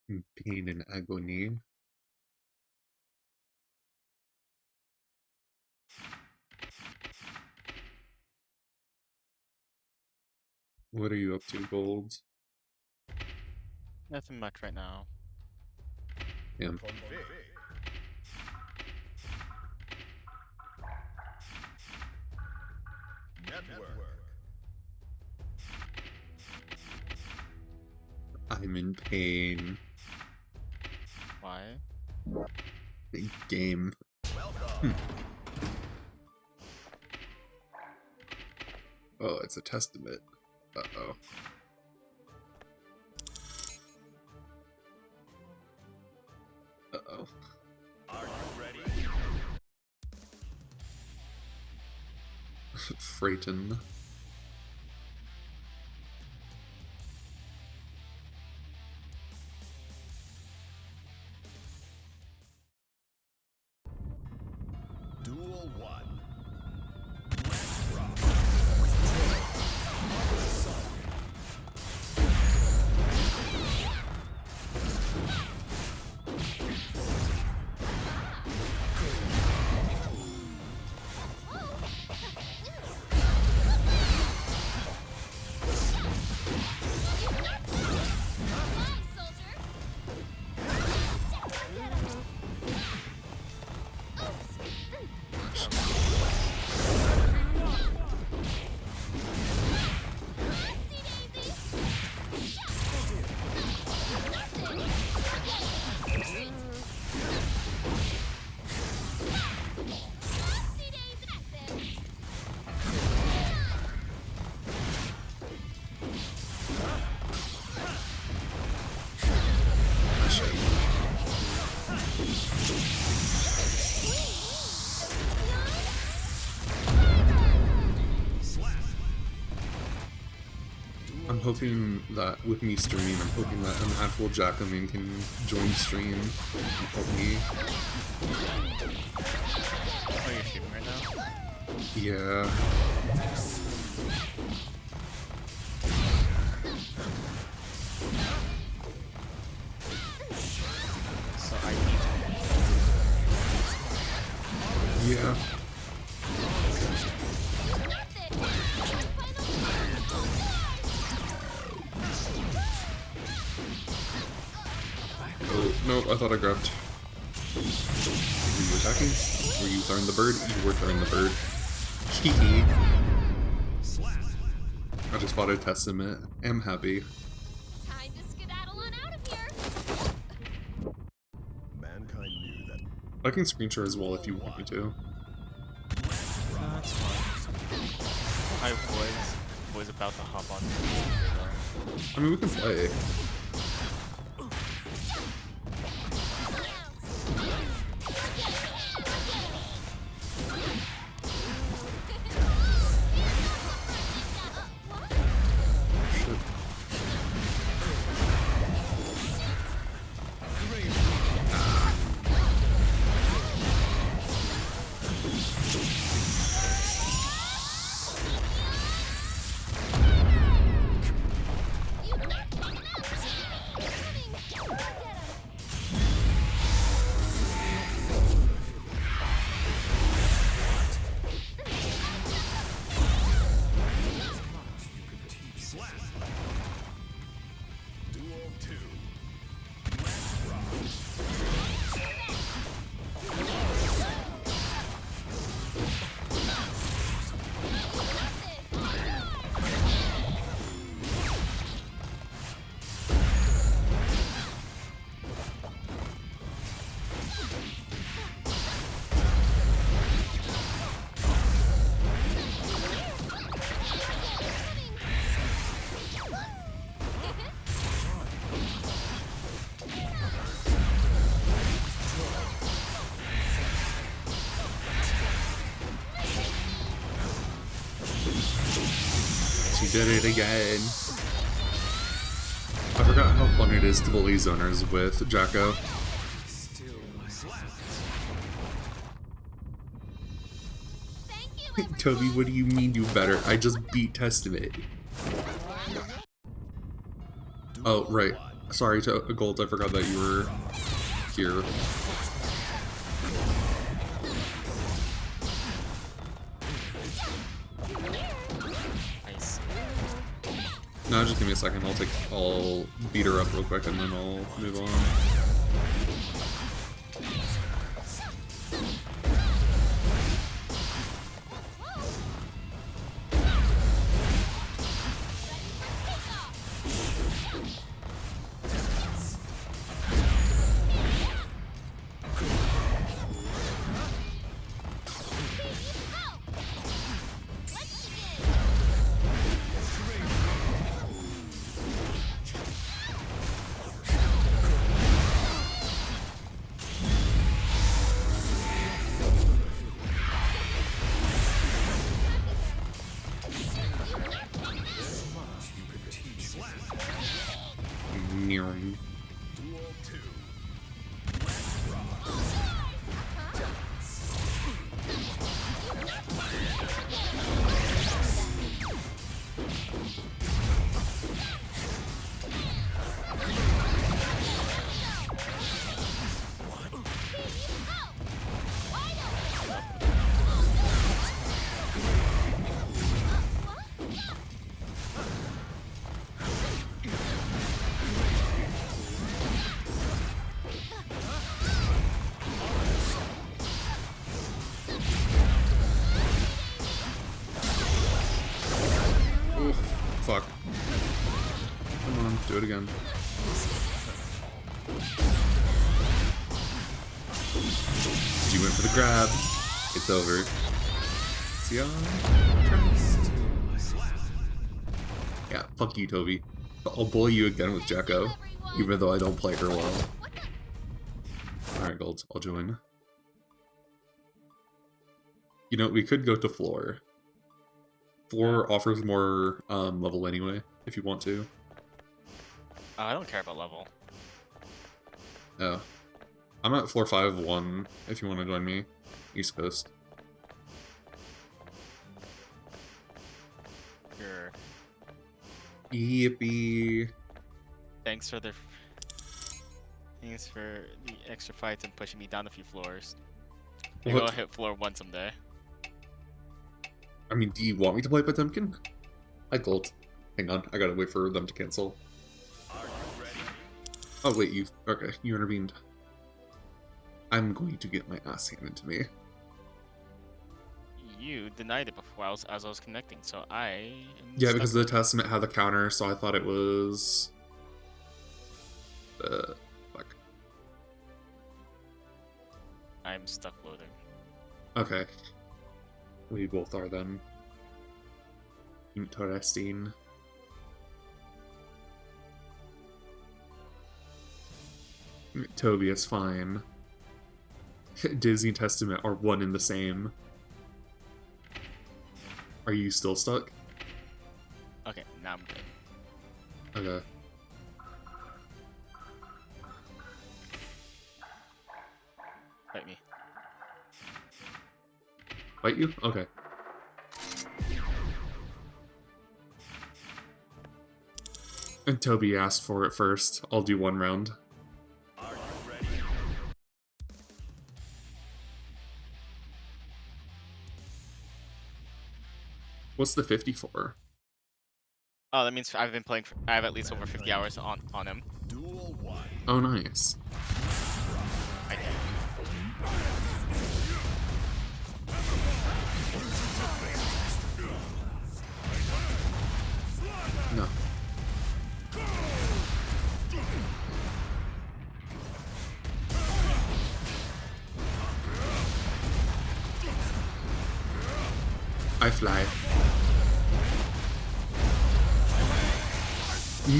in pain and agony. What are you up to, Gold? Nothing much right now. Yeah. I'm in pain. Why? Big game. Oh, it's a testament. Uh-oh. Uh-oh. Are you ready? Freyton. Duel 1. Let's rock. I'm hoping that with me streaming, I'm hoping that an actual Jackaman can join stream and help me. Oh, you're shooting right now? Yeah. So I need Yeah. Oh, no, I thought I grabbed. Were you attacking? Were you throwing the bird? You were throwing the bird. Hee I just bought a testament. I'm happy. Time to skedaddle on out of here. Mankind knew that. I can screen share as well if you want me to. No, that's fine. I was about to hop on. I mean, we can play. Shit. Duel 2. She did it again. I forgot how fun it is to bully zoners with Jacko. Toby, what do you mean do better? I just beat Testament. Oh, right. Sorry to Gold, I forgot that you were here. Nice. No, just give me a second. I'll beat her up real quick and then I'll move on. Nearing. Duel 2. Fuck. Come on, do it again. She went for the grab. It's over. See ya. Yeah, fuck you, Toby. I'll bully you again with Jekko, even though I don't play her well. Alright, Golds, I'll join. You know, we could go to floor. Floor offers more level anyway, if you want to. I don't care about level. Oh. I'm at floor 5-1, if you want to join me. East Coast. Sure. Yippee. Thanks for the extra fights and pushing me down a few floors. Maybe I'll hit floor 1 someday. I mean, do you want me to play Potemkin? Hi, Gold. Hang on, I gotta wait for them to cancel. Are you ready? Oh, wait, okay, you intervened. I'm going to get my ass handed to me. You denied it before as I was connecting, so I am Yeah, stuck because the with it. Testament had the counter, so I thought it was... fuck. I'm stuck loading. Okay. We both are then. Interesting. Toby, it's fine. Disney Testament are one and the same. Are you still stuck? Okay, now I'm good. Okay. Fight me. Fight you? Okay. And Toby asked for it first. I'll do one round. Are you ready? What's the 50 for? Oh, that means I've been playing. I have at least over 50 hours on him. Duel 1. Oh, nice. I did. No. I fly.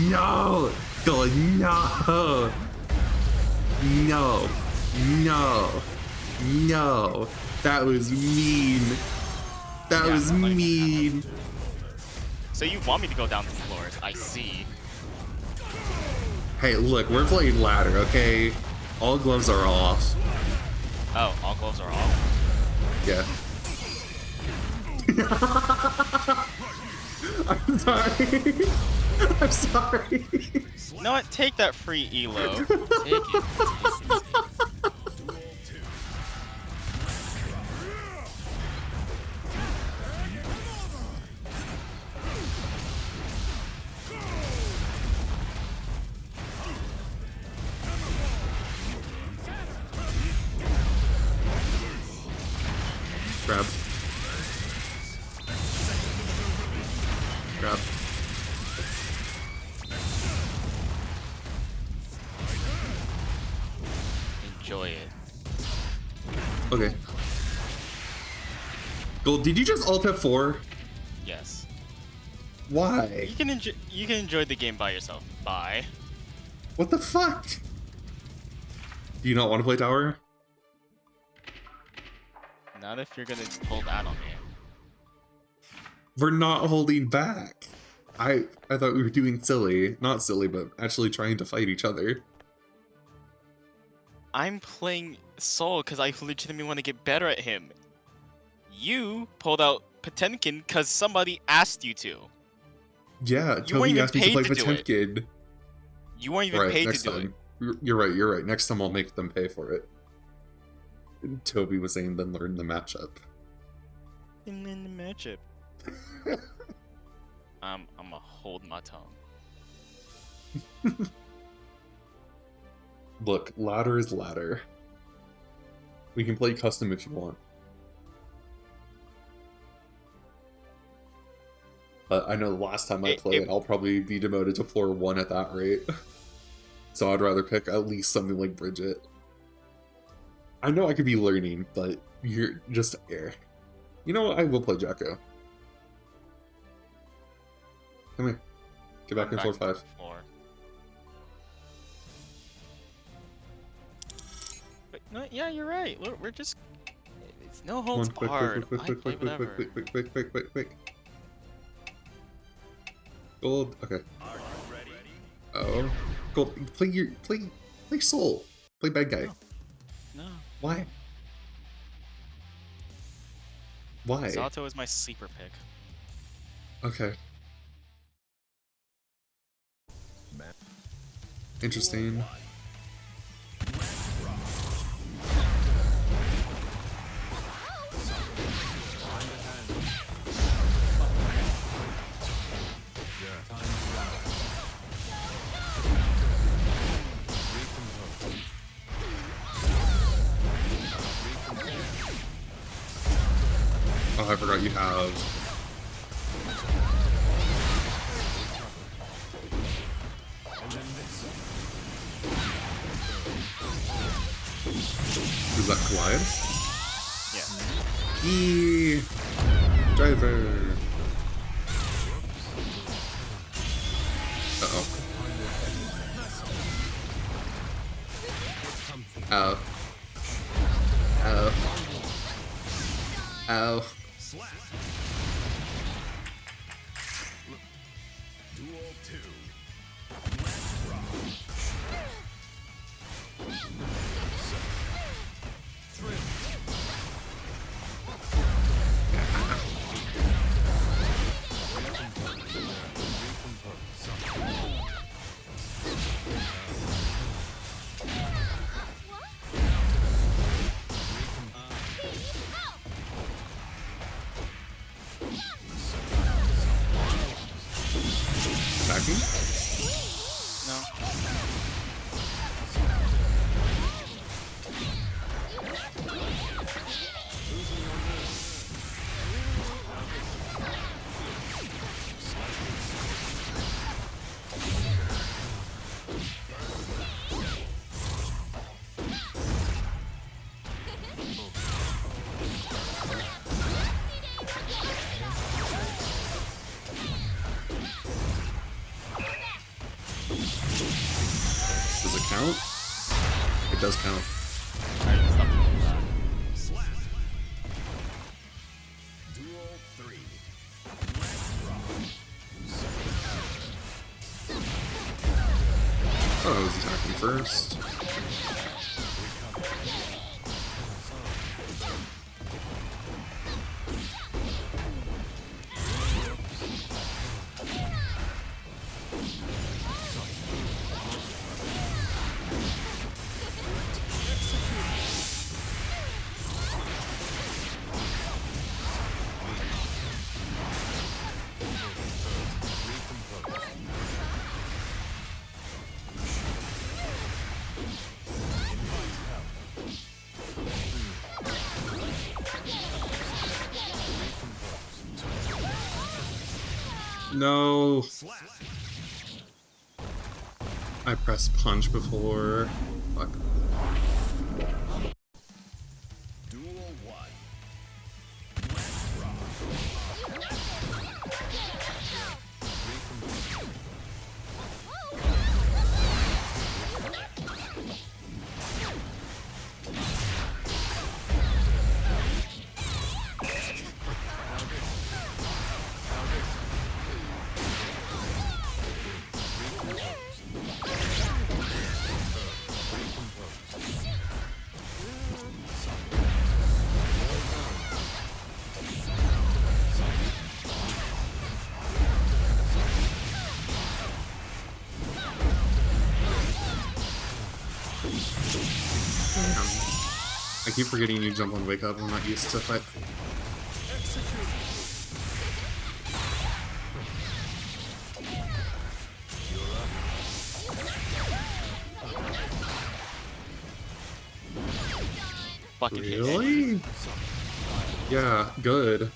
No! God, no! No! No! No! That was mean! That Yeah, was I'm not letting that mean! So you want me to go down the floors? I see. Hey, look, we're playing ladder, okay? All gloves are off. Oh, all gloves are off. Yeah. I'm sorry. I'm sorry. You know what? Take that free elo. Take it. Take it. Grab. Grab. Enjoy it. Okay. Gold, did you just ult F4? Yes. Why? You can enjoy the game by yourself. Bye. What the fuck? Do you not want to play tower? Not if you're gonna pull that on me. We're not holding back. I thought we were doing silly. Not silly, but actually trying to fight each other. I'm playing Soul because I legitimately want to get better at him. You pulled out Potemkin because somebody asked you to. Yeah, weren't Toby even asked me to paid play to do it. Potemkin. You weren't even Right, paid to next do time. it. You're right, you're right. Next time I'll make them pay for it. And Toby was saying then learn the matchup. In the matchup. I'm gonna hold my tongue. Look, ladder is ladder. We can play custom if you want. But I know the last time I played, I'll probably be demoted to floor 1 at that rate. So I'd rather pick at least something like Bridget. I know I could be learning, but you're just air. You know what? I will play Jacko. Come here. Get back in floor 5. But, no, yeah, you're right. Look, we're just... It's no Come on, holds quick, barred. quick, I quick, play quick, quick, whatever. quick, quick, quick, quick, quick, quick. Gold. Okay. Are you ready? Oh. Gold. Play Soul. Play bad guy. No. Why? Why? Zato is my sleeper pick. Okay. Interesting. Oh, I forgot you have... Is that Collide? Yeah. Eee! Driver! Uh-oh. Ow. Ow. Ow. Duel 2. Attacking? No. Does it count? It does count. Alright, stop doing that. Slap. Duel 3. Oh, I was attacking first. No. Slap. I pressed punch before. Fuck. Duel 1. I keep forgetting you jump on wake up. I'm not used to fight. Fucking hit. Really? Yeah, good.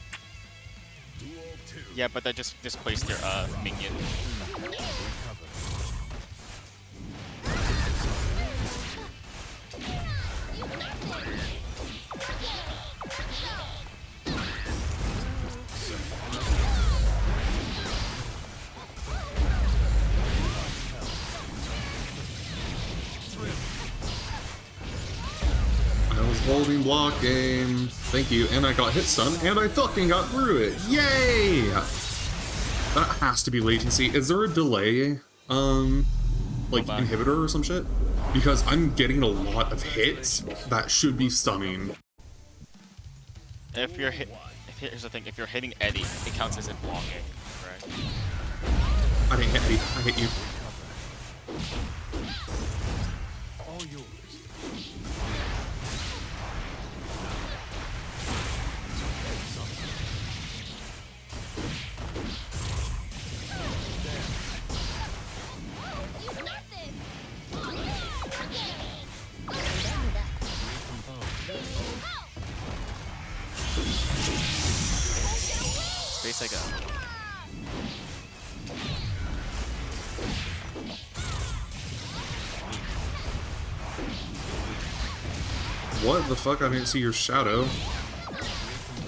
Duel 2. Yeah, but that just displaced their minion. I was holding block game. Thank you. And I got hit stun, and I fucking got through it. Yay! That has to be latency. Is there a delay? Like inhibitor or some shit? Because I'm getting a lot of hits that should be stunning. If you're here's the thing, if you're hitting Eddie, it counts as in blocking, right? I didn't hit Eddie. I hit you. All yours. Space I got. What the fuck? I didn't see your shadow.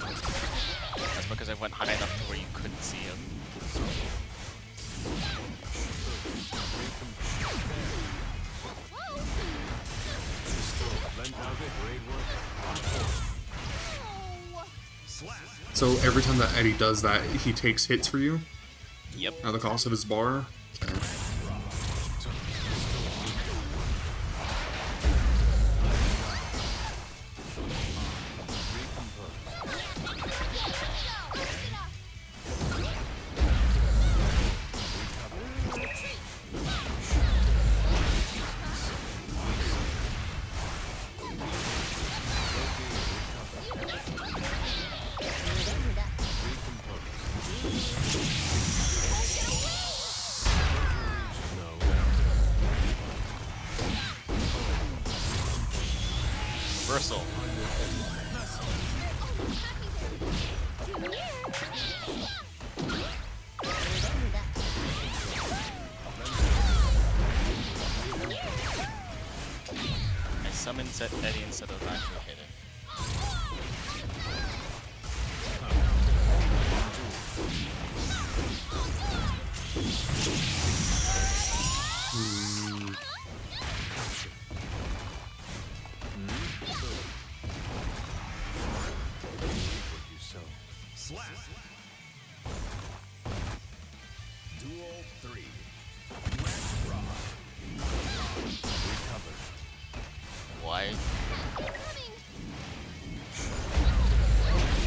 That's because I went high enough to where you couldn't see him. So every time that Eddie does that, he takes hits for you Yep. at the cost of his bar? Okay. Reversal. I summoned set Eddie instead of actually hitting. Slap. Duel 3. Recover. Why?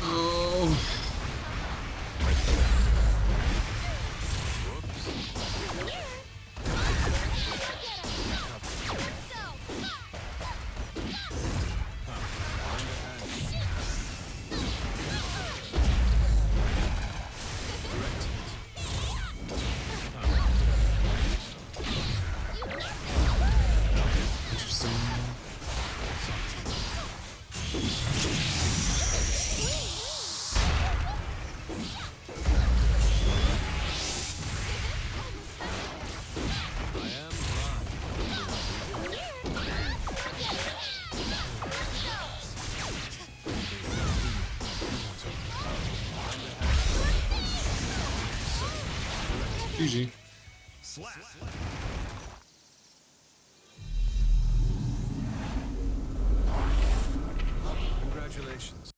Oh. Interesting. GG. Slap. Congratulations.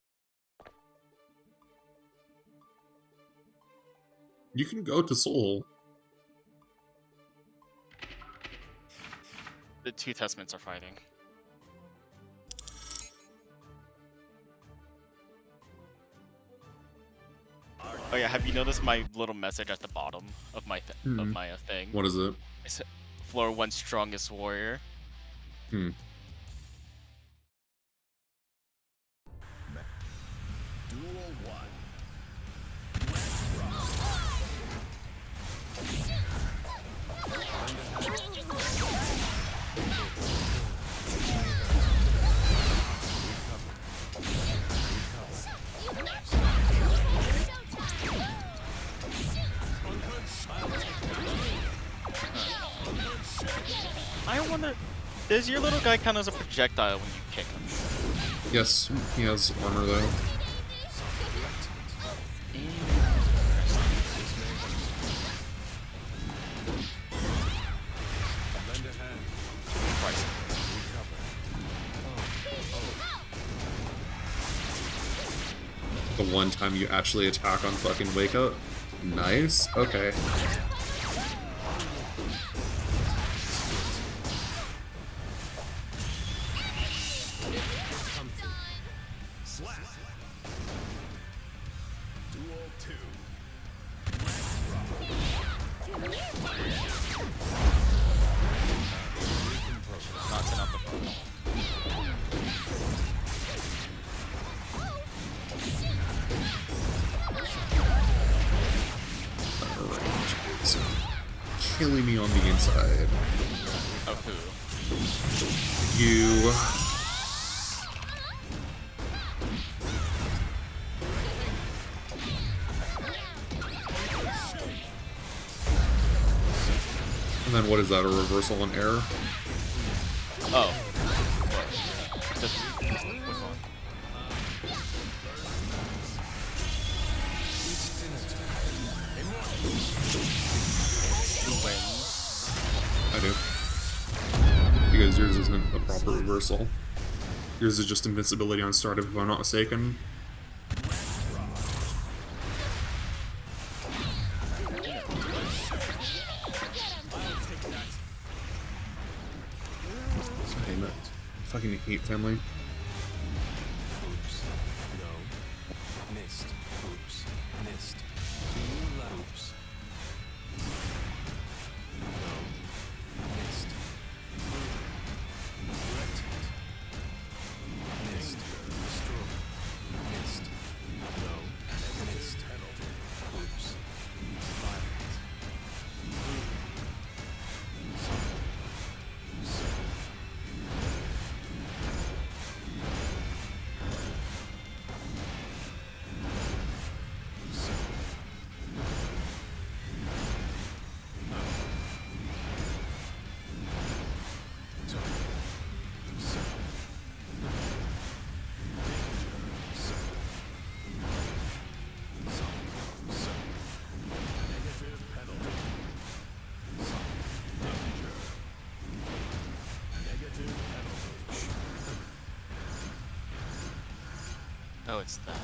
You can go to Seoul. The two Testaments are fighting. Oh yeah, have you noticed my little message at the bottom of my thing? What is it? It's floor 1 strongest warrior. Hmm. Duel 1. I wonder, does your little guy count as a projectile when you kick him? Yes, he has armor though. Lend a hand. The one time you actually attack on fucking Wake Up? Nice. Okay. Slap. Duel 2. Not to not the phone. Alright. So, killing me on the inside. Of who? You. And then what is that, a reversal on error? Oh. Which one? Who wins? I do. Because yours isn't a proper reversal. Yours is just invincibility on startup, if I'm not mistaken. Damn it. I fucking hate family. Oops. No. Missed. Oops. Missed. Two loops. No. Missed. Threatened. Missed. Destroyed. Missed. No. Missed. Penalty. Oops. Violent. Negative penalty. Danger. Negative penalty. Oh, it's that.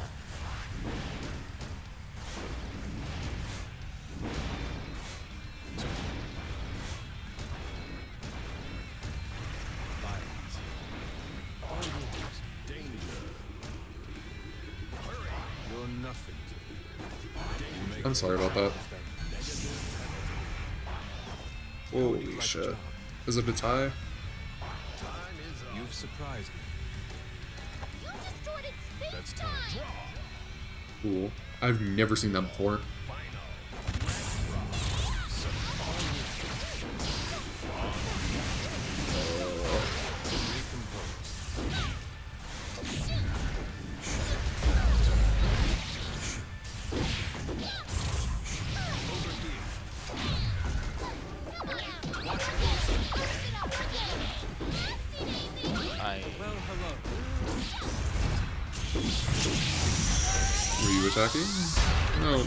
Violence. All rules. Danger. Hurry. You're nothing to me. I'm sorry about that. Holy shit. Is it a tie? Time is up. You've surprised me. You distorted space That's time. Cool. I've never seen that before. Well, hello. Were you attacking? No.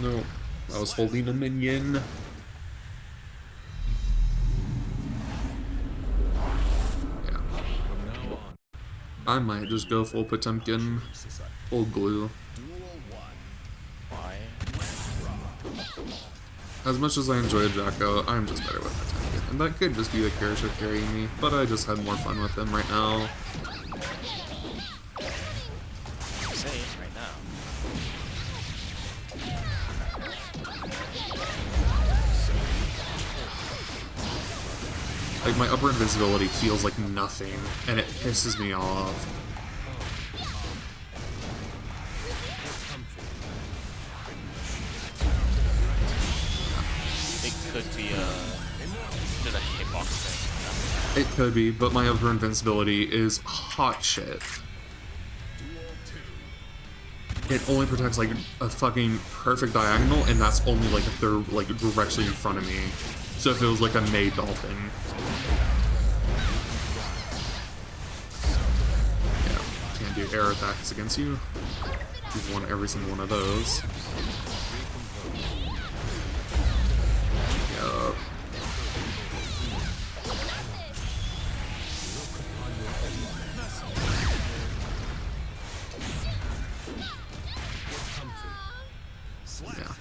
No, I was holding a minion. Yeah. From now on, I might just go full Potemkin, full glue. Why? As much as I enjoy Jacko, I'm just better with Potemkin. And that could just be the character carrying me, but I just had more fun with him right now. I'm saying right now. Like, my upper invisibility feels like nothing, and it pisses me off. It could be just a hitbox thing. It could be, but my upper invincibility is hot shit. It only protects, like, a fucking perfect diagonal, and that's only, like, if they're, like, directly in front of me. So if it was, like, a Maid Dolphin. Yeah, can't do air attacks against you. You've won every single one of those. Yup. Yeah,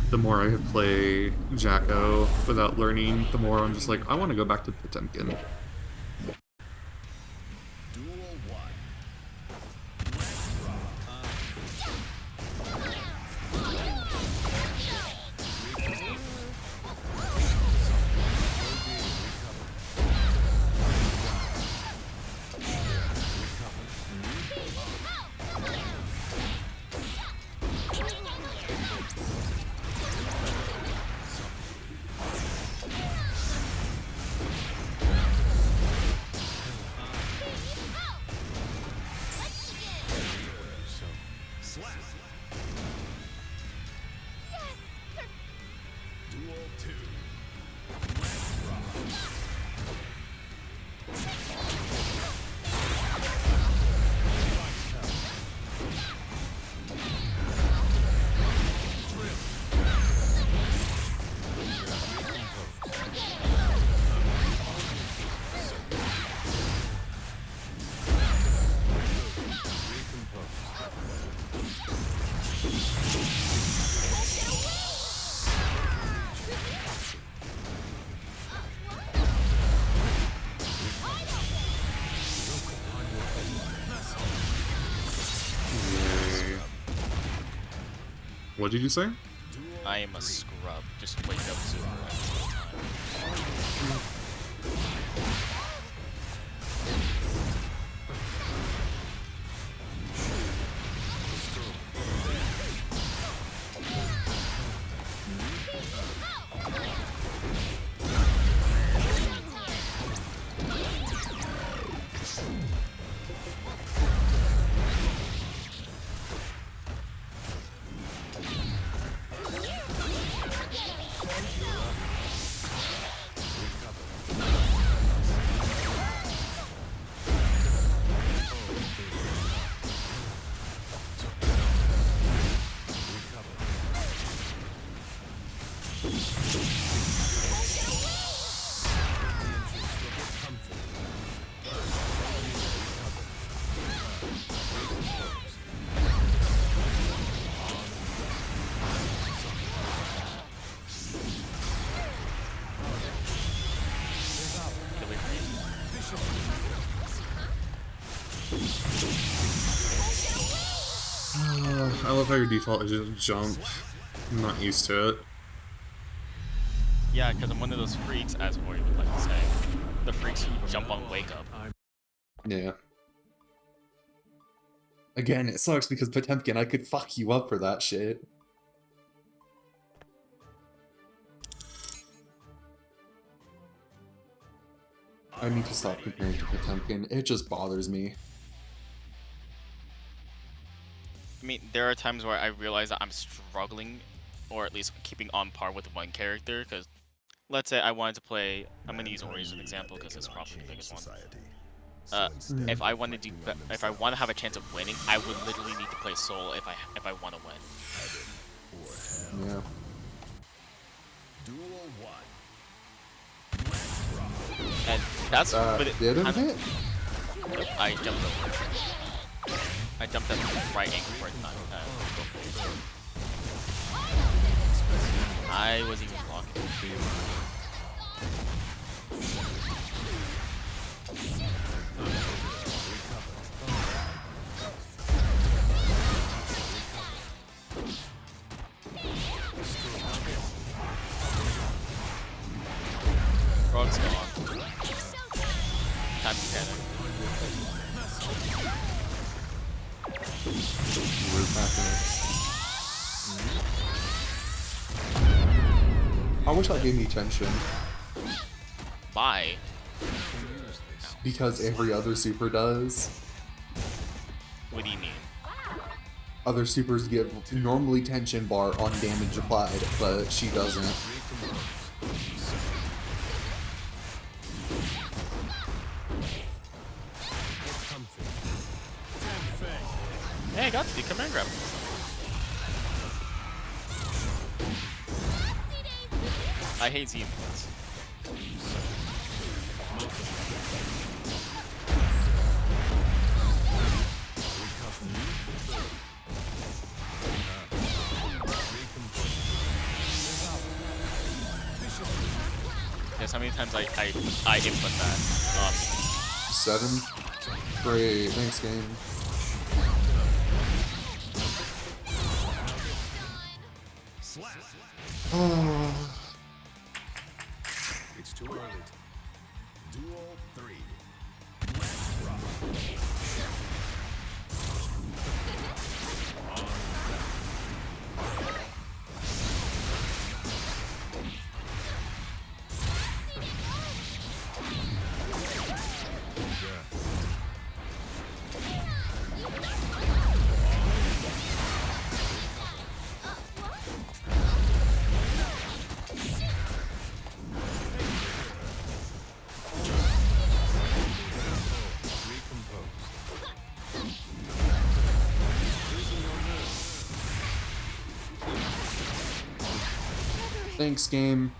the more I play Jacko without learning, the more I'm just like, I want to go back to Potemkin. What did you say? I am a scrub. Just wake up sooner at the time. I love how your default is just jump. I'm not used to it. Yeah, because I'm one of those freaks, as Ori would like to say. The freaks who jump on wake up. Yeah. Again, it sucks because Potemkin, I could fuck you up for that shit. I need to stop comparing to Potemkin. It just bothers me. I mean, there are times where I realize that I'm struggling or at least keeping on par with one character. Because let's say I wanted to play, I'm gonna use Ori as an example because it's probably the biggest one. If I want to do, if I want to have a chance of winning, I would literally need to play Soul if I want to win. Yeah. And that's but it did it kinda, hit? Nope, I jumped over. I jumped at the right angle for it. I wasn't even blocking. Frog's gone. Time to panic. We're packing it. I wish that gave me tension. Bye. Because every other super does. What do you mean? Other supers give normally tension bar on damage applied, but she doesn't. Hey, I got to do command grab. I hate Z inputs. Guess how many times I input that? 7? Great, thanks game. Oh. It's too early. Duel 3. Thanks game.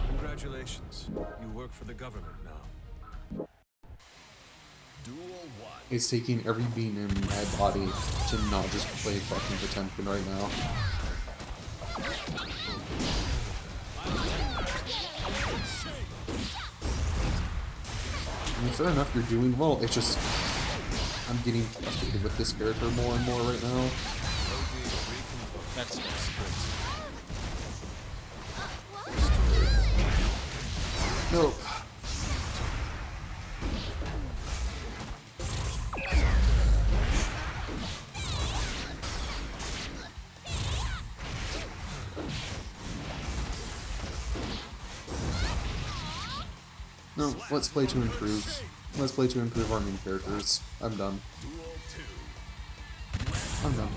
Congratulations. You work for the government now. Duel 1. It's taking every bean in my body to not just play fucking Potemkin right now. I mean, fair enough, you're doing well. It's just I'm getting frustrated with this character more and more right now. That's Nope. No, let's play to improve. Let's play to improve our main characters. I'm done. I'm done.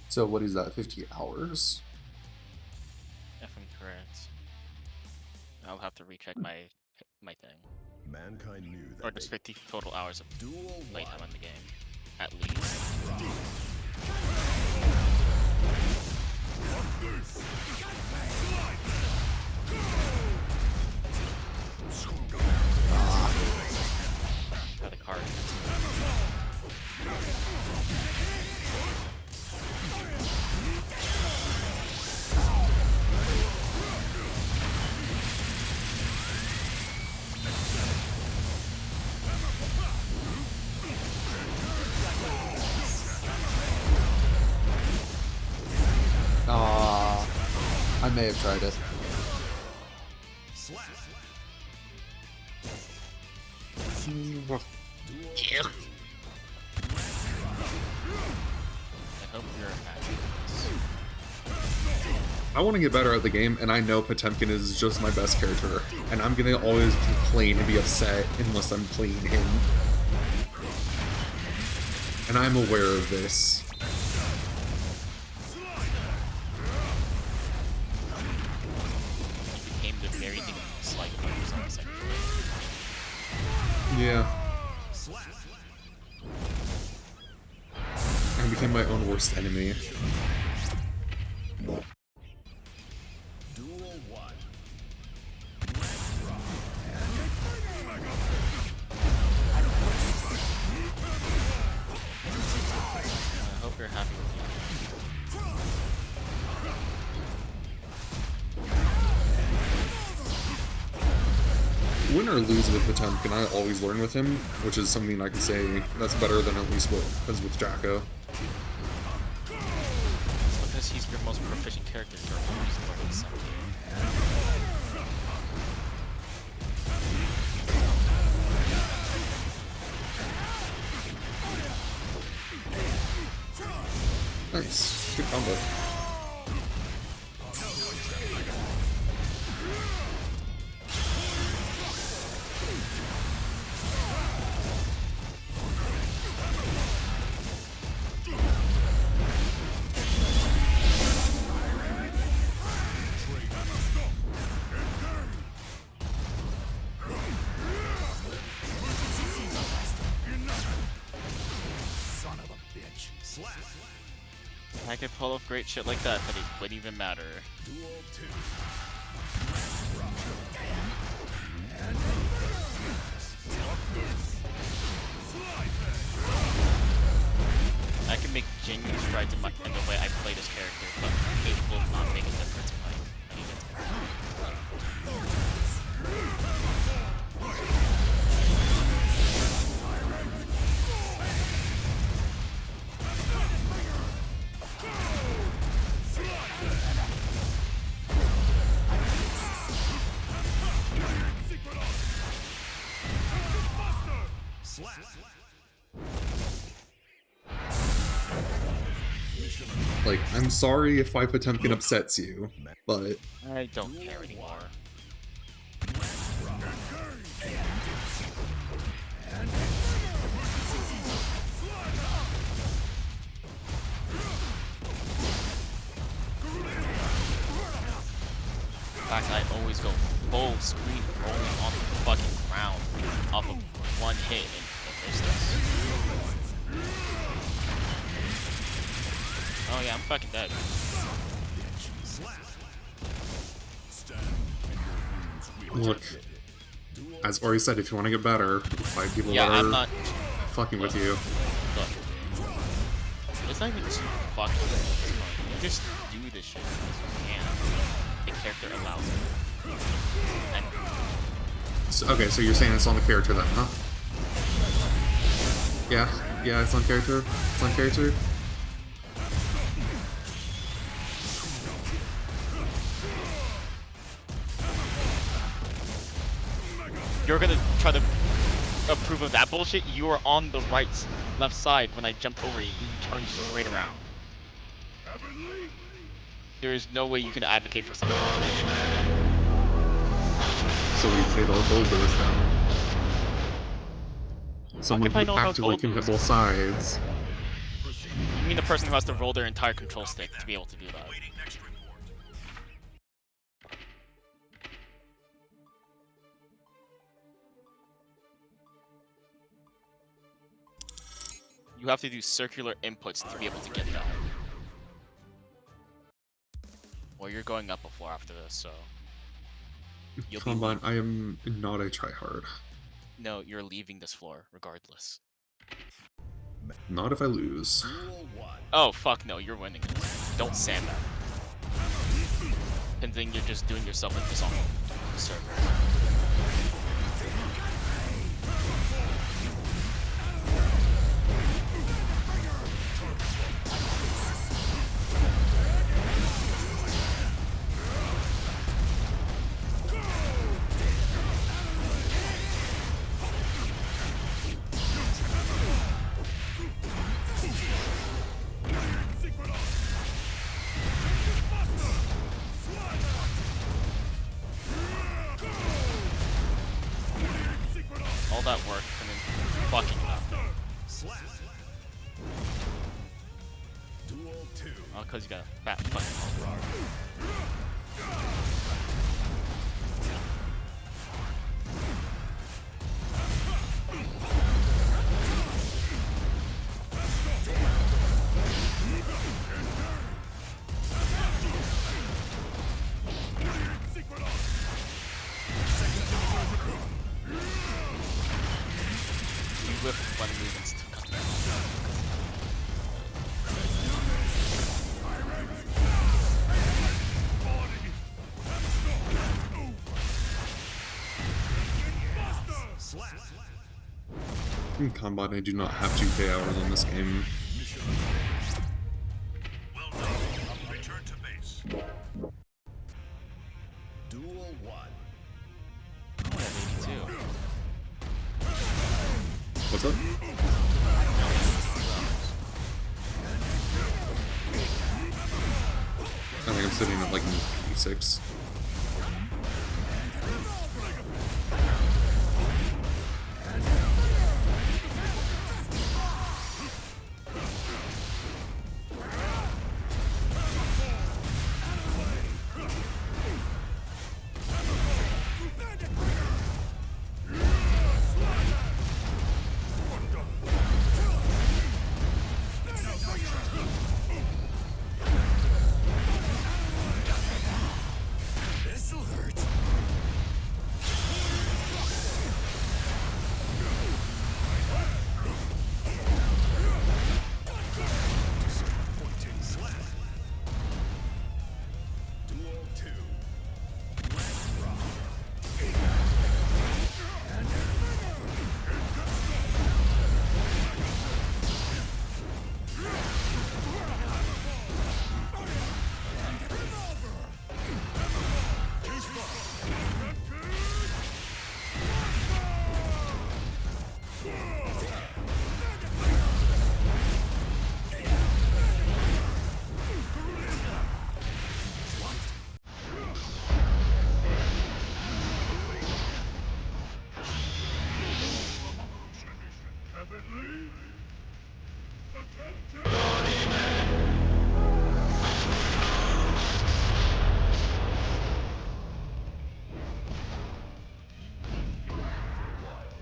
So what is that? 50 hours? If I'm correct. I'll have to recheck my thing. Mankind knew that Or just 50 total hours of Duel playtime 1. on the game. At least. Got the card. I may have tried it. I hope you're happy with I want to get better at the game, and I know Potemkin is just my best character, and I'm gonna always complain and be upset unless I'm playing him. And I'm aware of this. this. It became the very thing you dislike about yourself the second Yeah. I became my own worst enemy. Duel 1. I hope you're happy with me. Win or lose with Potemkin, I always learn with him, which is something I can say that's better than at least what is with Jacko. It's because he's your most proficient character, you're always learning something. Nice. Good combo. I could pull off great shit like that, but it wouldn't even matter. Duel 2. I can make genuine strides in the way I play this character, but it will not make a difference when I need it. Like, I'm sorry if my Potemkin upsets you, but I don't care anymore. In fact, I always go full screen rolling on the fucking ground off of one hit and miss this. Oh yeah, I'm fucking dead. look, as Ori said, if you want to get better, fight people Yeah, that are I'm not fucking with you. Look, it's not even just fucking with this point. You just do this shit because you can. The character allows it. And So, okay, so you're saying it's on the character then, huh? Yeah, it's on character. It's on character. you're gonna try to approve of that bullshit. You were on the left side when I jumped over you. You turned straight around. There is no way you can advocate for something. So we say they'll hold those down. Someone If I know who how actively gold can hit is. both sides. You mean the person who has to roll their entire control stick to be able to do that. You have to do circular inputs to be able to get that. Well, you're going up a floor after this, so... Come on, I am not a tryhard. No, you're leaving this floor, regardless. Not if I lose. Oh, fuck no, you're winning this. Don't sand that. And then you're just doing yourself a disservice. All that work and then fucking nothing. Oh, because you got a fat fucking bar. With one movements to cut them off. In combat, I do not have 2K hours on this game. Well done. Return to base. Duel 1. Oh, I have 82. What's up? I think I'm sitting at like 86.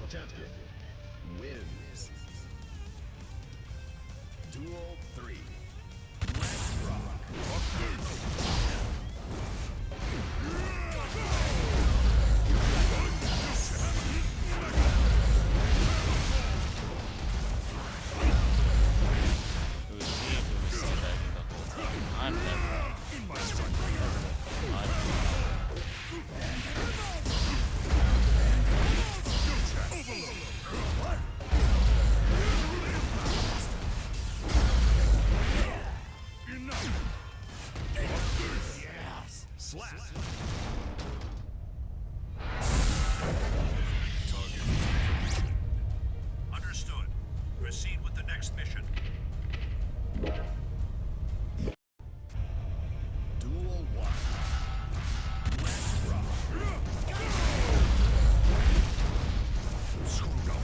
Champion wins. Duel 3. Let's rock. I'm never. Slap. Understood. Proceed with the next mission. Duel 1. Let's rock. Screwed up.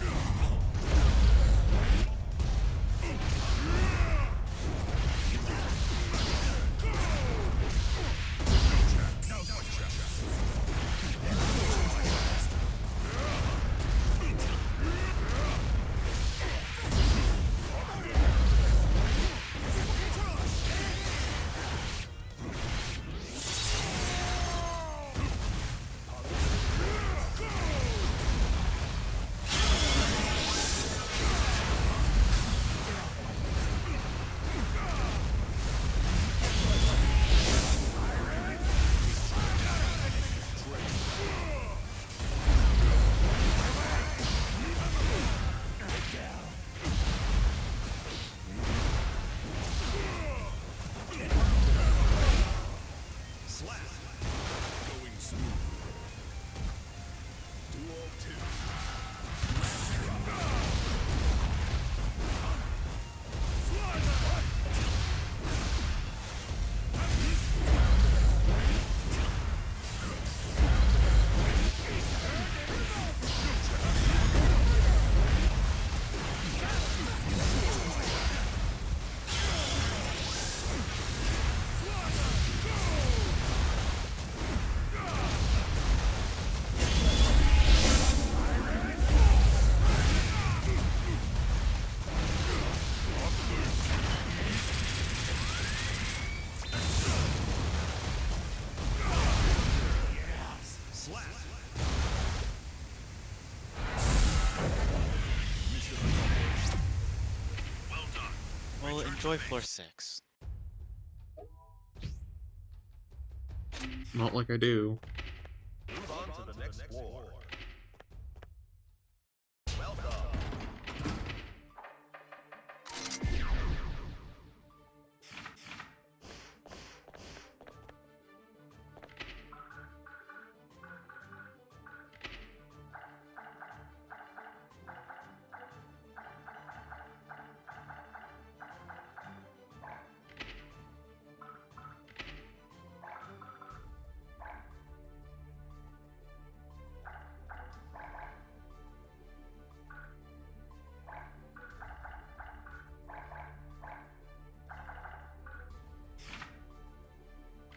enjoy floor 6. Not like I do. Move on to the next floor. Welcome.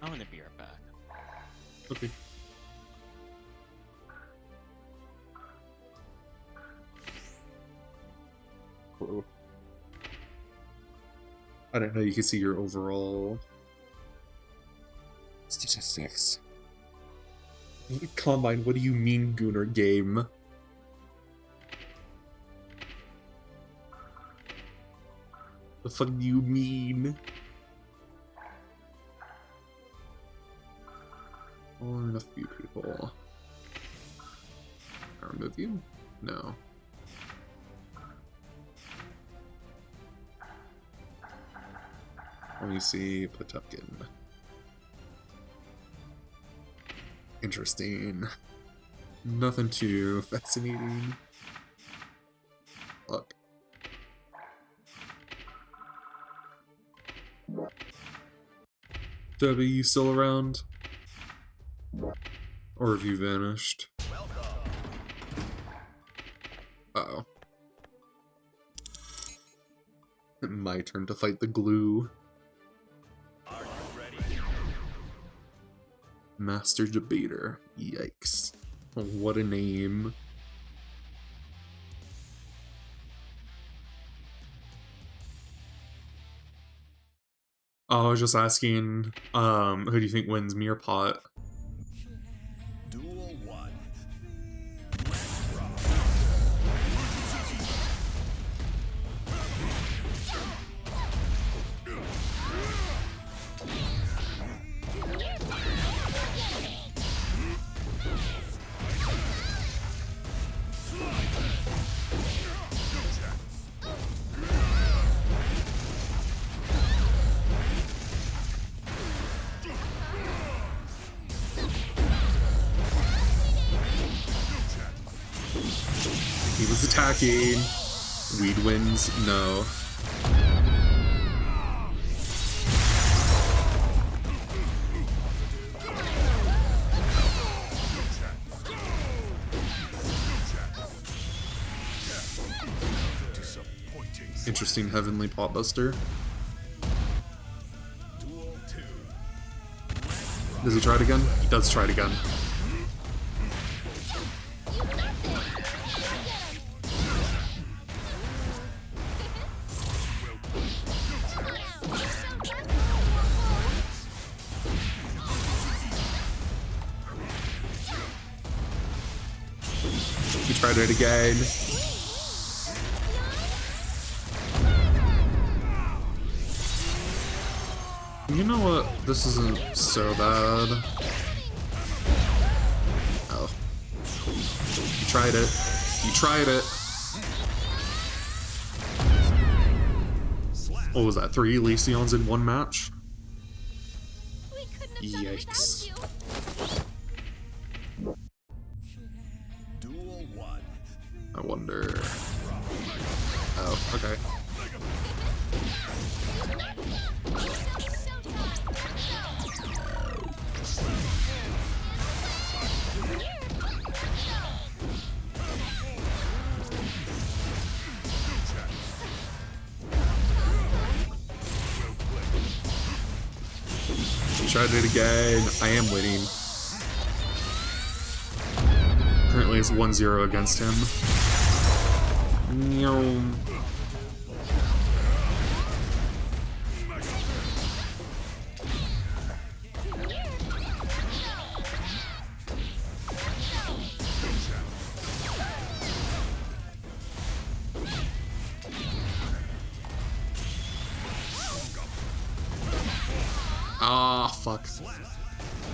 I'm gonna be right back. Okay. Cool. I don't know, you can see your overall statistics. Combine, what do you mean, Gooner game? The fuck do you mean? Or a few people. I remove you? No. Let me see Pawtucket. Interesting. Nothing too fascinating. Look. Debbie, you still around? Or have you vanished? Uh-oh. My turn to fight the glue. Are you ready? Master Debater. Yikes. What a name. Oh, I was just asking, who do you think wins Mirror Pot? Duel 1. He was attacking. Weed wins? No. Interesting Heavenly Potbuster. Duel 2. Does he try it again? He does try it again. He tried it again. You know what? This isn't so bad. Oh. You tried it. You tried it. What was that? 3 Elysions in one match? We couldn't have done it Yikes. without you. Duel 1. I wonder. Oh, okay. He tried it again. I am winning. Currently it's 1-0 against him. Meow.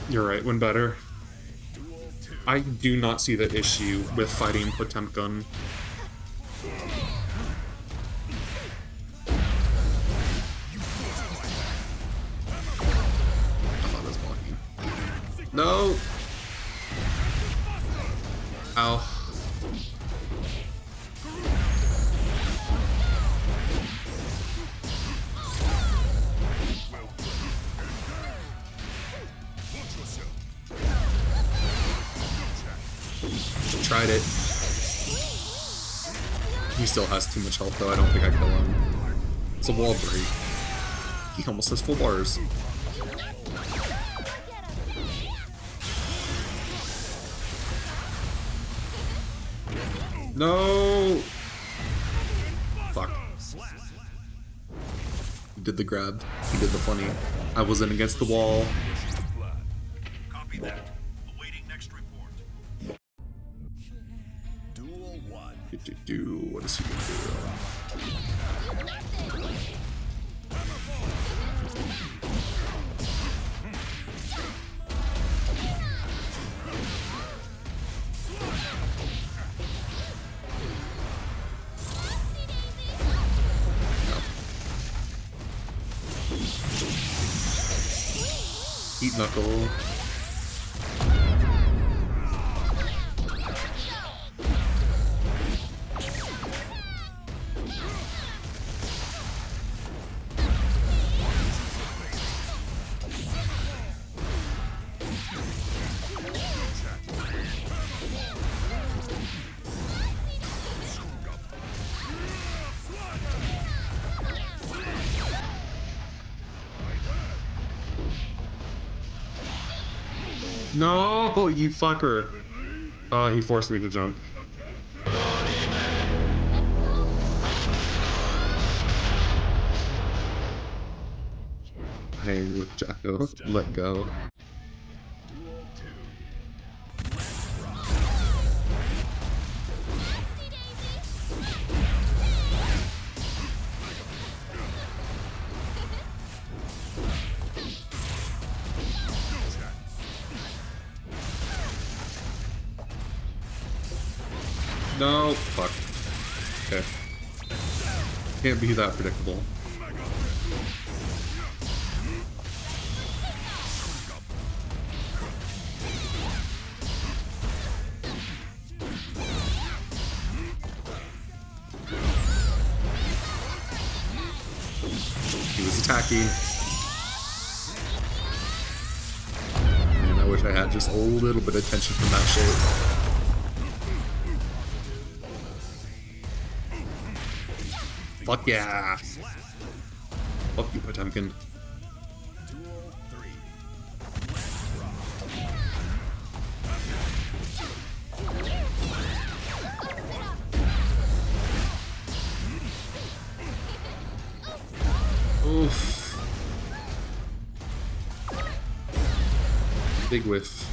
You're right, when better. I do not see the issue with fighting Potemkin. I thought it was blocking. No! Ow. Tried it. He still has too much health though, I don't think I kill him. It's a wall break. He almost has full bars. No! Fuck. He did the grab. He did the funny. I wasn't against the wall. Copy that. Awaiting next report. Duel 1. What is he gonna do? Eat knuckle. No, you fucker. Oh, he forced me to jump. Hang with Jacko. Let go. No, fuck. Okay. Can't be that predictable. He was attacking. Man, I wish I had just a little bit of tension from that shit. Fuck yeah! Fuck you, Potemkin. Oof. Big whiff.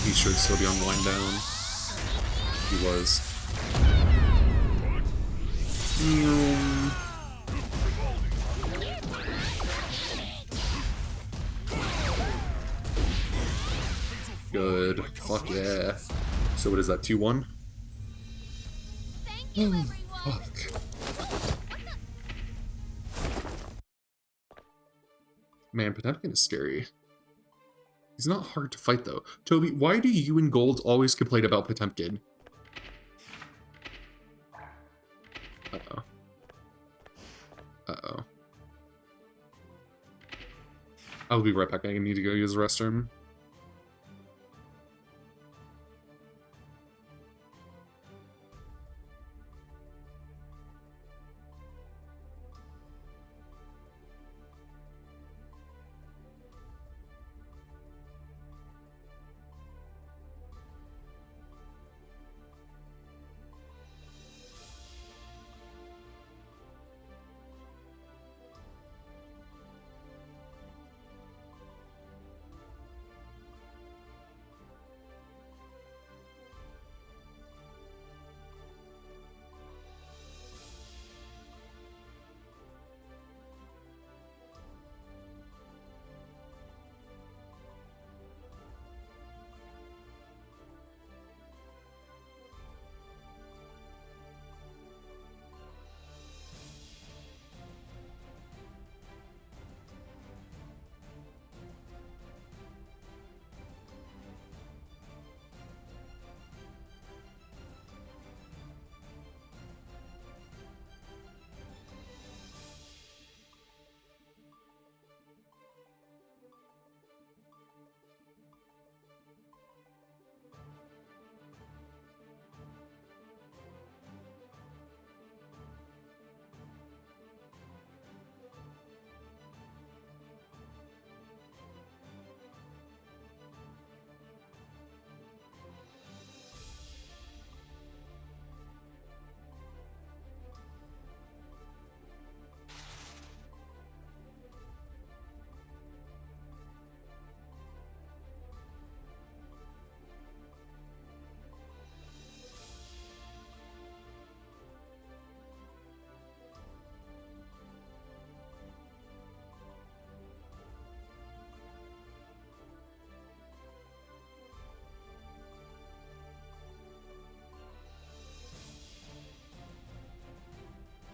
He should still be on wind down. He was. Good. Fuck yeah. So what is that, 2-1? Thank you, everyone. Fuck. Man, Potemkin is scary. He's not hard to fight, though. Toby, why do you and Gold always complain about Potemkin? Uh-oh. Uh-oh. I'll be right back. I need to go use the restroom.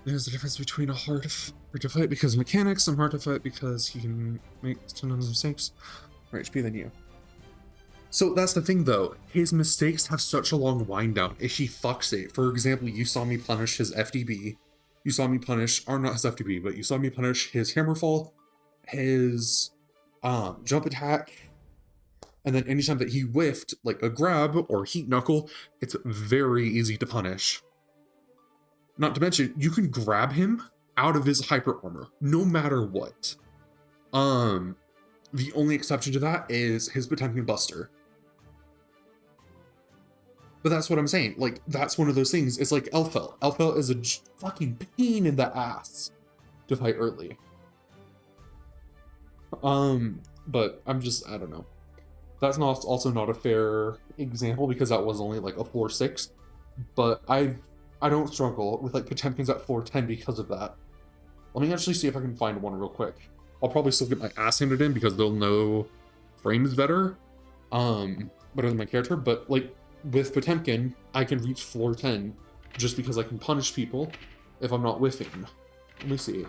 There's a difference between a hard to fight because of mechanics and hard to fight because he can make tons of mistakes. More HP than you. So that's the thing though, his mistakes have such a long wind down if he fucks it. For example, you saw me punish his FDB. You saw me punish, or not his FDB, but you saw me punish his Hammerfall, his jump attack, and then anytime that he whiffed, like a grab or heat knuckle, it's very easy to punish. Not to mention, you can grab him out of his hyper armor, no matter what. The only exception to that is his Potemkin Buster. But that's what I'm saying, like, that's one of those things. It's like Elph I. Elph I is a fucking pain in the ass to fight early. But I don't know. That's also not a fair example because that was only like a 4-6. But I don't struggle with like Potemkins at 4-10 because of that. Let me actually see if I can find one real quick. I'll probably still get my ass handed in because they'll know frames better. Better than my character, but like with Potemkin, I can reach floor 10 just because I can punish people if I'm not whiffing. Let me see.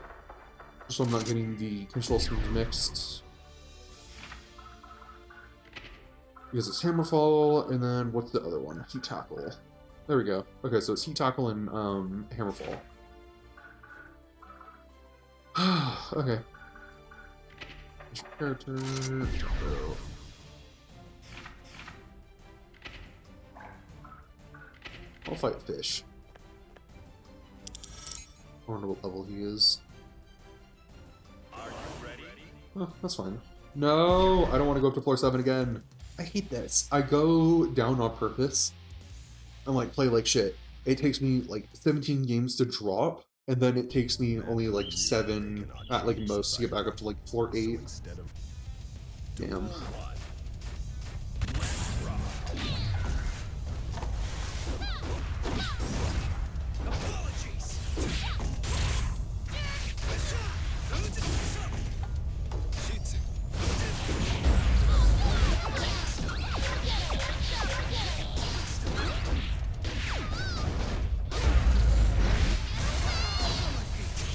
Just so I'm not getting the control schemes mixed. Because it's Hammerfall, and then what's the other one? Heat Tackle. There we go. Okay, so it's Heat Tackle and Hammerfall. Okay. Character. Go. I'll fight Fish. I wonder what level he is. Are you ready? Oh, that's fine. No, I don't want to go up to floor 7 again. I hate this. I go down on purpose and like play like shit. It takes me like 17 games to drop, and then it takes me only like 7 at like most to get back up to like floor 8. Damn.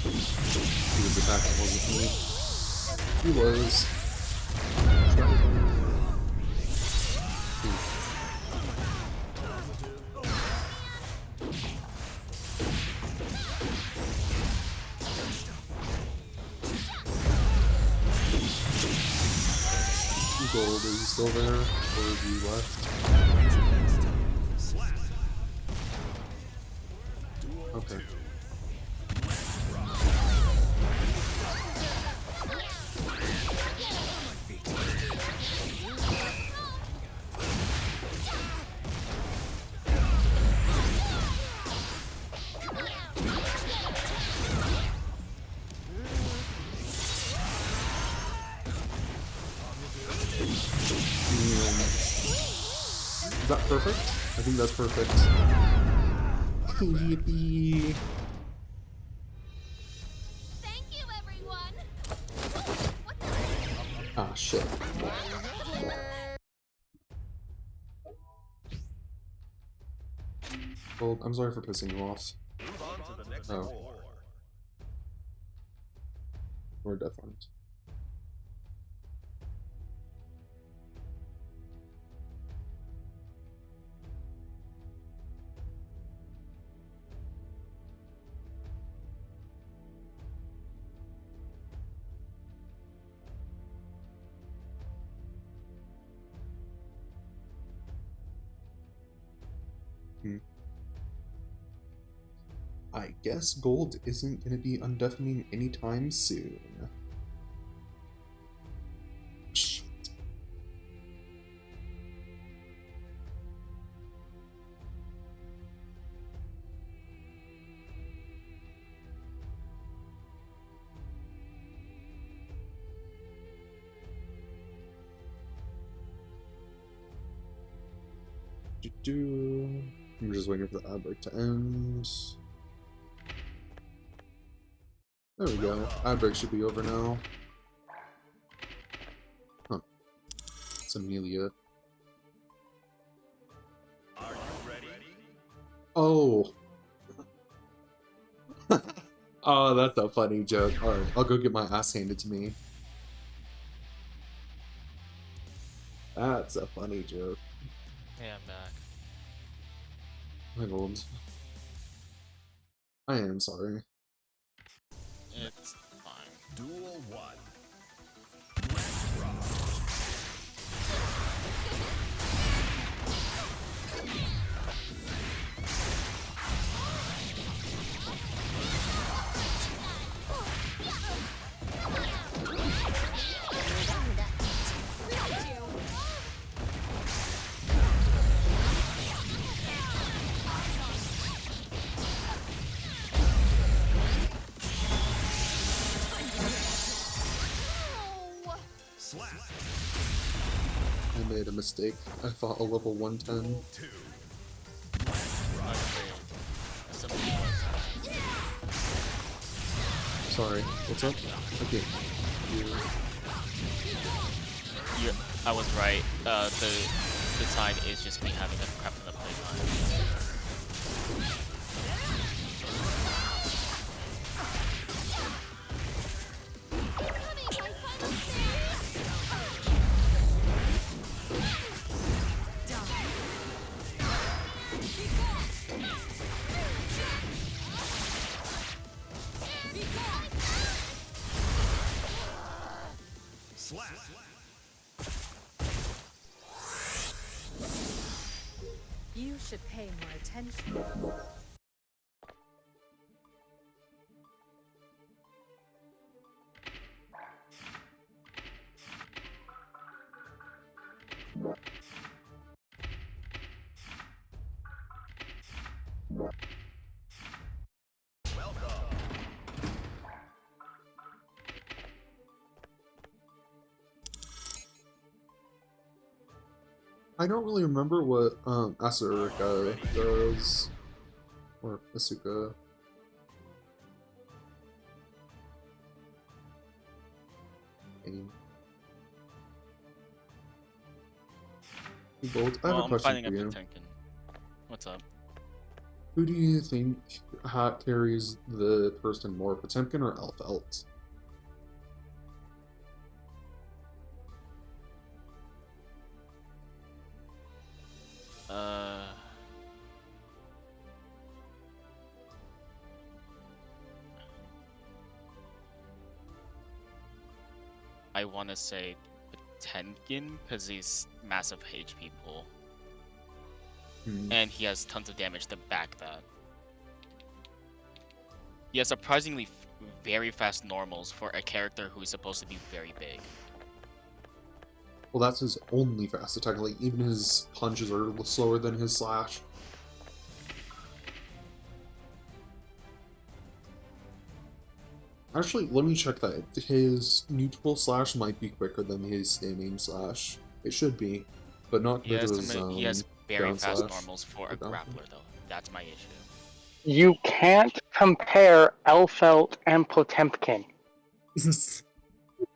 He was attacking, wasn't he? He was. Gold, is he still there? Or have you left? Okay. Is that perfect? I think that's perfect. Yippee. Thank you, everyone. What the? Ah, shit. Well, I'm sorry for pissing you off. Move on to the next Oh. war. Or Death Arms. I guess gold isn't going to be undeafening anytime soon. Shit. I'm just waiting for the ad break to end. There we go. Ad break should be over now. Huh. It's Amelia. Are you ready? Oh. Oh, that's a funny joke. Alright, I'll go get my ass handed to me. That's a funny joke. Hey, I'm back. My lord. I am sorry. It's fine. Duel 1. I made a mistake. I fought a level 110. Sorry, what's up? Okay. I was right. The sign is just me having a crap in the playtime. You should pay more attention. I don't really remember what Asurika does. Or Asuka. Bold. I have a I'm question finding for a you. Potemkin. What's up? Who do you think carries the person more, Potemkin or Elph? I want to say Potemkin because he's massive HP pool. And he has tons of damage to back that. He has surprisingly very fast normals for a character who is supposed to be very big. Well, that's his only fast attack. Like, even his punches are slower than his slash. Actually, let me check that. His neutral slash might be quicker than his standing slash. It should be, but not compared to his He has very down fast slash. normals for a grappler, though. That's my issue. You can't compare Elph and Potemkin.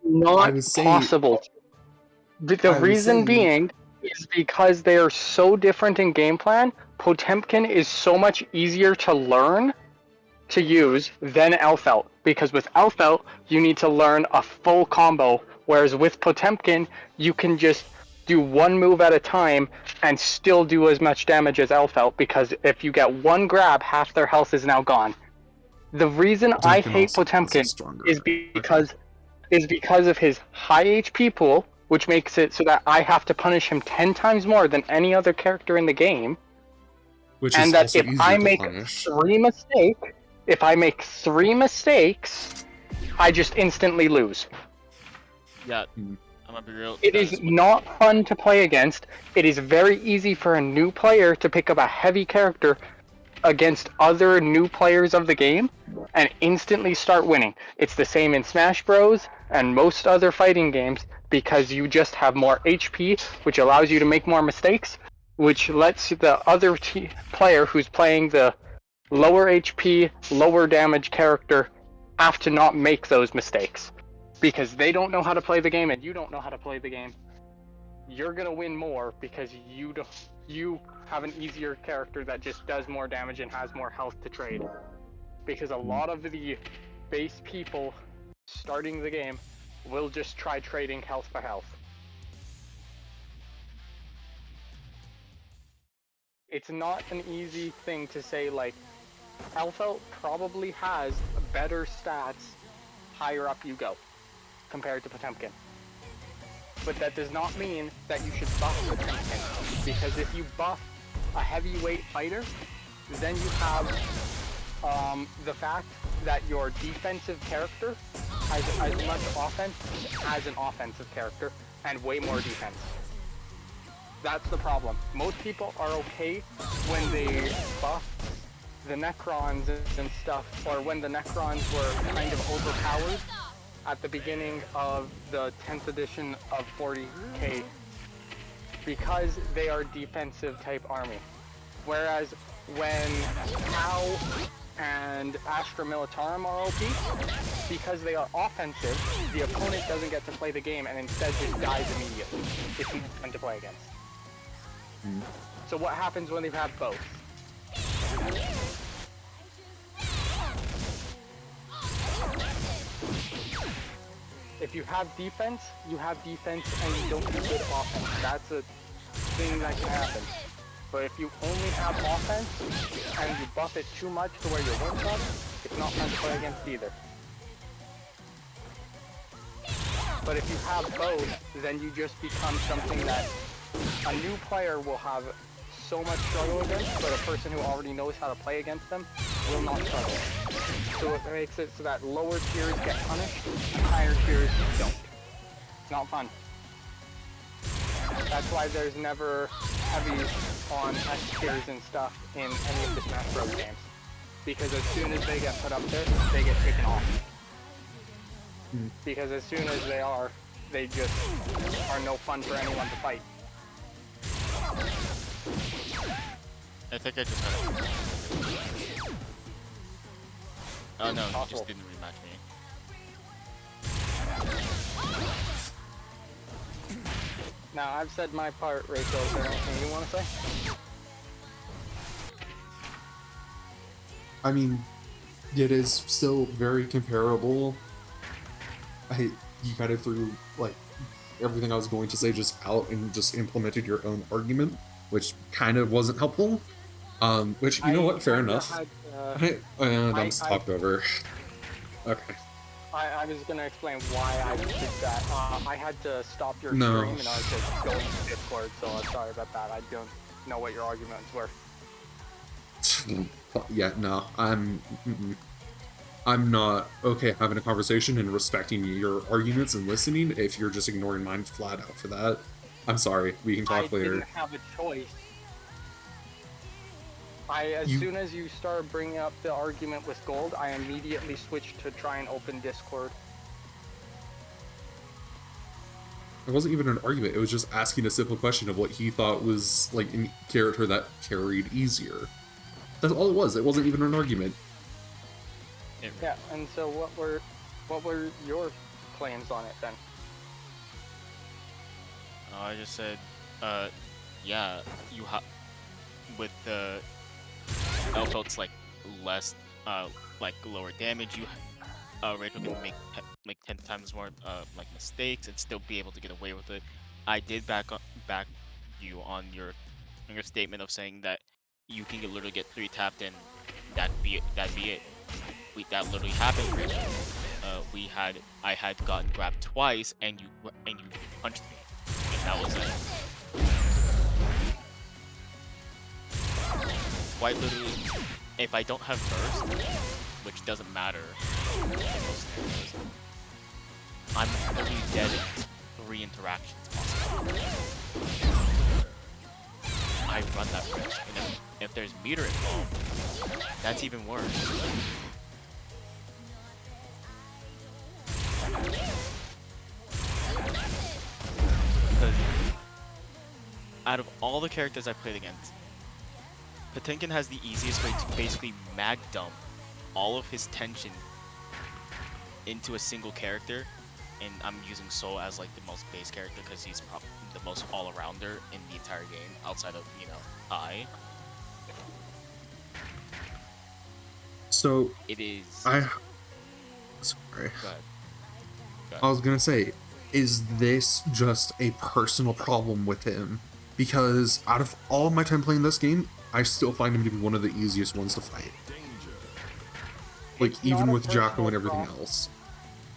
Not possible. The reason being is because they are so different in game plan. Potemkin is so much easier to learn to use than Elph, because with Elph you need to learn a full combo, whereas with Potemkin you can just do one move at a time and still do as much damage as Elph, because if you get one grab, half their health is now gone. The reason I hate Potemkin is because of his high HP pool, which makes it so that I have to punish him 10 times more than any other character in the game. And that if I make three mistakes, I just instantly lose. Yeah, I'm gonna be real. It is not fun to play against. It is very easy for a new player to pick up a heavy character against other new players of the game and instantly start winning. It's the same in Smash Bros. And most other fighting games, because you just have more HP, which allows you to make more mistakes, which lets the other player who's playing the lower HP, lower damage character have to not make those mistakes. Because they don't know how to play the game and you don't know how to play the game. You're gonna win more because you have an easier character that just does more damage and has more health to trade. because a lot of the base people starting the game will just try trading health for health. It's not an easy thing to say, like, Elph probably has better stats higher up you go compared to Potemkin. But that does not mean that you should buff Potemkin, because if you buff a heavyweight fighter, then you have the fact that your defensive character has as much offense as an offensive character and way more defense. That's the problem. Most people are okay when they buff the Necrons and stuff, or when the Necrons were kind of overpowered at the beginning of the 10th edition of 40k, because they are defensive type army. Whereas when Tau and Astra Militarum are OP, because they are offensive, the opponent doesn't get to play the game and instead just dies immediately. It's fun to play against. So what happens when they have both? If you have defense, you have defense and you don't have good offense. That's a thing that can happen. But if you only have offense and you buff it too much to where you're one-shot, it's not fun to play against either. But if you have both, then you just become something that a new player will have so much struggle against, but a person who already knows how to play against them will not struggle. So it makes it so that lower tiers get punished and higher tiers don't. It's not fun. That's why there's never heavies on S tiers and stuff in any of the Smash Bros. Games. Because as soon as they get put up there, they get taken off. Because as soon as they just are no fun for anyone to fight. I think I just got it. Oh no, he just didn't rematch me. Now, I've said my part, Rachel. Is there anything you want to say? I mean, it is still very comparable. You kind of threw, like, everything I was going to say just out and just implemented your own argument, which kind of wasn't helpful. Which, you know what, fair enough. I'm talked over. Okay. I was going to explain why I did that. I had to stop your stream and I was just going to Discord, so I'm sorry about that. I don't know what your arguments were. Yeah, no, I'm not okay having a conversation and respecting your arguments and listening if you're just ignoring mine flat out for that. I'm sorry, we can talk later. I didn't have a choice. As soon as you started bringing up the argument with gold, I immediately switched to try and open Discord. It wasn't even an argument, it was just asking a simple question of what he thought was, like, a character that carried easier. That's all it was, it wasn't even an argument. Yeah, and so what were your claims on it then? I just said, yeah, you with the Elph's like less, like lower damage, Rachel can make 10 times more like mistakes and still be able to get away with it. I did back you on your statement of saying that you can literally get 3 tapped and that'd be it. That literally happened, Rachel. I had gotten grabbed twice and you punched me, and that was it. Quite literally, if I don't have burst, which doesn't matter in most scenarios, I'm literally dead in 3 interactions possible. I run that risk, and if there's meter involved, that's even worse. Because out of all the characters I played against, Potemkin has the easiest way to basically mag dump all of his tension into a single character, and I'm using Soul as like the most base character because he's probably the most all-arounder in the entire game outside of, I. So So it is. sorry. Go ahead. I was gonna say, is this just a personal problem with him? Because out of all of my time playing this game, I still find him to be one of the easiest ones to fight. Like, It's even not a with Jacko personal and everything problem. else.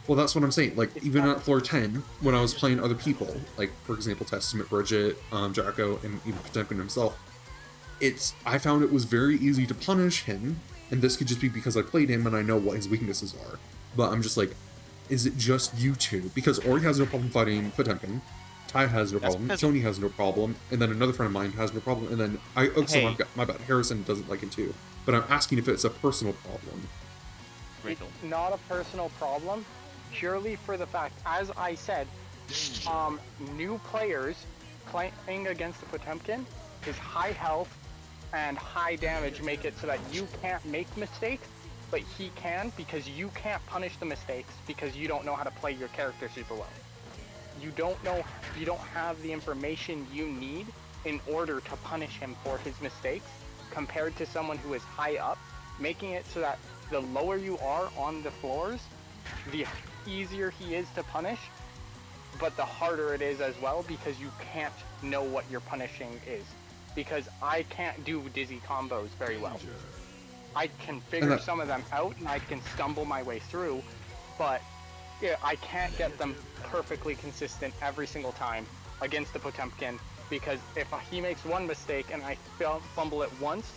Well, that's what I'm saying. Like, It's even not- at floor 10, when I was playing other people, like, for example, Testament, Bridget, Jacko, and even Potemkin himself, I found it was very easy to punish him, and this could just be because I played him and I know what his weaknesses are. But I'm just like, is it just you two? Because Ori has no problem fighting Potemkin, Ty has no problem, because- Tony has no problem, and then another friend of mine has no problem, and then Hey. my bad, Harrison doesn't like him too. But I'm asking if it's a personal problem. Rachel. It's not a personal problem, purely for the fact, as I said, new players playing against the Potemkin, his high health and high damage make it so that you can't make mistakes, but he can, because you can't punish the mistakes because you don't know how to play your character super well. You don't have the information you need in order to punish him for his mistakes, compared to someone who is high up, making it so that the lower you are on the floors, the easier he is to punish, but the harder it is as well, because you can't know what you're punishing is. Because I can't do dizzy combos very well. I can figure some of them out and I can stumble my way through, but yeah, I can't get them perfectly consistent every single time against the Potemkin, because if he makes one mistake and I fumble it once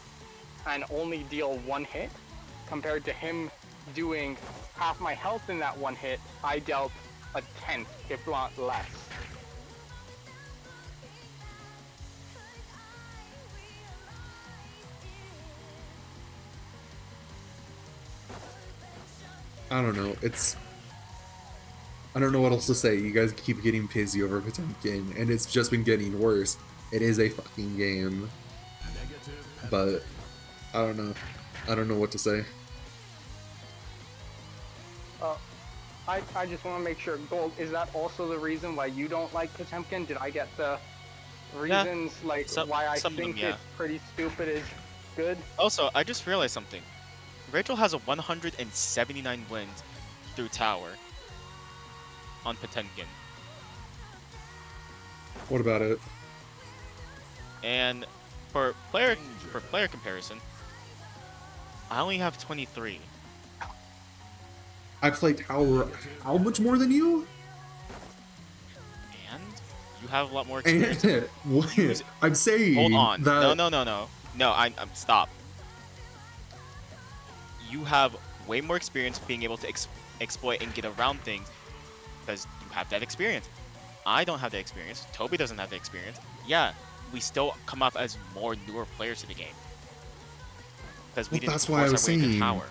and only deal one hit, compared to him doing half my health in that one hit, I dealt a tenth, if not less. I don't know. I don't know what else to say. You guys keep getting pissy over Potemkin, and it's just been getting worse. It is a fucking game. But, I don't know. I don't know what to say. I just want to make sure, Gold, is that also the reason why you don't like Potemkin? Did I get the reasons, why I some of think them, yeah. it's pretty stupid is good? Also, I just realized something. Rachel has a 179 wins through tower on Potemkin. What about it? And for player comparison, I only have 23. I play tower how much more than you? And you have a lot more experience. And what? I'm saying Hold on. that... No, I'm stop. You have way more experience being able to exploit and get around things because you have that experience. I don't have that experience. Toby doesn't have that experience. Yeah, we still come off as more newer players to the game. Because we didn't that's why I was force our way into saying. tower.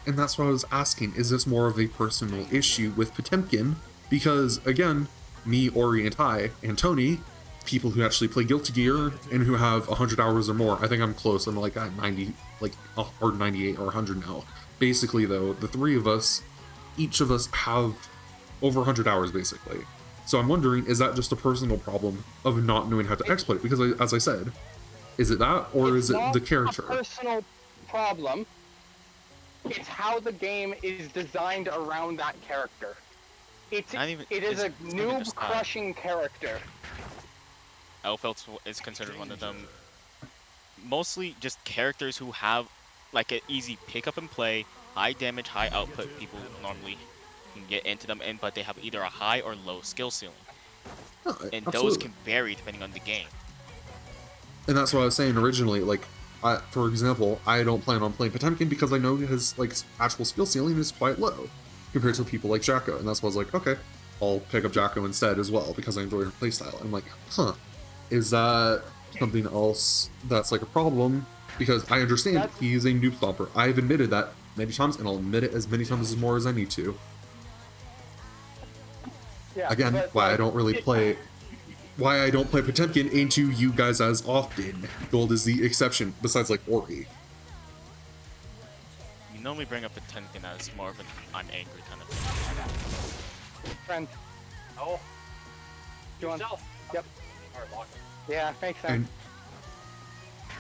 And that's what I was asking. Is this more of a personal issue with Potemkin? Because, again, me, Ori, and Ty, and Tony, people who actually play Guilty Gear and who have 100 hours or more, I think I'm close. I'm like at 90, or 98 or 100 now. Basically, though, the three of us, each of us have over 100 hours, basically. So I'm wondering, is that just a personal problem of not knowing how to exploit it? Because, as I said, is it that, or is it the character? It's not a personal problem. It's how the game is designed around that character. It is a noob-crushing character. Elph is considered one of them. Mostly just characters who have like an easy pick up and play, high damage, high output. People normally can get into them, but they have either a high or low skill ceiling. And those can vary depending on the game. And that's what I was saying originally. Like, for example, I don't plan on playing Potemkin because I know his actual skill ceiling is quite low compared to people like Jacko. And that's why I was like, okay, I'll pick up Jacko instead as well because I enjoy her playstyle. I'm like, huh, is that something else that's like a problem? Because I understand he's a noob stomper. I've admitted that many times, and I'll admit it as many times as more as I need to. Yeah, again, why I don't really play. Why I don't play Potemkin into you guys as often. Gold is the exception, besides like Ori. You normally bring up Potemkin as more of an I'm angry kind of thing. Friend. Oh. Do you want? Yourself. Yep. Alright, lock it. Yeah, makes sense.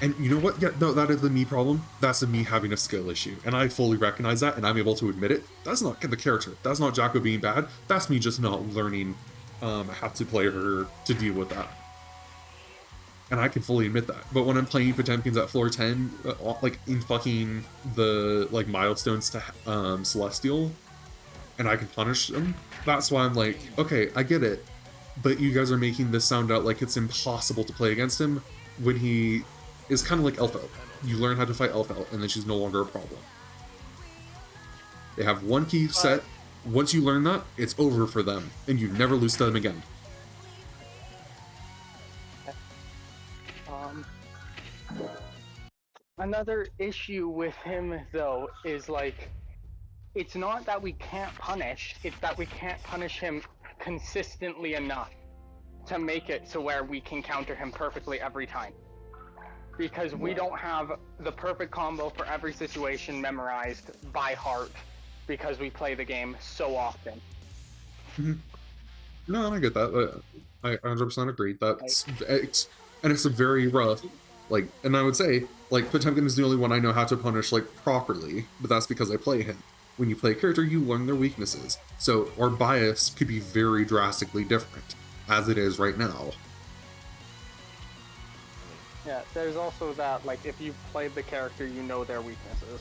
And you know what? Yeah, no, that is the me problem. That's the me having a skill issue. And I fully recognize that, and I'm able to admit it. That's not the character. That's not Jacko being bad. That's me just not learning how to play her to deal with that. And I can fully admit that. But when I'm playing Potemkins at floor 10, like in fucking the like milestones to Celestial, and I can punish them, that's why I'm like, okay, I get it. But you guys are making this sound out like it's impossible to play against him when he is kind of like Elph I. You learn how to fight Elph I, and then she's no longer a problem. They have one key set. Once you learn that, it's over for them, and you never lose to them again. Another issue with him, though, is like, it's not that we can't punish, it's that we can't punish him consistently enough to make it to where we can counter him perfectly every time. Because we don't have the perfect combo for every situation memorized by heart, because we play the game so often. No, I get that. I 100% agree. And it's a very rough, like, and I would say, like, Potemkin is the only one I know how to punish, like, properly, but that's because I play him. When you play a character, you learn their weaknesses. So our bias could be very drastically different, as it is right now. Yeah, there's also that, like, if you played the character, you know their weaknesses.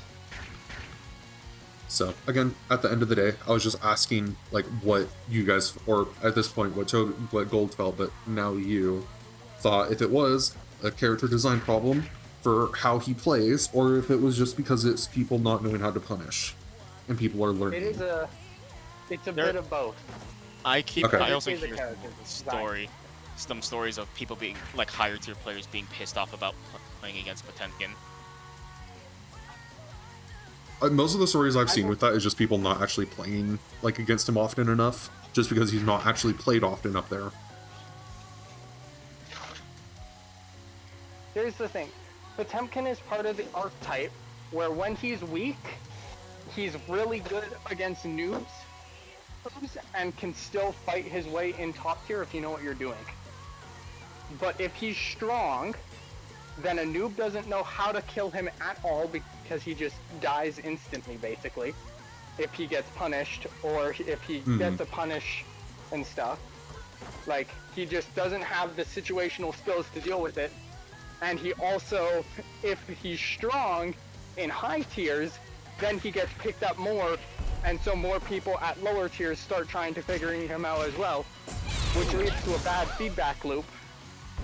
So, again, at the end of the day, I was just asking, like, what you guys, or at this point, what Goldfeld, but now you, thought if it was a character design problem for how he plays, or if it was just because it's people not knowing how to punish, and people are learning. It's a bit of both. I also It's the hear character some stories of people being, like, higher tier players being pissed off about playing against Potemkin. Most of the stories I've seen with that is just people not actually playing, like, against him often enough, just because he's not actually played often up there. Here's the thing. Potemkin is part of the archetype where when he's weak, he's really good against noobs and can still fight his way in top tier if you know what you're doing. But if he's strong, then a noob doesn't know how to kill him at all because he just dies instantly, basically, if he gets punished or if he gets a punish and stuff. Like, he just doesn't have the situational skills to deal with it. And he also, if he's strong in high tiers, then he gets picked up more, and so more people at lower tiers start trying to figuring him out as well, which leads to a bad feedback loop,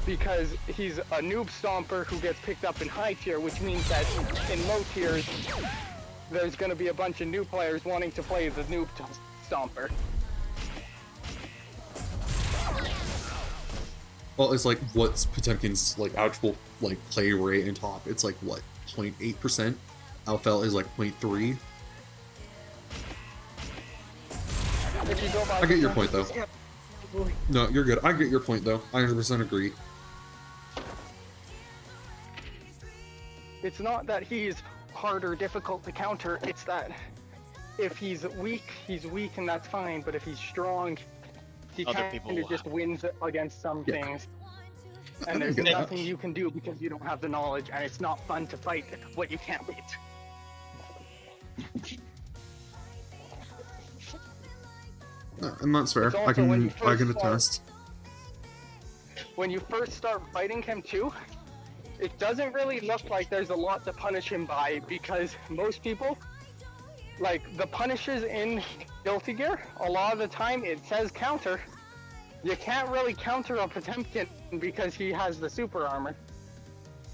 because he's a noob stomper who gets picked up in high tier, which means that in low tiers, there's going to be a bunch of new players wanting to play the noob stomper. Well, it's like, what's Potemkin's, like, actual, like, play rate in top? It's like, what, 0.8%? Elph I is like 0.3. I get your point, though. No, you're good. I get your point, though. I 100% agree. It's not that he's hard or difficult to counter, it's that if he's weak and that's fine, but if he's strong, he kind of just wins against some things. And there's nothing you can do because you don't have the knowledge, and it's not fun to fight what you can't beat. And that's fair. I can attest. When you first start fighting him too, it doesn't really look like there's a lot to punish him by, because most people, like, the punishes in Guilty Gear, a lot of the time it says counter. You can't really counter a Potemkin because he has the super armor.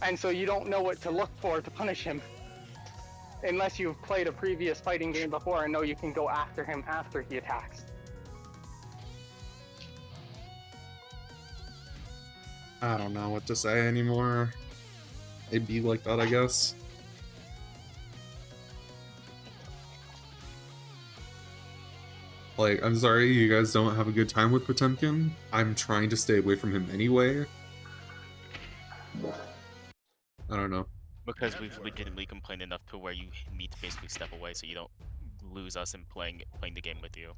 And so you don't know what to look for to punish him. Unless you've played a previous fighting game before and know you can go after him after he attacks. I don't know what to say anymore. It'd be like that, I guess. Like, I'm sorry you guys don't have a good time with Potemkin. I'm trying to stay away from him anyway. I don't know. Because we've legitimately complained enough to where you need to basically step away so you don't lose us in playing the game with you.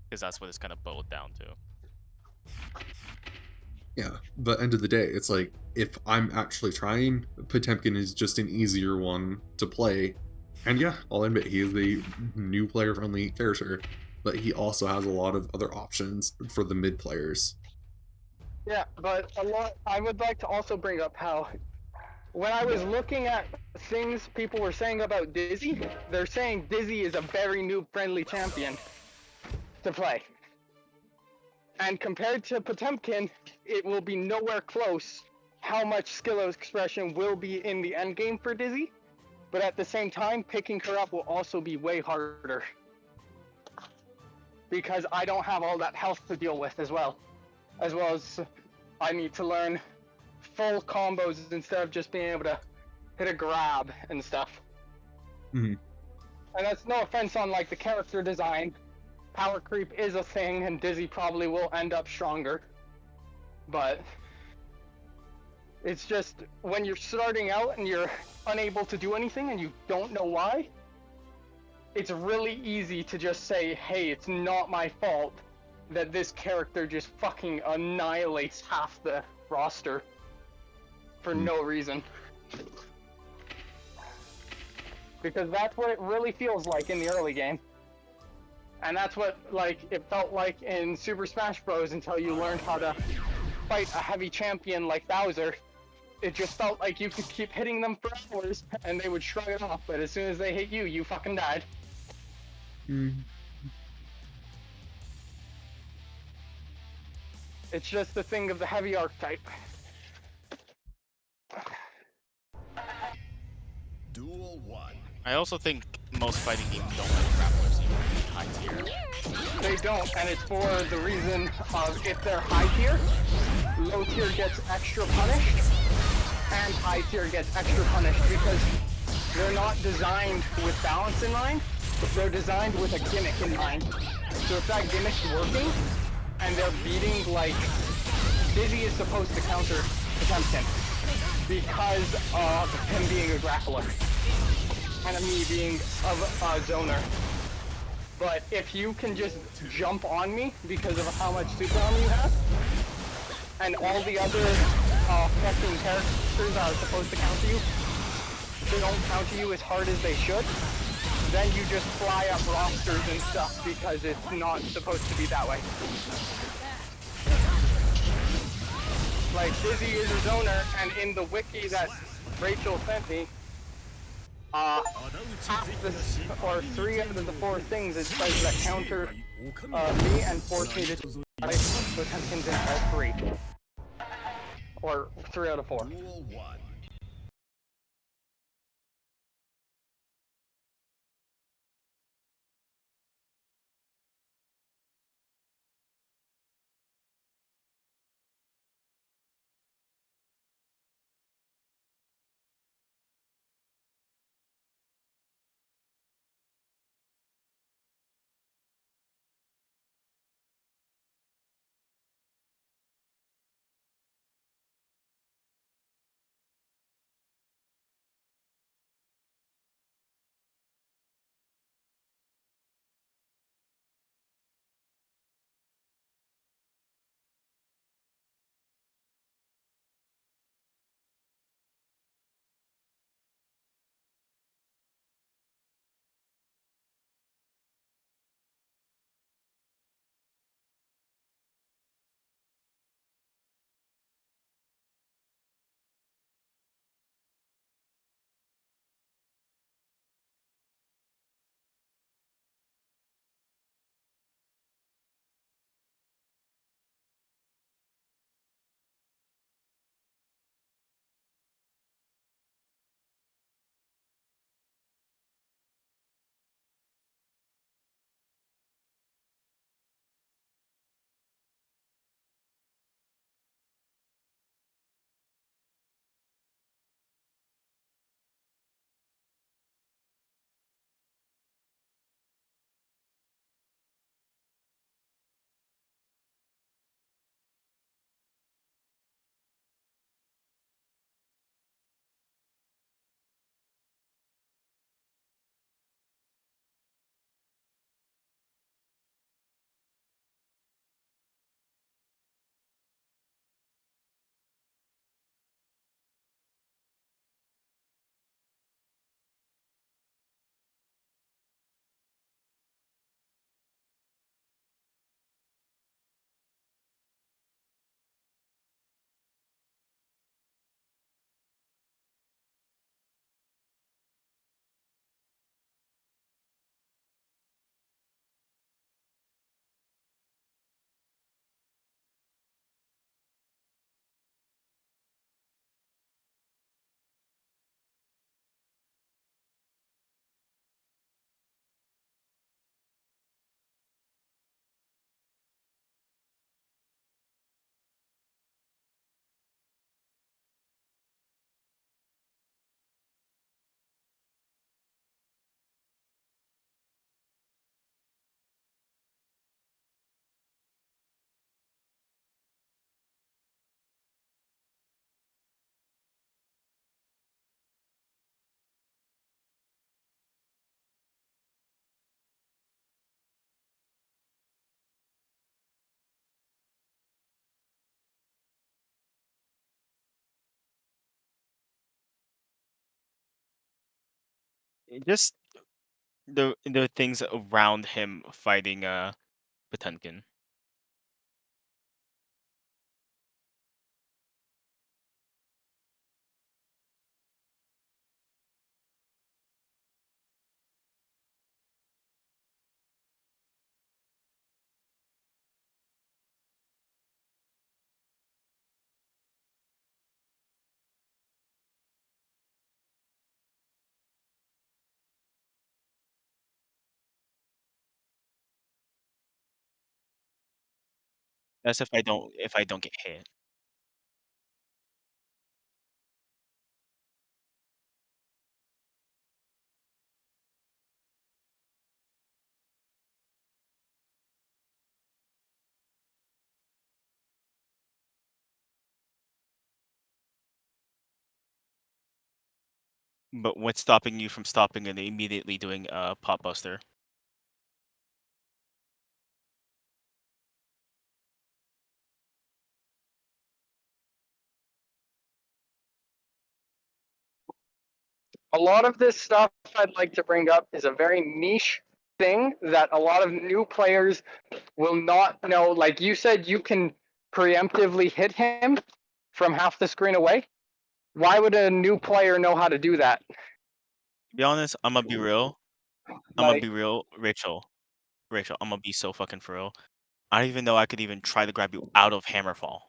Because that's what it's kind of boiled down to. Yeah, but end of the day, it's like, if I'm actually trying, Potemkin is just an easier one to play. And yeah, I'll admit, he is a new player-friendly character, but he also has a lot of other options for the mid players. Yeah, but I would like to also bring up how when I was looking at things people were saying about Dizzy, they're saying Dizzy is a very noob-friendly champion to play. And compared to Potemkin, it will be nowhere close how much skill expression will be in the end game for Dizzy. But at the same time, picking her up will also be way harder. Because I don't have all that health to deal with as well. As well as I need to learn full combos instead of just being able to hit a grab and stuff. Mm-hmm. And that's no offense on like the character design. Power creep is a thing, and Dizzy probably will end up stronger. But it's just when you're starting out and you're unable to do anything and you don't know why, it's really easy to just say, hey, it's not my fault that this character just fucking annihilates half the roster for no reason. Because that's what it really feels like in the early game. And that's what like it felt like in Super Smash Bros. Until you learned how to fight a heavy champion like Bowser. It just felt like you could keep hitting them for hours and they would shrug it off, but as soon as they hit you, you fucking died. It's just the thing of the heavy archetype. Duel 1. I also think most fighting games don't let grapplers even be high tier. They don't, and it's for the reason of if they're high tier, low tier gets extra punished, and high tier gets extra punished because they're not designed with balance in mind, they're designed with a gimmick in mind. So if that gimmick's working, and they're beating, like, Dizzy is supposed to counter Potemkin because of him being a grappler, and me being a zoner. But if you can just jump on me because of how much super armor you have, and all the other fucking characters that are supposed to counter you, they don't counter you as hard as they should, then you just fly up rosters and stuff because it's not supposed to be that way. Like, Dizzy is a zoner, and in the wiki that Rachel sent me, half this, or 3 out of the 4 things it says that counter me and force me to die with Potemkin's in all 3. Or 3 out of 4. Duel 1. Just the things around him fighting Potemkin. That's if I don't get hit. But what's stopping you from stopping and immediately doing Pot Buster? A lot of this stuff I'd like to bring up is a very niche thing that a lot of new players will not know. Like you said, you can preemptively hit him from half the screen away. Why would a new player know how to do that? To be honest, I'm gonna be real. I'm gonna be Like, real, Rachel. Rachel, I'm gonna be so fucking for real. I don't even know I could even try to grab you out of Hammerfall.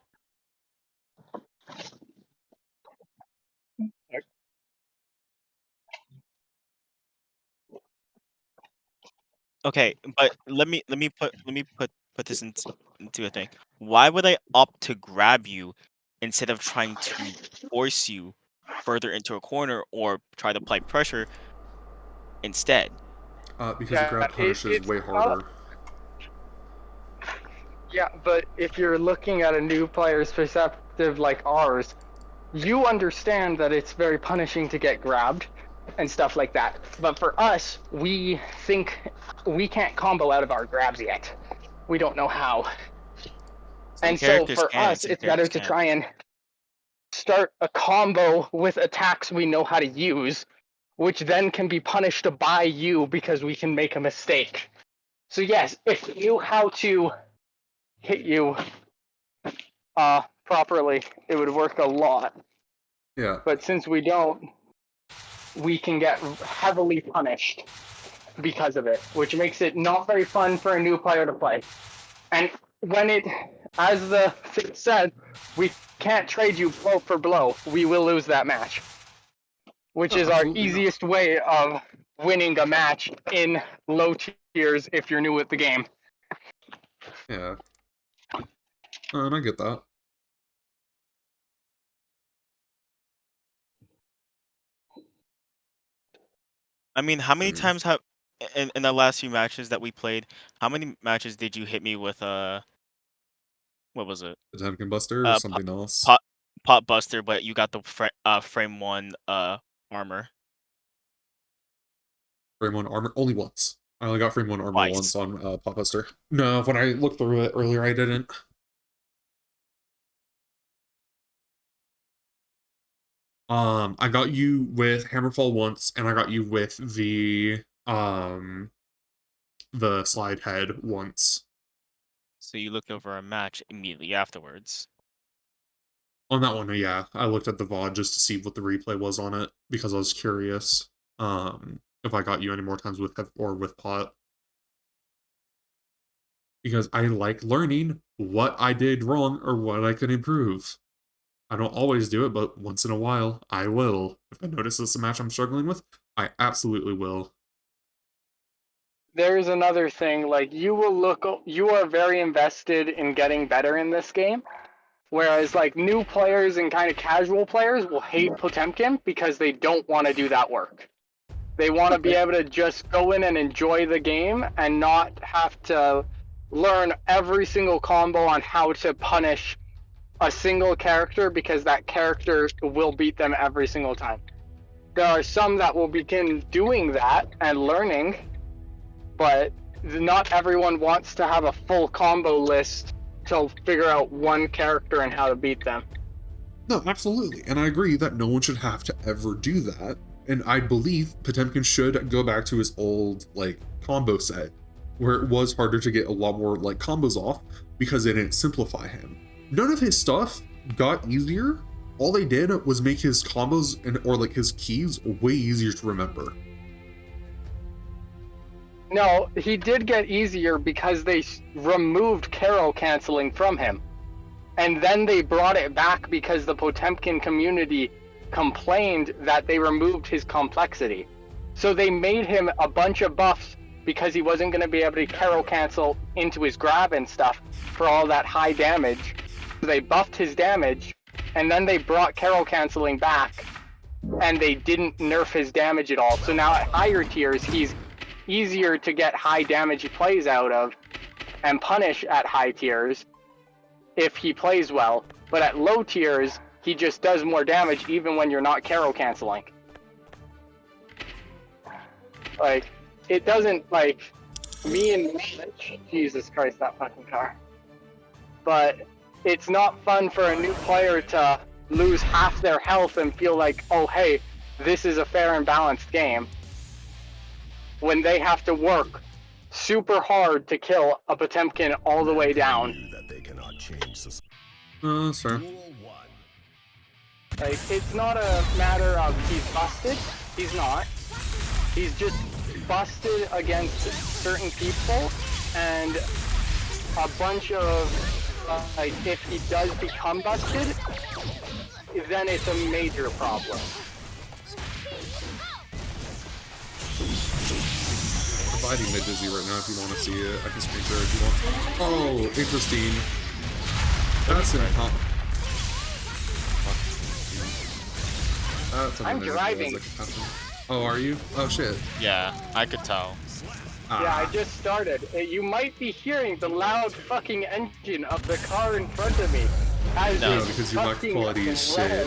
Okay, but let me put this into a thing. Why would I opt to grab you instead of trying to force you further into a corner or try to apply pressure instead? Because the yeah, grab punish is it's way harder. yeah, but if you're looking at a new player's perspective like ours, you understand that it's very punishing to get grabbed and stuff like that. But for us, we think we can't combo out of our grabs yet. We don't know how. Some And so characters for can and us, some it's better characters to can't. try and start a combo with attacks we know how to use, which then can be punished by you because we can make a mistake. So yes, if we knew how to hit you properly, it would work a lot. Yeah. But since we don't, we can get heavily punished because of it, which makes it not very fun for a new player to play. And when it, as the thing said, we can't trade you blow for blow. We will lose that match, which No, is our absolutely not. easiest way of winning a match in low tiers if you're new with the game. Yeah. And I get that. I mean, how many times have in the last few matches that we played, how many matches did you hit me with what was it? The Temkin Buster or Uh pot something else. pot, pot buster, but you got the frame 1 armor Frame 1 armor only once. I only got frame 1 armor once twice. on Pot Buster. No, when I looked through it earlier, I didn't. I got you with Hammerfall once, and I got you with the slide head once. So you looked over a match immediately afterwards. On that one, yeah, I looked at the VOD just to see what the replay was on it because I was curious. If I got you any more times with or with Pot. Because I like learning what I did wrong or what I could improve. I don't always do it, but once in a while, I will. If I notice it's a match I'm struggling with, I absolutely will. There's another thing, like you are very invested in getting better in this game. Whereas like new players and kind of casual players will hate Potemkin because they don't want to do that work. They want to be able to just go in and enjoy the game and not have to learn every single combo on how to punish a single character because that character will beat them every single time. There are some that will begin doing that and learning, but not everyone wants to have a full combo list to figure out one character and how to beat them. No, absolutely. And I agree that no one should have to ever do that. And I believe Potemkin should go back to his old, like, combo set, where it was harder to get a lot more, like, combos off, because they didn't simplify him. None of his stuff got easier. All they did was make his combos or like his keys way easier to remember. No, he did get easier because they removed Carol canceling from him. And then they brought it back because the Potemkin community complained that they removed his complexity. So they made him a bunch of buffs because he wasn't going to be able to Carol cancel into his grab and stuff for all that high damage. So they buffed his damage, and then they brought Carol canceling back, and they didn't nerf his damage at all. So now at higher tiers, he's easier to get high damage plays out of and punish at high tiers if he plays well. But at low tiers, he just does more damage even when you're not Carol canceling. Like, it doesn't, like, me and Jesus Christ, that fucking car. But it's not fun for a new player to lose half their health and feel like, oh hey, this is a fair and balanced game, when they have to work super hard to kill a Potemkin all the way down. Sir. Like, it's not a matter of he's busted. He's not. He's just busted against certain people, and a bunch of, like, if he does become busted, then it's a major problem. Providing the dizzy right now if you want to see it. I can screen share if you want. Oh, interesting. That's an I'm driving. Oh, are you? Oh shit. Yeah, I could tell. Yeah, I just started. You might be hearing the loud fucking engine of the car in front of me. As No, because your mic quality is shit.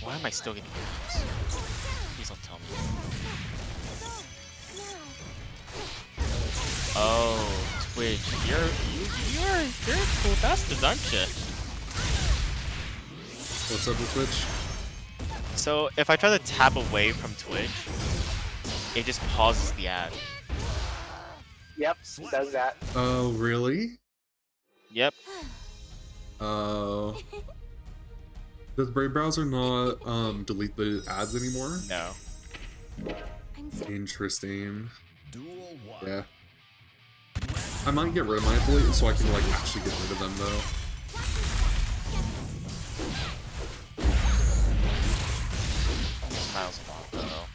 Why am I still getting hits? Please don't tell me. Oh, Twitch, you're a cool bastard, aren't you? What's up with Twitch? So if I try to tap away from Twitch, it just pauses the ad. Yep, does that. Oh, really? Yep. Does Brave Browser not delete the ads anymore? No. Interesting. Yeah. I might get rid of my affiliate so I can, like, actually get rid of them, though. Smiles a lot, though.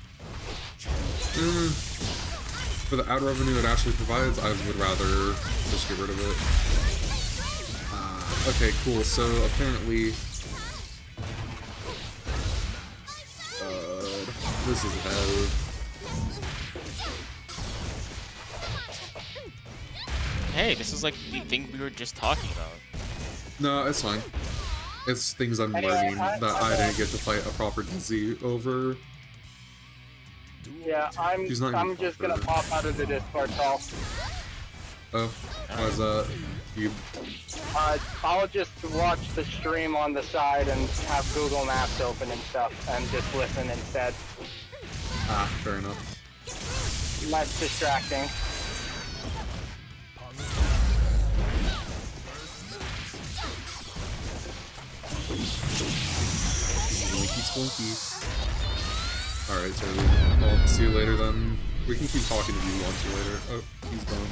For the ad revenue it actually provides, I would rather just get rid of it. Okay, cool. So apparently, this is hell. Hey, this is like the thing we were just talking about. No, it's fine. It's things I'm learning that I didn't get to fight a proper dizzy over. Yeah, I'm just gonna pop out of the Discord call. Oh, why is that? You... I'll just watch the stream on the side and have Google Maps open and stuff, and just listen instead. Ah, fair enough. Less distracting. Blinky splunky. Alright, so I'll see you later then. We can keep talking if you want to later. Oh, he's gone.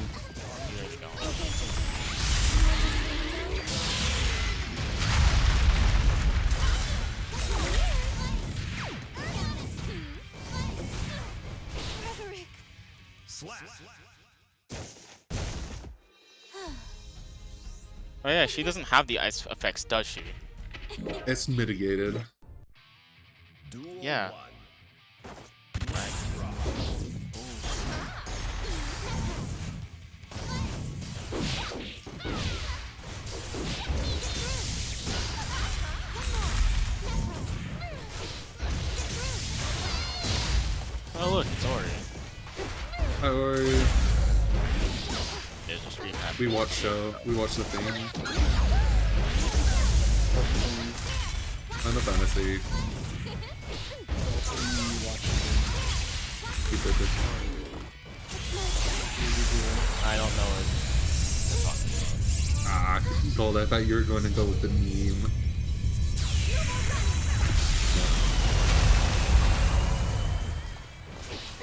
Oh yeah, she doesn't have the ice effects, does she? It's mitigated. Yeah. Oh look, it's Ori. Hi, Ori. There's a stream happening. We watch the thing. Final Fantasy. Keep it. I don't know what they're talking about. Ah, Gold, I thought you were going to go with the meme.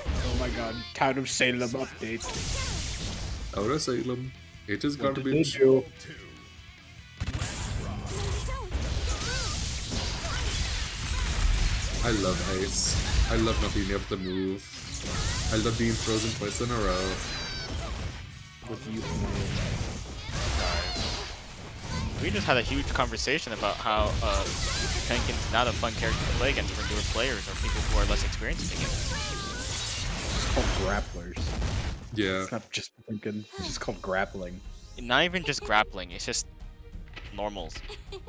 Oh my god, Town of Salem update. Out of Salem. It is What did they garbage. do? I love ice. I love not being able to move. I love being frozen twice in a row. With you. We just had a huge conversation about how Tenkin's not a fun character to play against for newer players or people who are less experienced in the game. It's called grapplers. Yeah. It's not just thinking. It's just called grappling. Not even just grappling, it's just normals.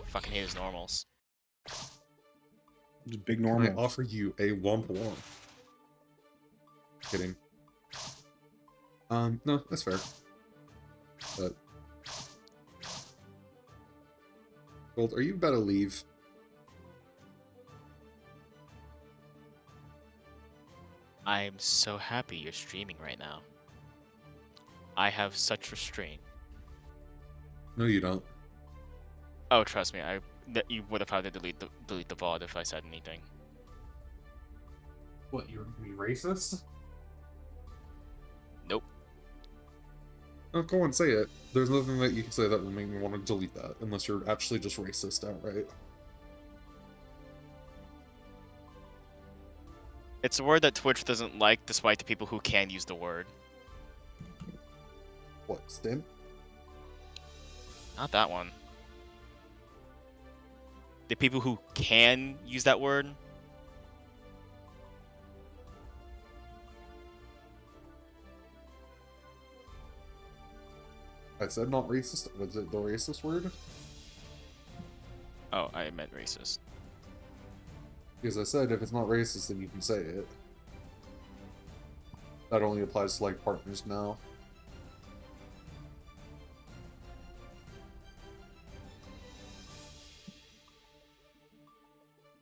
Fucking hate his normals. Just big I normal. offer you a womp womp. Kidding. No, that's fair. But Gold, are you about to leave? I'm so happy you're streaming right now. I have such restraint. No, you don't. Oh, trust me, you would have had to delete the VOD if I said anything. What, you're gonna be racist? Nope. Oh, go on, say it. There's nothing that you can say that will make me want to delete that, unless you're actually just racist outright. It's a word that Twitch doesn't like, despite the people who can use the word. What, stim? Not that one. The people who can use that word. I said not racist. Was it the racist word? Oh, I meant racist. Because I said if it's not racist, then you can say it. That only applies to, like, partners now.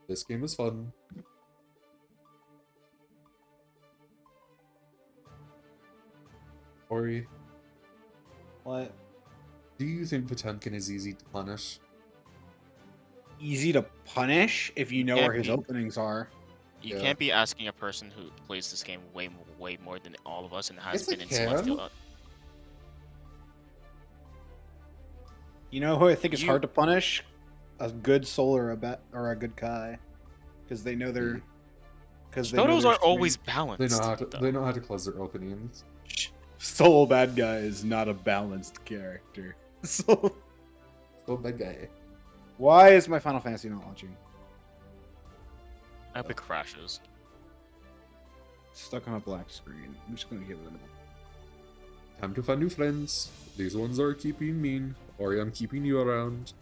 This game is fun. Ori, What? do you think Potemkin is easy to punish? Easy to punish if you know Can't where his be. openings are. You Yeah. can't be asking a person who plays this game way more than all of us and has Yes, I been in can. Celestial. You know who I think is You- hard to punish? A good Soul or a good Kai, because they know they're. Because Photos are always balanced. They know how to. though. They know how to close their openings. Soul bad guy is not a balanced character. So Oh, bad guy. why is my Final Fantasy not launching? I hope it crashes. Stuck on a black screen. I'm just gonna give it a minute. Time to find new friends. These ones are keeping mean, or I'm keeping you around.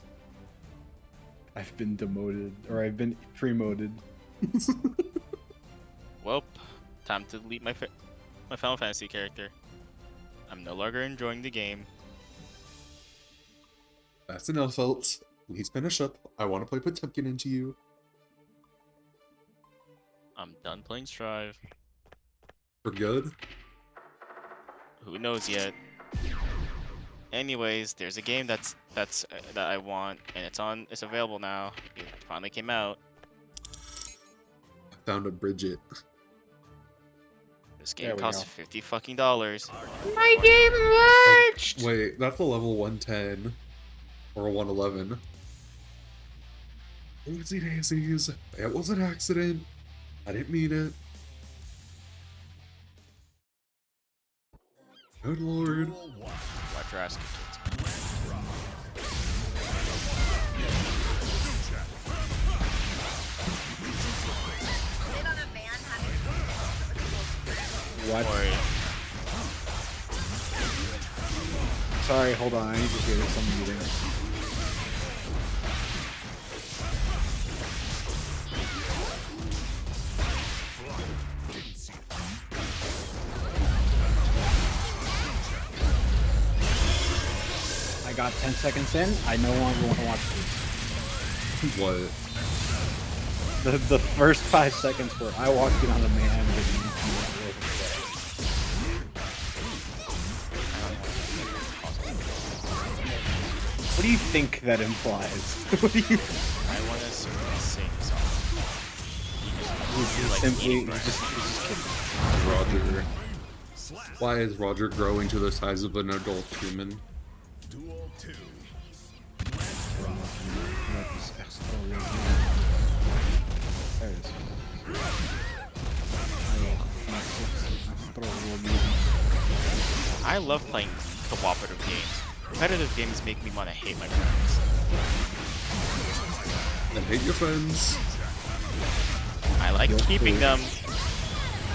I've been demoted, or I've been promoted. Well, time to delete my Final Fantasy character. I'm no longer enjoying the game. That's an Elph. Please finish up. I want to play Potemkin into you. I'm done playing Strive. For good. Who knows yet? Anyways, there's a game that I want, and it's available now. It finally came out. I found a Bridget. This There game we costs go. $50 fucking dollars. My game glitched! Wait, that's a level 110. Or a 111. Oopsie daisies. It was an accident. I didn't mean it. Good lord. Watch your ass get kicked. What? Or Sorry, hold on. I need to hear some meeting. I got 10 seconds in. I no longer want to watch this. What? The first 5 seconds where I walked in on a man with What do you think that implies? What do you? I want to sing a song. You just like Simply eating just kidding. Roger. Why is Roger growing to the size of an adult human? Duel 2. There it is. I love playing cooperative games. Competitive games make me want to hate my friends. And hate your friends. I like keeping them.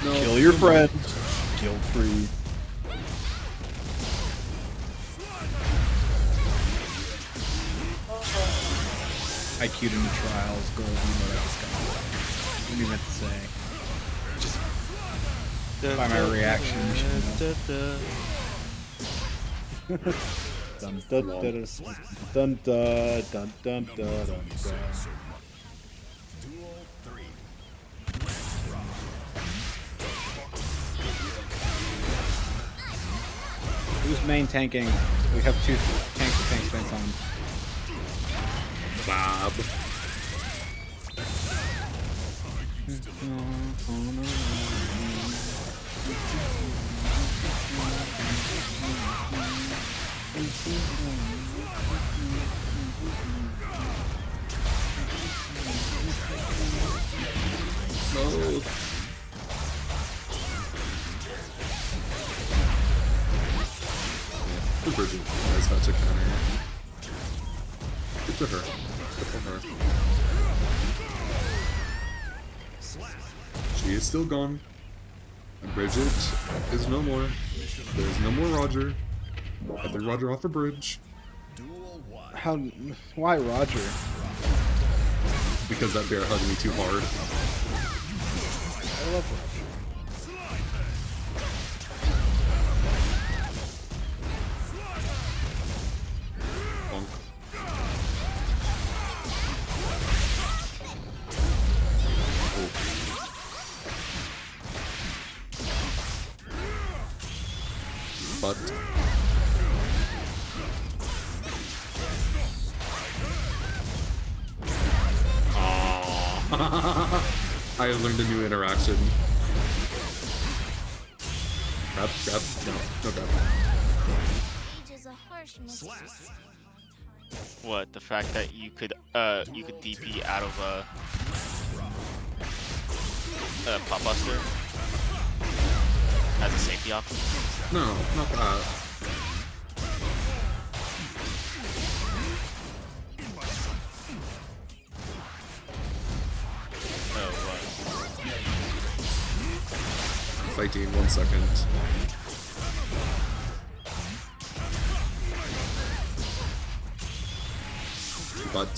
No, Kill your friends. Guilt free. I queued into trials, gold, you know that was coming. What do you meant to say? Just by my reaction. Dun dun dun dun dun dun dun dun dun dun. Duel 3. Who's main tanking? We have 2 tank fence on. Bob. No. The Bridget has such a counter. Good to her. Good for her. She is still gone. And Bridget is no more. There's no more Roger. I threw Roger off the bridge. Duel 1. How? Why Roger? Because that bear hugged me too hard. I love Roger. Bonk. But I have learned a new interaction. Grab, no grab. Age is a harsh mistress. What, the fact that you could DP out of a pop buster as a safety option? No, not that. Oh, what? Fighting 1 second. But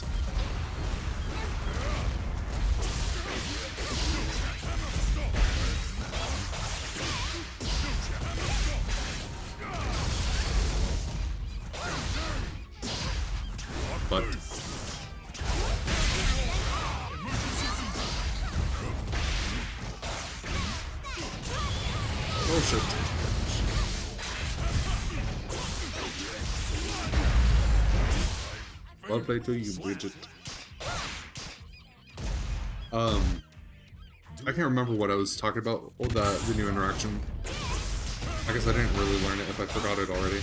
oh shit. Well played to you, Bridget. I can't remember what I was talking about. Oh, the new interaction. I guess I didn't really learn it if I forgot it already.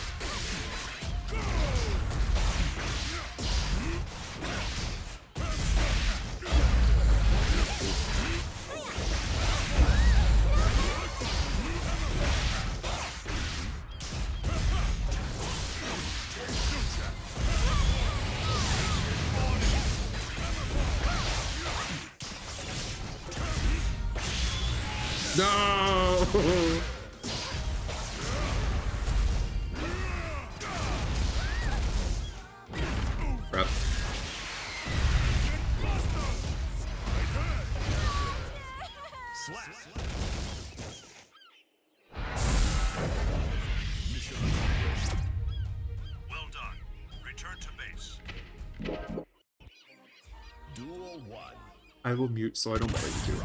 No! Crap. Well done. I will mute so I don't bother you too.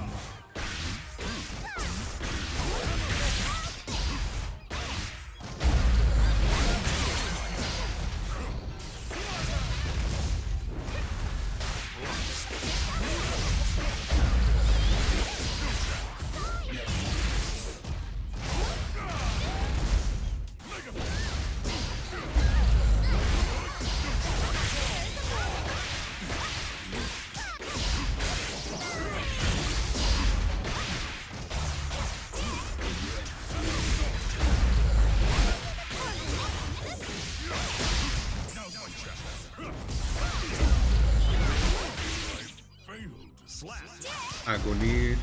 Agony.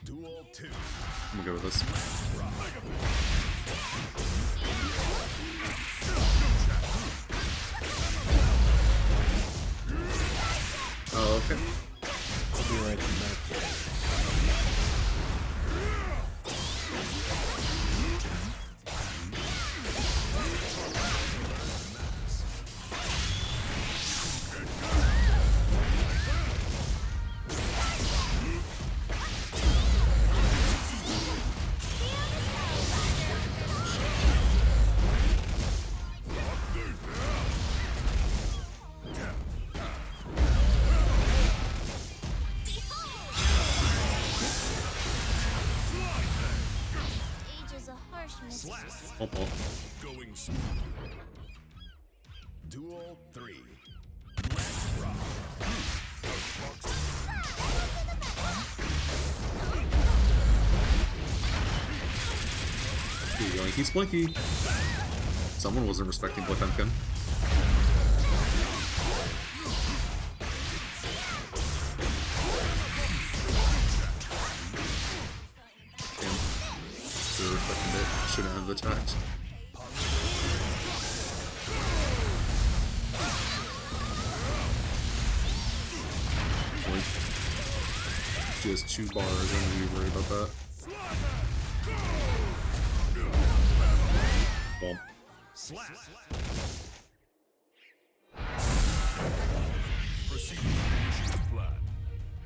Duel 2. I'm gonna go with this. Oh, okay. I'll be right back. Age is a harsh mistress. Oh, oh. Going smooth. Duel 3. Yoinky Splinky. Someone wasn't respecting Potemkin. Damn. Should've respected it. Shouldn't have attacked. She has 2 bars, I don't need to worry about that. Bump.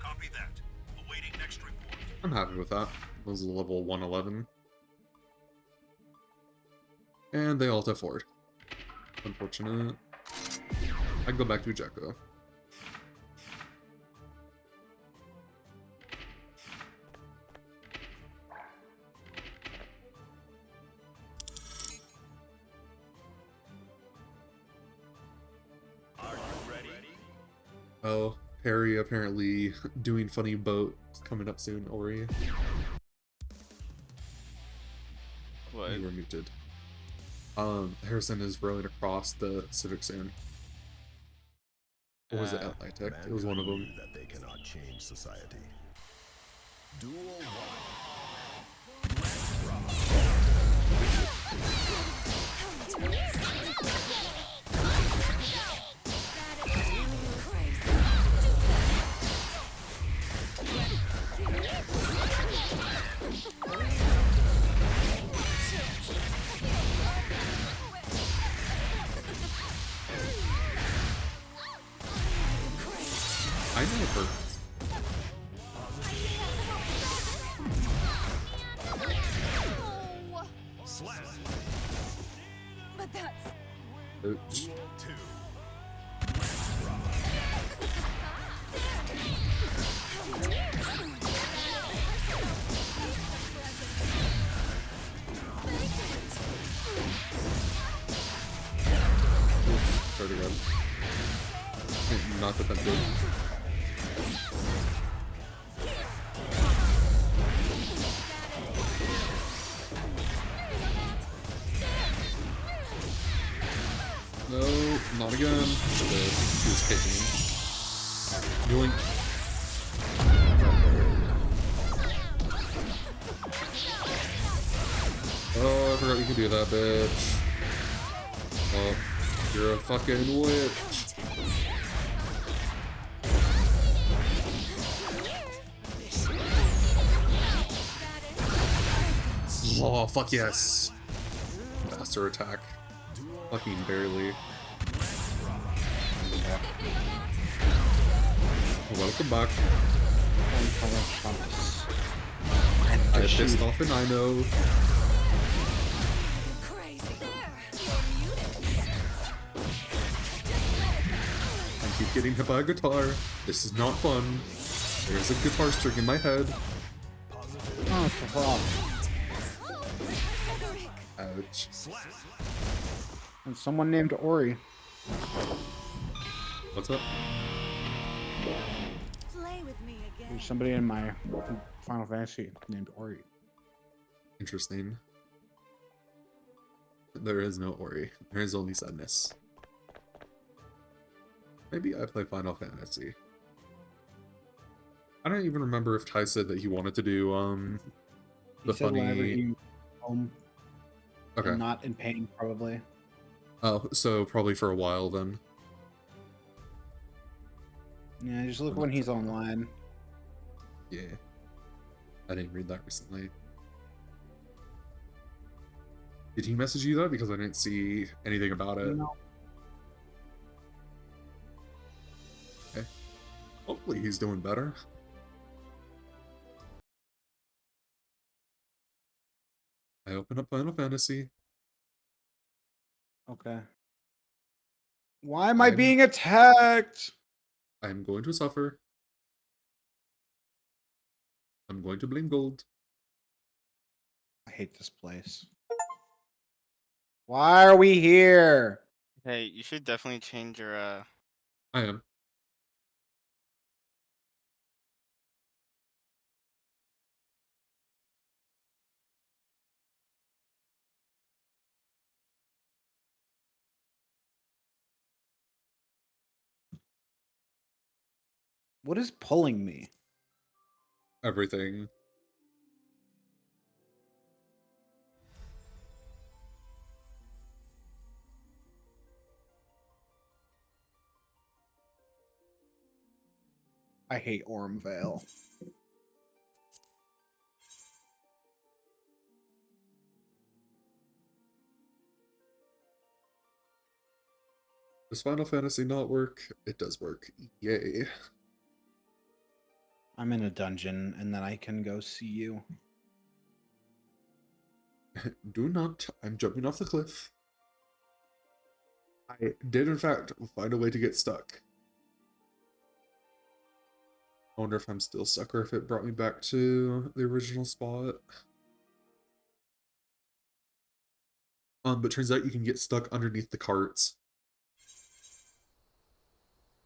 Copy that. Awaiting next report. I'm happy with that. That was a level 111. And they ult forward. Unfortunate. I can go back to Ejecto. Are you ready? Oh, Harry apparently doing funny boat coming up soon, Ori. What? You were muted. Harrison is rowing across the Pacific soon. Or was it Atlantic? It was one of them. That they cannot change society. Duel 1. I know it hurts. But that's Ouch. Duel 2. Try to run. Not defensive. No, not again. He was kicking. Doing. Oh, I forgot you could do that, bitch. Oh, you're a fucking witch. Oh, fuck yes. Faster attack. Fucking barely. Welcome back. I I pissed off and I know. I keep getting hit by a guitar. This is not fun. There's a guitar string in my head. Oh, it's a problem. Ouch. And someone named Ori. What's up? Play with me again. There's somebody in my Final Fantasy named Ori. Interesting. There is no Ori. There is only sadness. Maybe I play Final Fantasy. I don't even remember if Ty said that he wanted to do He the said whenever funny. he home, Okay. and not in pain, probably. Oh, so probably for a while then. Yeah, just look when he's online. Yeah. I didn't read that recently. Did he message you though? Because I didn't see anything about it. No. Okay. Hopefully he's doing better. I open up Final Fantasy. Okay. Why am I I'm- being attacked? I'm going to suffer. I'm going to blame gold. I hate this place. Why are we here? Hey, you should definitely change your I am. What is pulling me? Everything. I hate Ormvale. Does Final Fantasy not work? It does work. Yay. I'm in a dungeon, and then I can go see you. Do not. I'm jumping off the cliff. I did, in fact, find a way to get stuck. I wonder if I'm still stuck or if it brought me back to the original spot. But turns out you can get stuck underneath the carts.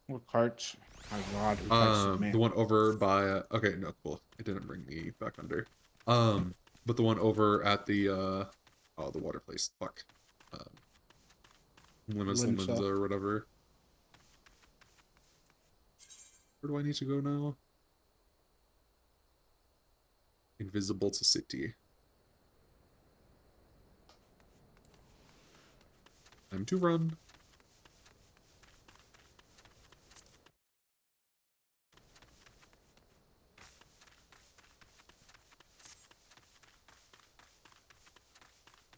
What carts? My God, who texted me? The one over by okay, no, cool. It didn't bring me back under. But the one over at the oh, the water place. Fuck. Limits Limsa. or whatever. Where do I need to go now? Invisible to city. Time to run.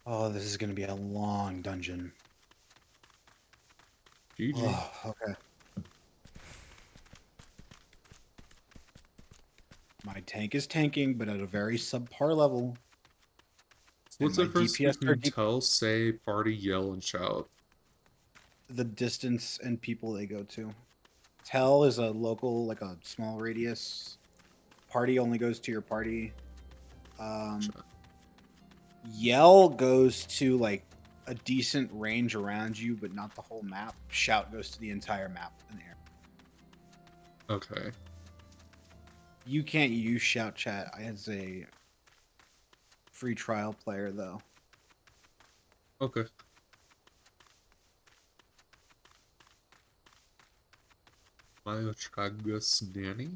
Oh, this is gonna be a long dungeon. GG. Oh, okay. My tank is tanking, but at a very subpar level. What's and the my first DPS are between tell, say, party, yell, and shout? the distance and people they go to. Tell is a local, like a small radius. Party only goes to your party. Yell goes to like a decent range around you, but not the whole map. Shout goes to the entire map in the air. Okay. You can't use shout chat as a free trial player though. Okay. Myotragus Nanny?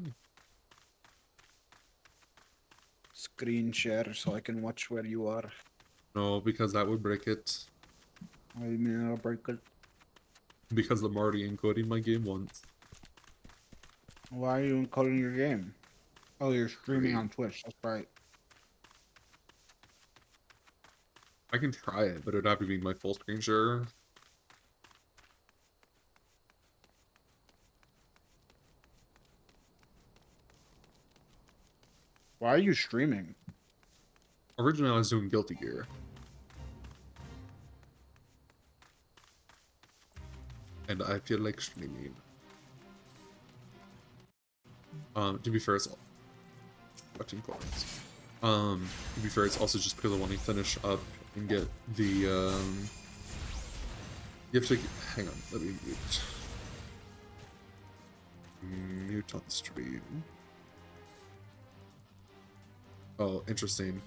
Screen share so I can watch where you are. No, because that would break it. I mean, I'll break it. Because I'm already encoding my game once. Why are you encoding your game? Oh, you're streaming Great. on Twitch. That's right. I can try it, but it'd have to be my full screen share. Why are you streaming? Originally, I was doing Guilty Gear. And I feel like streaming. To be fair, it's watching comments. To be fair, it's also just purely wanting to finish up and get the, you have to, hang on, let me mute on stream. Oh, interesting.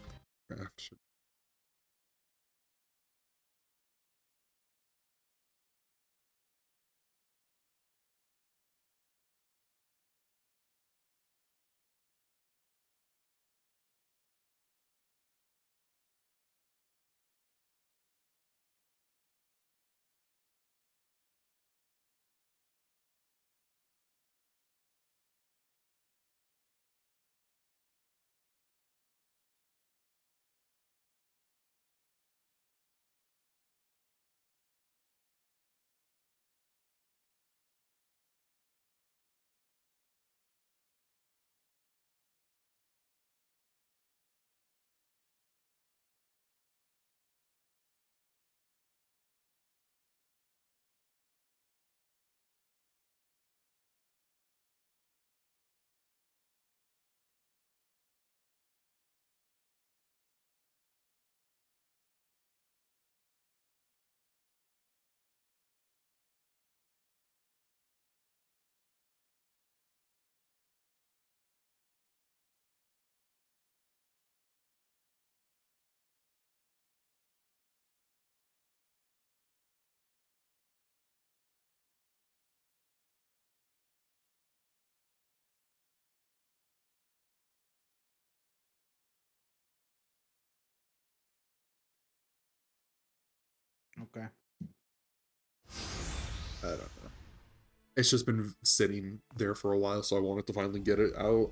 Okay. I don't know. It's just been sitting there for a while, so I wanted to finally get it out.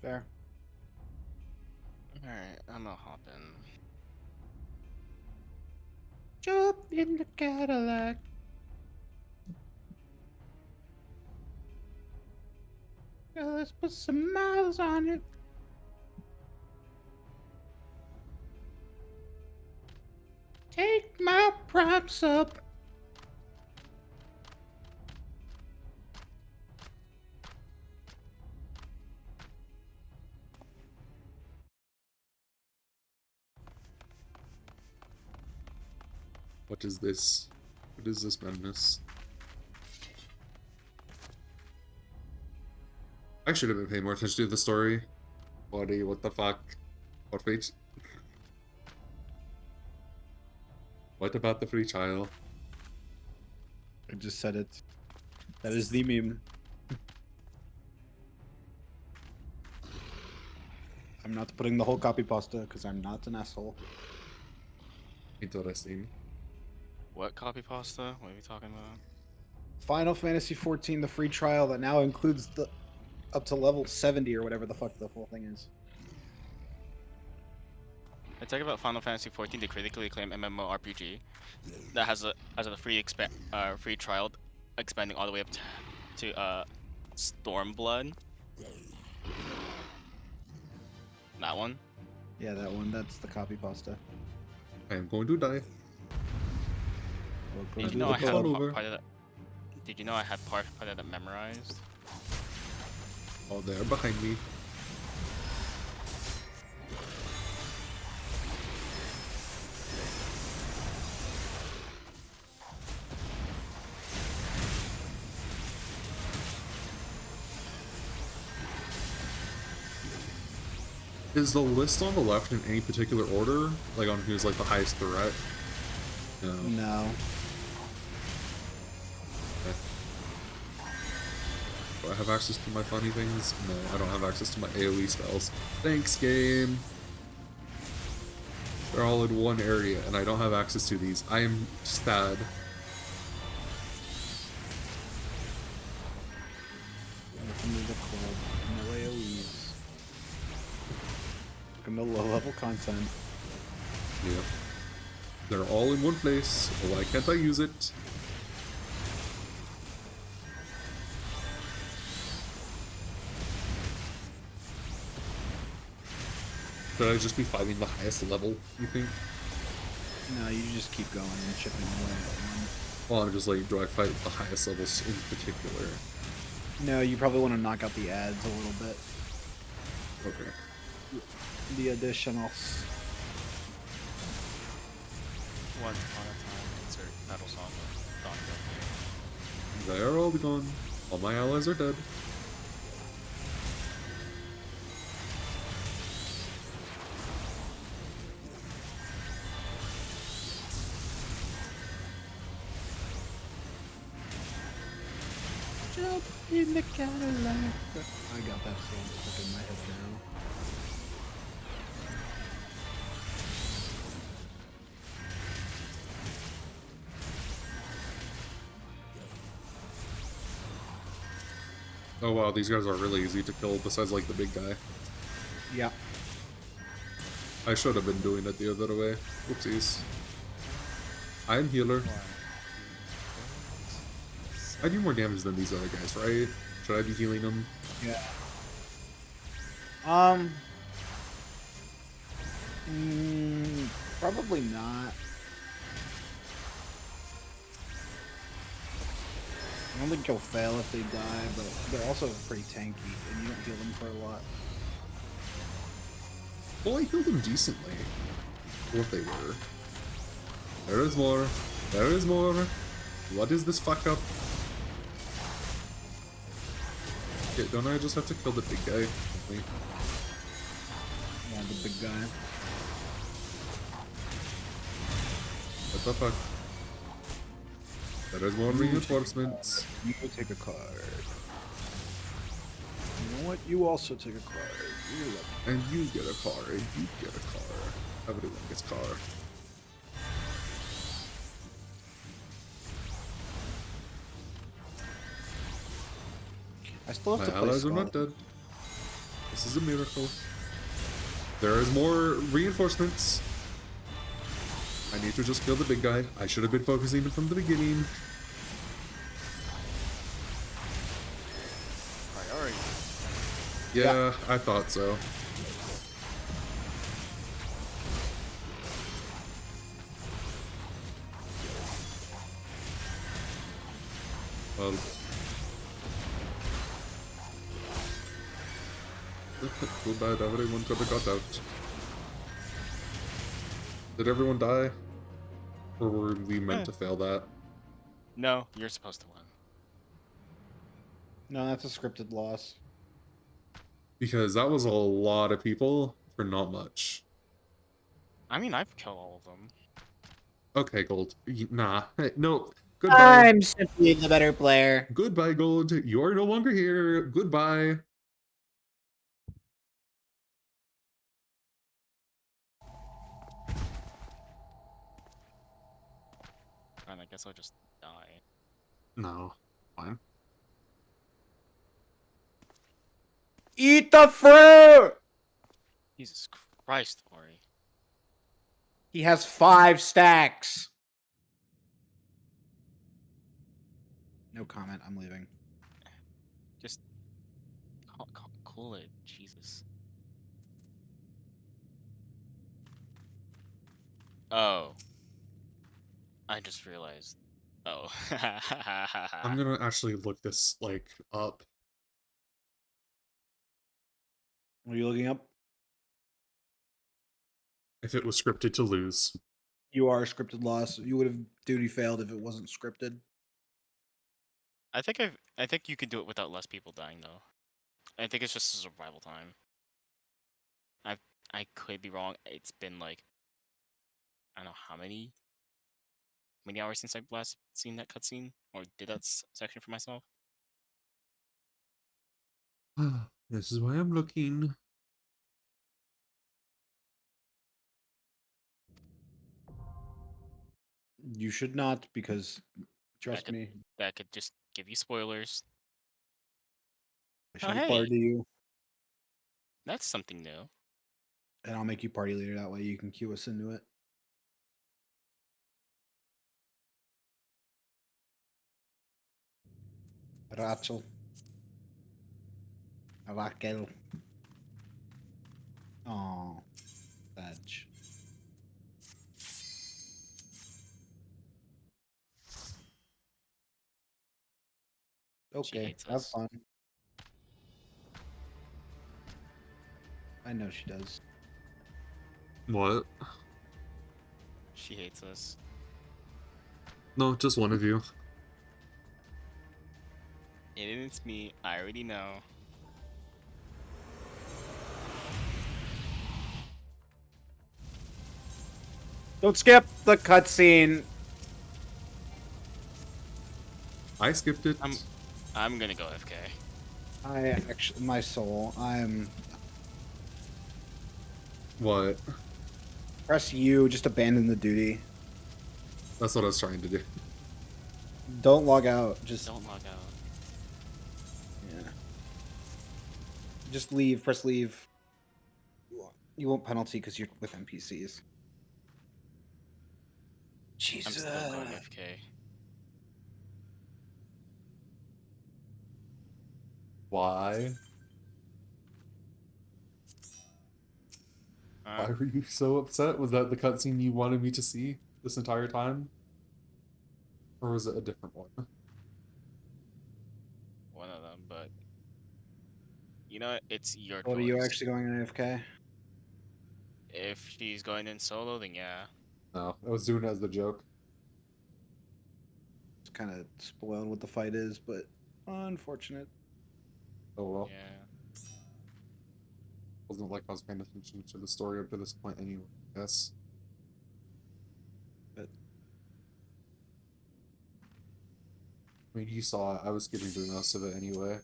Fair. Alright, I'm gonna hop in. Jump in the Cadillac. Let's put some miles on it. Take my props up. What is this? What is this madness? I should have been paying more attention to the story. Buddy, what the fuck? What fate? What about the free trial? I just said it. That is the meme. I'm not putting the whole copy pasta because I'm not an asshole. Interesting. What copy pasta? What are we talking about? Final Fantasy XIV, the free trial that now includes the up to level 70 or whatever the fuck the full thing is. I talk about Final Fantasy XIV, the critically acclaimed MMORPG that has a free trial expanding all the way up to Stormblood. That one. Yeah, that one. That's the copy pasta. I am going to die. Did you know I had part of that? Did you know I had part of that memorized? Oh, they're behind me. Is the list on the left in any particular order? Like on who's like the highest threat? No. No. Do I have access to my funny things? No, I don't have access to my AoE spells. Thanks, game! They're all in one area, and I don't have access to these. I am sad. Welcome to the club. No AoEs. Welcome to low-level content. Yeah. They're all in one place. Why can't I use it? Should I just be fighting the highest level, you think? No, you just keep going and chipping away at one. Well, I'm just like, do I fight the highest levels in particular? No, you probably want to knock out the ads a little bit. Okay. The additionals. Once upon a time, insert battle song. They are all gone. All my allies are dead. Jump in the Cadillac. I got that song stuck in my head now. Oh wow, these guys are really easy to kill besides like the big guy. Yeah. I should have been doing it the other way. Whoopsies. I'm healer. I do more damage than these other guys, right? Should I be healing them? Yeah. Probably not. I don't think you'll fail if they die, but they're also pretty tanky, and you don't heal them for a lot. Well, I healed them decently. For what they were. There is more. There is more. What is this fuck up? Okay, don't I just have to kill the big guy? Wait. Yeah, the big guy. What the fuck? There is more reinforcements. You take a card. You know what? You also take a card. You're lucky. And you get a car, and you get a car. Everyone gets car. I still have My to play allies are not dead. This is a miracle. There is more reinforcements. I need to just kill the big guy. I should have been focusing from the beginning. Priority. Yeah, I thought so. Well, too bad everyone could have got out. Did everyone die? Or were we meant to fail that? No, you're supposed to win. No, that's a scripted loss. Because that was a lot of people for not much. I mean, I've killed all of them. Okay, Gold. Nah. Hey, no. Goodbye. I'm simply the better player. Goodbye, Gold. You're no longer here. Goodbye. And I guess I'll just die. No. Fine. Eat the fruit! Jesus Christ, Ori. He has 5 stacks. No comment. I'm leaving. Just cool it, Jesus. Oh. I just realized. Oh. I'm gonna actually look this, like, up. What are you looking up? If it was scripted to lose. You are a scripted loss. You would have duty failed if it wasn't scripted. I think you can do it without less people dying though. I think it's just a survival time. I could be wrong. It's been like I don't know how many hours since I've last seen that cutscene or did that section for myself. This is why I'm looking. You should not, because trust me, That could just give you spoilers. I should Oh, be hey. party to you, That's something new. and I'll make you party leader. That way you can cue us into it. Rachel. Raquel. Oh. Badge. She Okay, hates have us. fun. I know she does. What? She hates us. No, just one of you. It's me. I already know. Don't skip the cutscene. I skipped it. I'm gonna go FK. I actually, my soul. I'm What? press U. Just abandon the duty. That's what I was trying to do. Don't log out. Just Don't log out. yeah. Just leave. Press leave. You won't penalty because you're with NPCs. I'm Jesus. still going FK. Why? Why were you so upset? Was that the cutscene you wanted me to see this entire time? Or was it a different one? One of them, but you know what? It's your What are you choice. actually going in AFK? If she's going in solo, then yeah. No, I was doing it as the joke. It's kind of spoiled what the fight is, but unfortunate. Oh well. Yeah. Wasn't like I was paying attention to the story up to this point anyway, I guess. But I mean, you saw it. I was skipping through most of it anyway.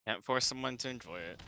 Can't force someone to enjoy it.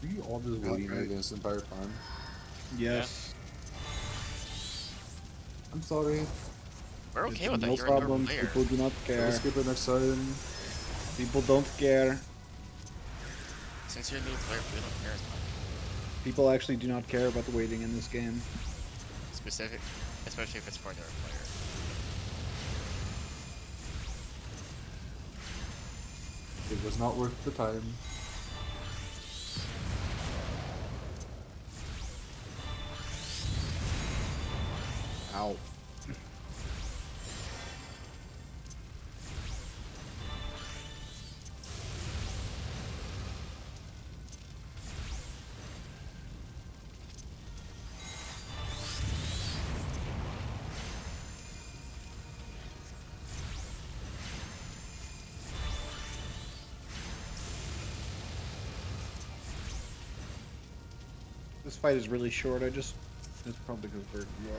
Were you all just waiting right. this entire time? yes, I'm sorry. We're okay it's with that. no You're a newer problem. player. People do not I'll care. skip it next time. People don't care. Since you're a new player, we don't care as much. People actually do not care about the waiting in this game. Specific, especially if it's for a newer player. It was not worth the time. out. This fight is really short. It's probably because we're low.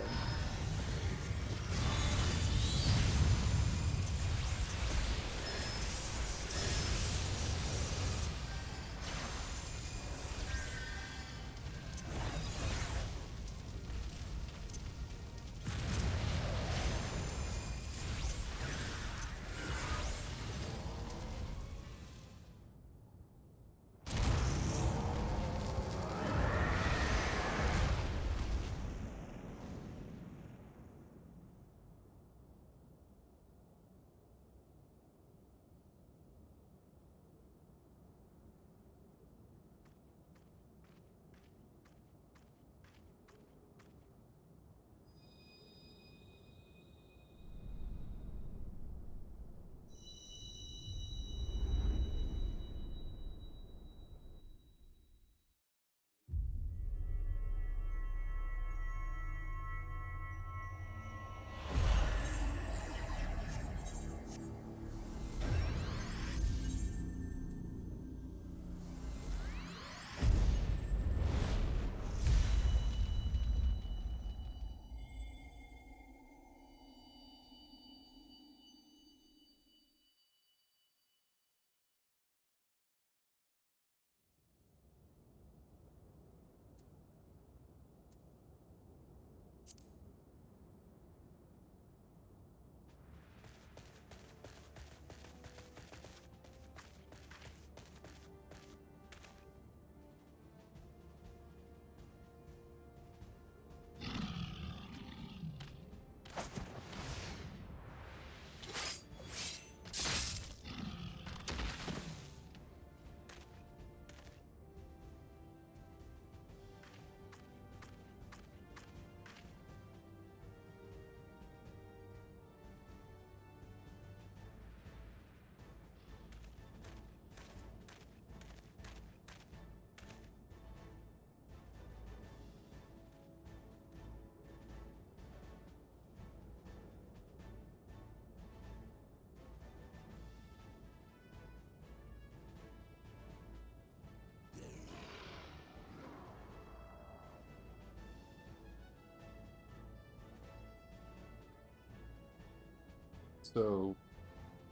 So,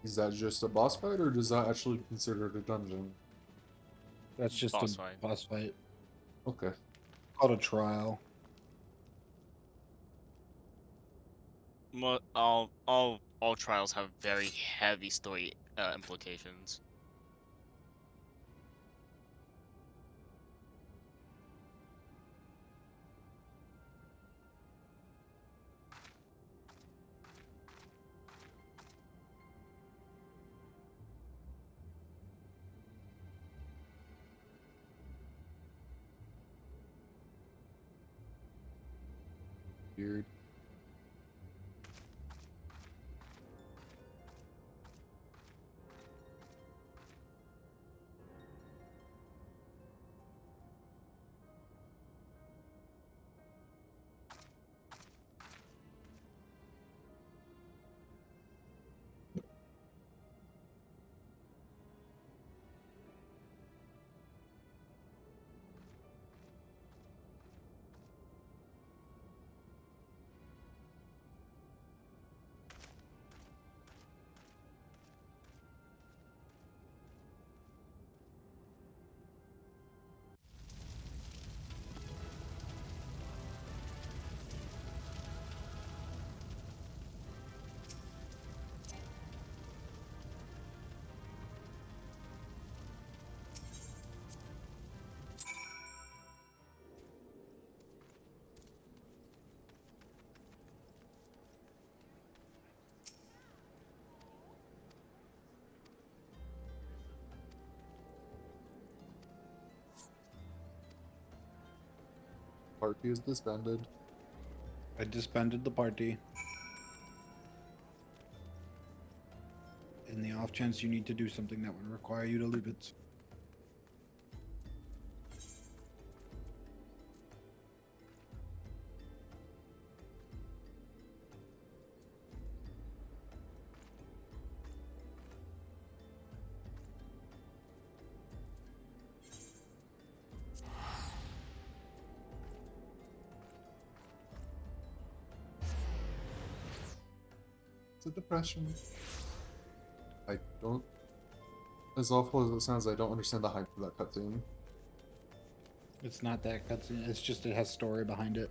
is that just a boss fight, or does that actually consider it a dungeon? That's just Boss a fight. boss fight. Okay. Called a trial. All trials have very heavy story implications. Weird. Party is disbanded. I disbanded the party. In the off chance you need to do something that would require you to leave it. It's a depression. I don't... As awful as it sounds, I don't understand the hype for that cutscene. It's not that cutscene. It's just it has story behind it.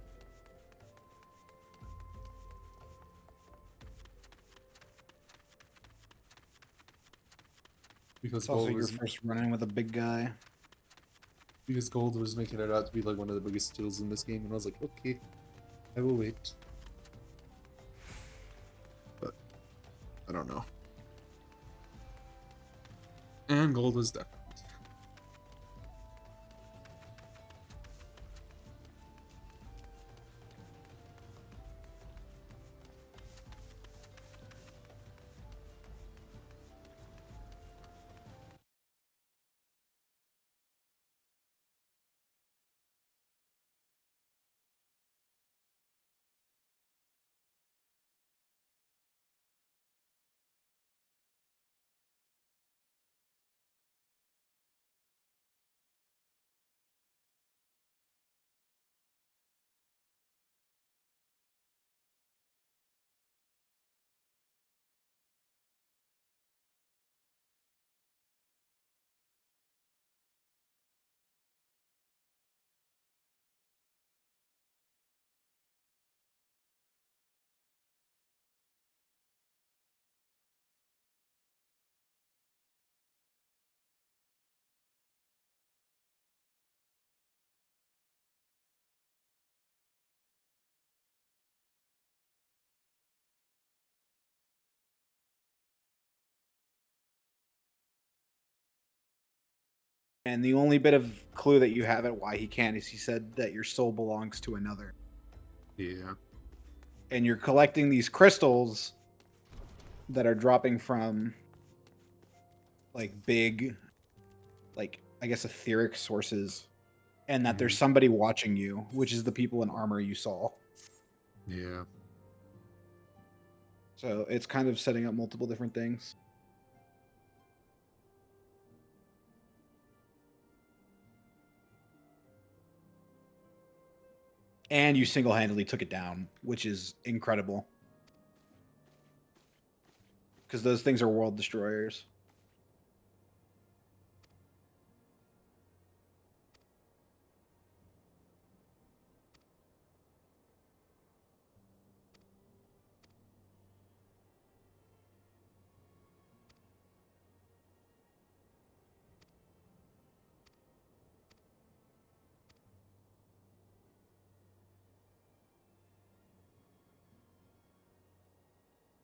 Because It's also Gold your was, first run-in with a big guy. because Gold was making it out to be like one of the biggest steals in this game, and I was like, okay, I will wait. But I don't know. And Gold was different. And the only bit of clue that you have at why he can't is he said that your soul belongs to another. Yeah. And you're collecting these crystals that are dropping from like big, like I guess etheric sources, and that there's somebody watching you, which is the people in armor you saw. Yeah. So it's kind of setting up multiple different things. And you single-handedly took it down, which is incredible. Because those things are world destroyers.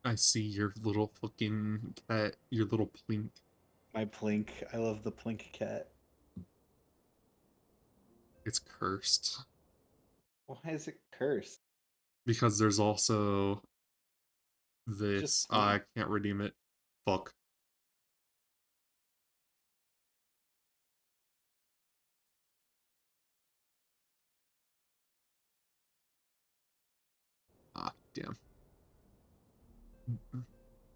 I see your little fucking cat, your little plink. My plink. I love the plink cat. It's cursed. Why is it cursed? Because there's also this. Just I can't redeem it. Fuck. Ah, damn.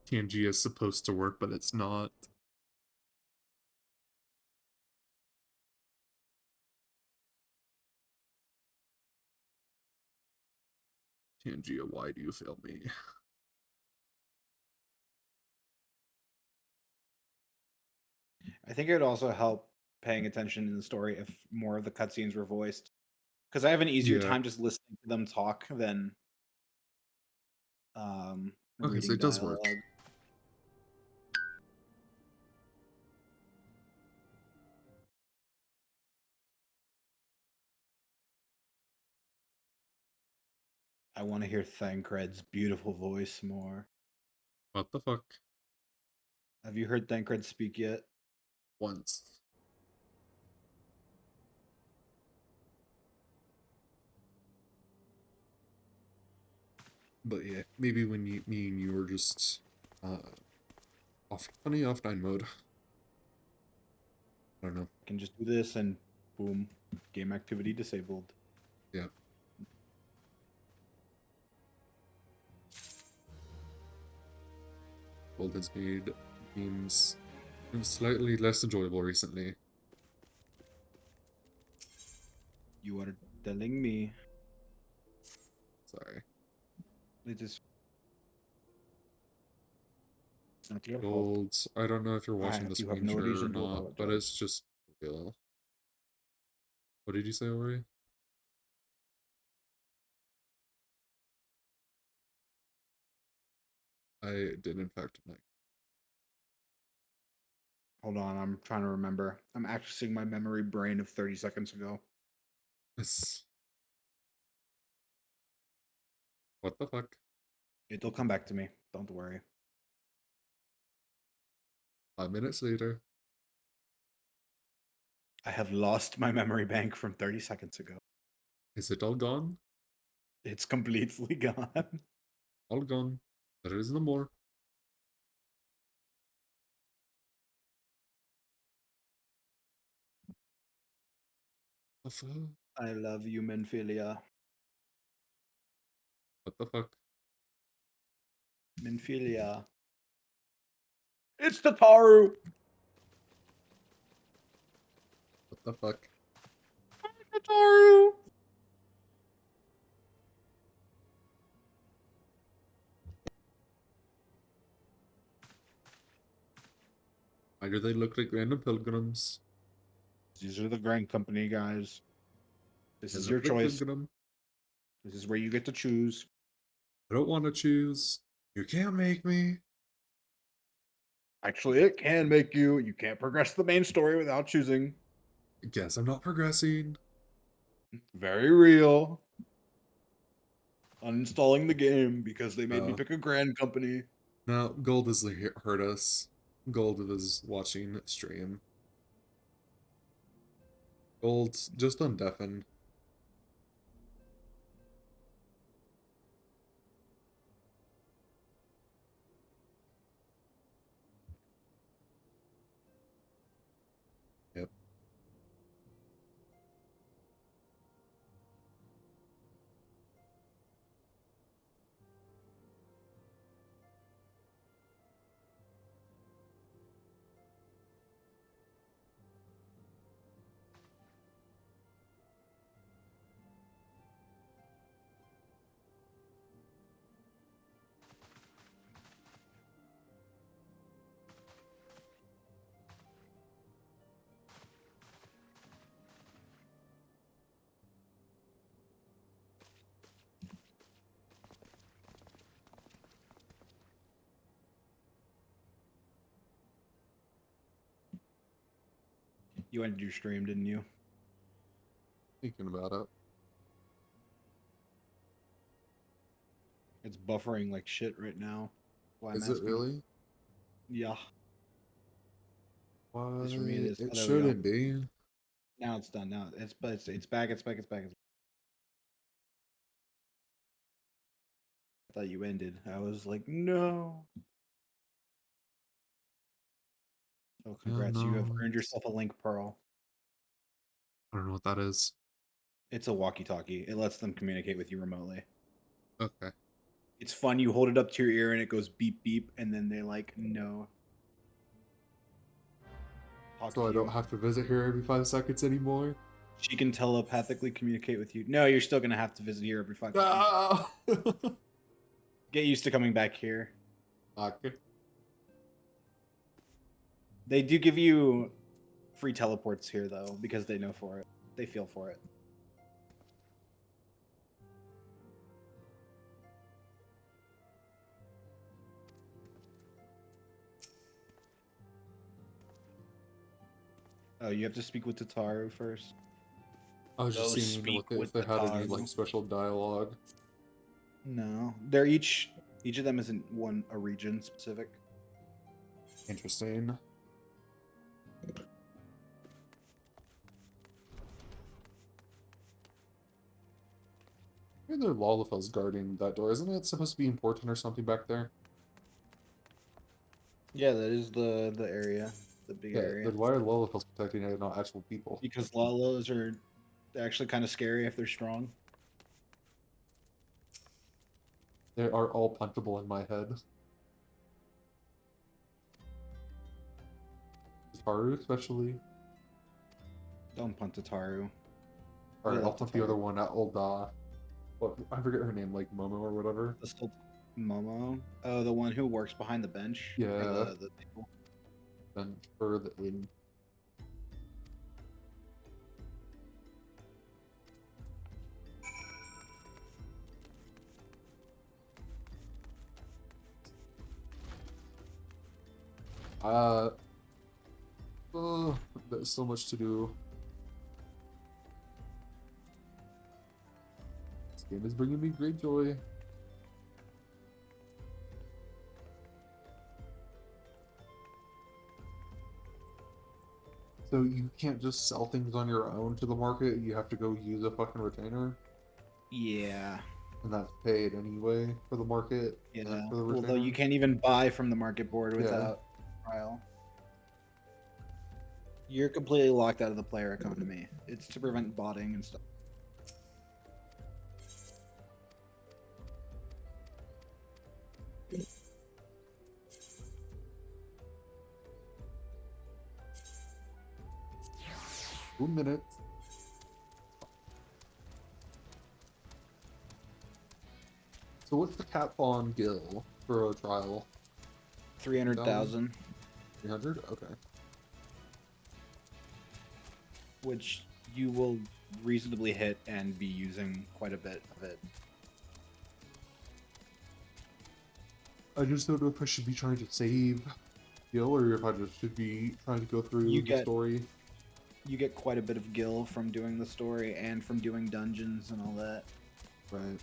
TNG is supposed to work, but it's not. TNG, why do you fail me? I think it would also help paying attention in the story if more of the cutscenes were voiced. Because I have an easier time just listening to them talk than Okay, so reading it does work. dialogue. I want to hear Thancred's beautiful voice more. What the fuck? Have you heard Thancred speak yet? Once. But yeah, maybe when me and you were just offline mode. I don't know. I can just do this and boom, game activity disabled. Yeah. Gold has made games slightly less enjoyable recently. You are telling me. Sorry. It is. It's not your fault. Gold, I don't know if you're watching the You have screen no share or reason to not, but apologize. it's just real. What did you say, Ori? I did, in fact, tonight. Hold on, I'm trying to remember. I'm accessing my memory brain of 30 seconds ago. What the fuck? It'll come back to me. Don't worry. 5 minutes later. I have lost my memory bank from 30 seconds ago. Is it all gone? It's completely gone. All gone. There is no more. What the fuck? I love humanphilia. What the fuck? Minphilia. It's the Taru! What the fuck? The Taru! Why do they look like random pilgrims? These are the Grand Company guys. This They is look your like choice. pilgrim. This is where you get to choose. I don't want to choose. You can't make me. Actually, it can make you. You can't progress the main story without choosing. Guess I'm not progressing. Very real. Uninstalling the game because they made me pick a Grand Company. Now, Gold has heard us. Gold was watching stream. Gold, just undeafen. Yep. You ended your stream, didn't you? Thinking about it. It's buffering like shit right now. Why Is it really? Yeah. Why? It's for me, it is. It Oh, there we go. shouldn't be. Now it's done. Now it's back. It's back. It's back. I thought you ended. I was like, no. Oh, congrats! Yeah, You have no. earned yourself a link pearl. I don't know what that is. It's a walkie-talkie. It lets them communicate with you remotely. Okay. It's fun. You hold it up to your ear and it goes beep beep, and then they like no. So I don't have to visit here every 5 seconds anymore? She can telepathically communicate with you. No, you're still gonna have to visit here every 5 seconds. Ah! Get used to coming back here. Okay. They do give you free teleports here though, because they know for it. They feel for it. Oh, you have to speak with Tataru first. I was just Go seeing speak if with they had any Tataru. like special dialogue. No, they're each of them isn't a region specific. Interesting. And there are Lalafels guarding that door. Isn't it supposed to be important or something back there? Yeah, that is the area, the big Yeah, area. then why are Lalafels protecting it and not actual people? Because Lalos are actually kind of scary if they're strong. They are all punchable in my head. Haru especially. Don't punt Tataru. Alright, I I'll love put the other Tataru. one at old what, I forget her name, like Momo or whatever. The still Momo. Oh, the one who works behind the bench. Yeah. Or the table. And for the in. Oh, there's so much to do. This game is bringing me great joy. So you can't just sell things on your own to the market, you have to go use a fucking retainer? Yeah. And that's paid anyway for the market? Yeah. And for the Although you retainer? can't even buy from the market board Yeah. without trial. You're completely locked out of the player economy. It's to prevent botting and stuff. Two minutes. So what's the cap on Gil for a trial? 300,000, 300? Okay. which you will reasonably hit and be using quite a bit of it. I just don't know if I should be trying to save Gil or if I just should be trying to go through the story. You get quite a bit of gil from doing the story and from doing dungeons and all that. Right.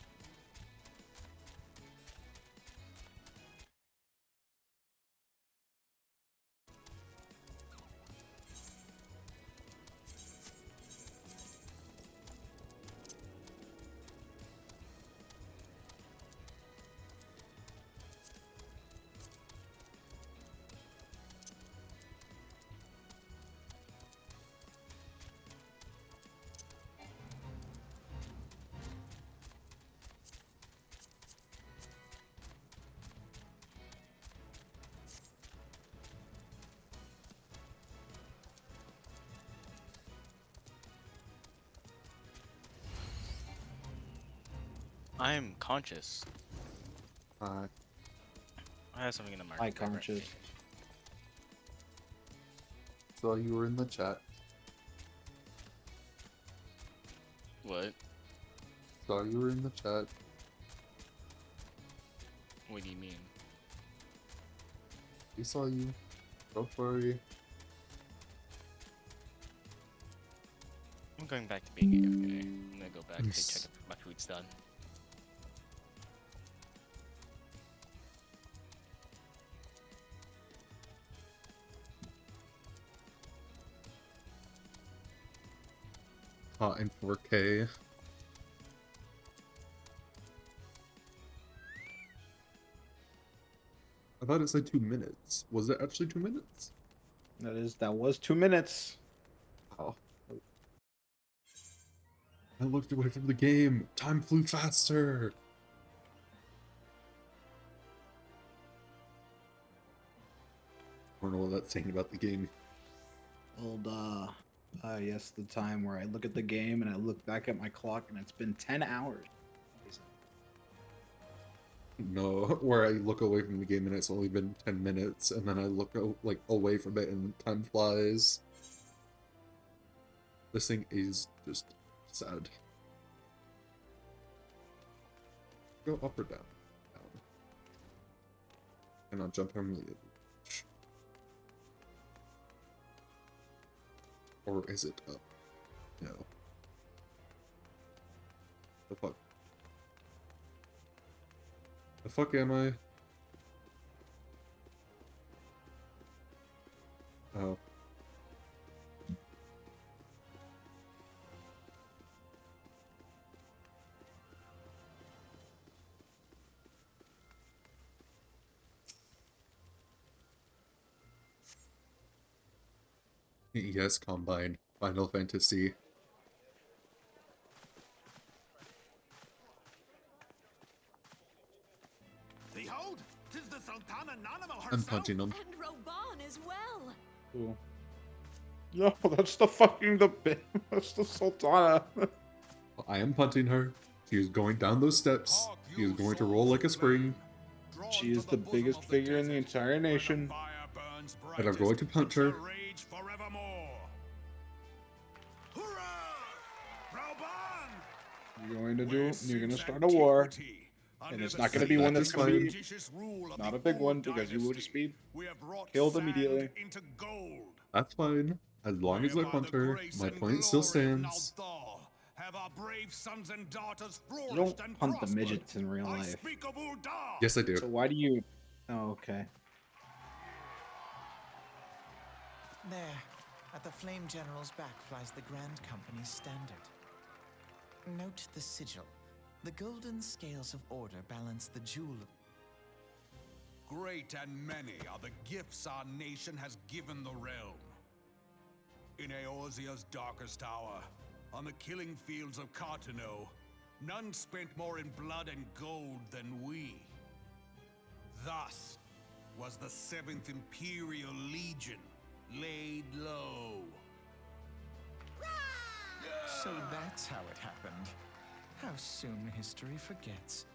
I'm conscious. Uh, I have something in the market. High conscious. saw you were in the chat. What? Saw you were in the chat. What do you mean? We saw you. Don't worry. I'm going back to being AFK. I'm gonna go back to check if my food's done. Hot in 4K. I thought it said 2 minutes. Was it actually 2 minutes? That was 2 minutes. Oh. I looked away from the game. Time flew faster. I don't know what that's saying about the game. Old, yes, the time where I look at the game and I look back at my clock and it's been 10 hours. No, where I look away from the game and it's only been 10 minutes, and then I look like away from it and time flies. This thing is just sad. Go up or down? Down. And I'll jump immediately. Or is it up? No. The fuck? The fuck am I? Oh. Yes, Combine. Final Fantasy. Behold, 'tis the Sultana Nanamo herself. I'm punching him. And Roban as well. Cool. No, that's the fucking that's the Sultana. I am punting her. She is going down those steps. She is going to roll like a spring. She is the biggest figure in the entire nation. And I'm going to punch her. You're going to do. You're going to start a war, and it's not going to be one that's going to be not a big one because you will just be killed immediately. That's fine. As long as I punch her, my point still stands. You don't punt the midgets in real life. Yes, I do. So why do you? Oh, okay. There, at the Flame General's back flies the Grand Company's standard. Note the sigil. The golden scales of order balance the jewel. Great and many are the gifts our nation has given the realm. In Eorzea's darkest hour, on the killing fields of Cartano, none spent more in blood and gold than we. Thus was the 7th Imperial Legion laid low. So that's how it happened. How soon history forgets.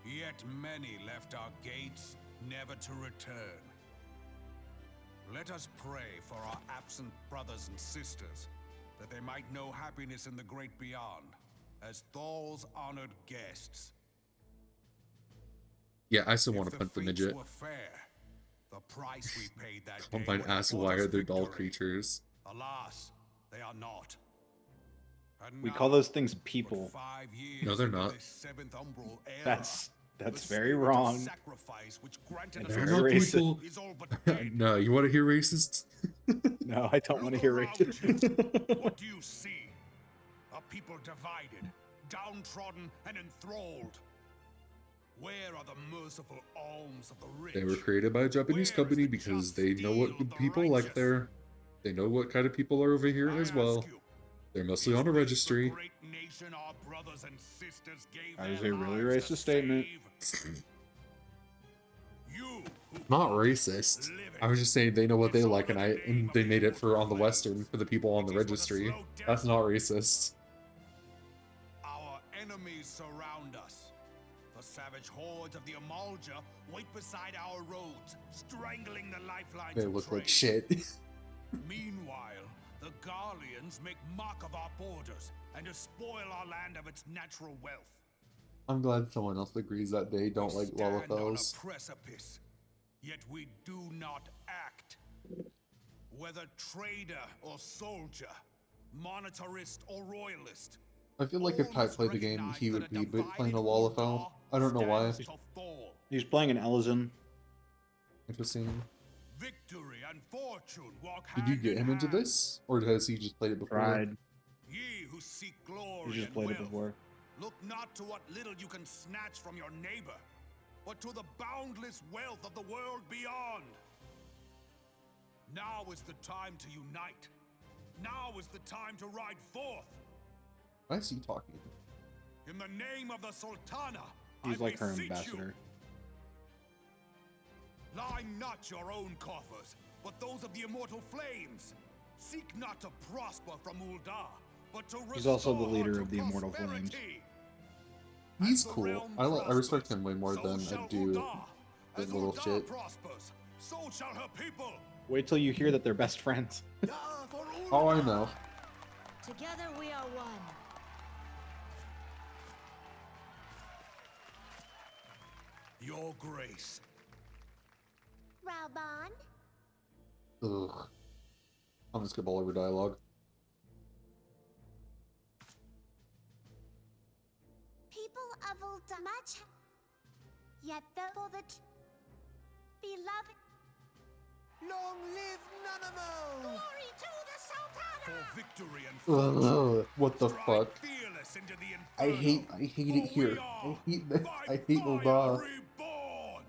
Yet many left our gates, never to return. Let us pray for our absent brothers and sisters, that they might know happiness in the great beyond, as Thal's honored guests. Yeah, I still want to punch the midget. The price we paid that Combine day asks why are there doll creatures? Alas, they are not. And We call now, those things but people. 5 years No, they're into not. this 7th Umbral era, That's the very spirit of wrong. sacrifice which granted They're us not rest people. is all but dead. No, you want to hear racist? No, I don't want to hear Look racist. around you. What do you see? A people divided, downtrodden, and enthralled. Where are the merciful alms of the rich? They were created by a Japanese company because they know what people like there. They know what kind of people are over here as well. They're mostly on a registry. That is a really racist statement. Not racist. I was just saying they know what they like, and they made it for on the Western for the people on the registry. That's not racist. Our enemies surround us. The savage hordes of the Amalja wait beside our roads, strangling the lifelines. They of look like trade. shit. Meanwhile, the Garleans make mock of our borders and despoil our land of its natural wealth. I'm glad someone else agrees that they don't like Stand on a Lalafels. precipice, yet we do not act. Whether trader or soldier, monetarist or royalist, I feel like if Ty played the game, he would be playing a Lalafell. I don't know why. He's playing an Elysion. Interesting. Victory and fortune walk Did you hand get in him into hand. this? Or has he just played it before? Tried. Ye who seek glory He just and played it wealth, before. look not to what little you can snatch from your neighbor, but to the boundless wealth of the world beyond. Now is the time to unite. Now is the time to ride forth. Why is he talking? In the name of the Sultana, He's I like her beseech ambassador. You, line not your own coffers, but those of the immortal flames. Seek not to prosper from Ul'dah, but to He's also the restore leader to of the Immortal Flames. prosperity. He's As the cool. realm I respect prospers, him way more so than I shall do Ul'dah. the As little Ul'dah shit. prospers, so shall her people. Wait till you hear that they're best friends. Oh, I know. Together we are one. Your grace. Raoban, Ugh. I'm gonna skip all over dialogue. people of Ul'dah, much yet for the beloved. Long live Nanamo! Glory to the Sultana! For victory and Ugh, what the ride fuck? fearless into the I inferno. hate For it we here. are I hate this. by I hate fire Ul'dah. reborn.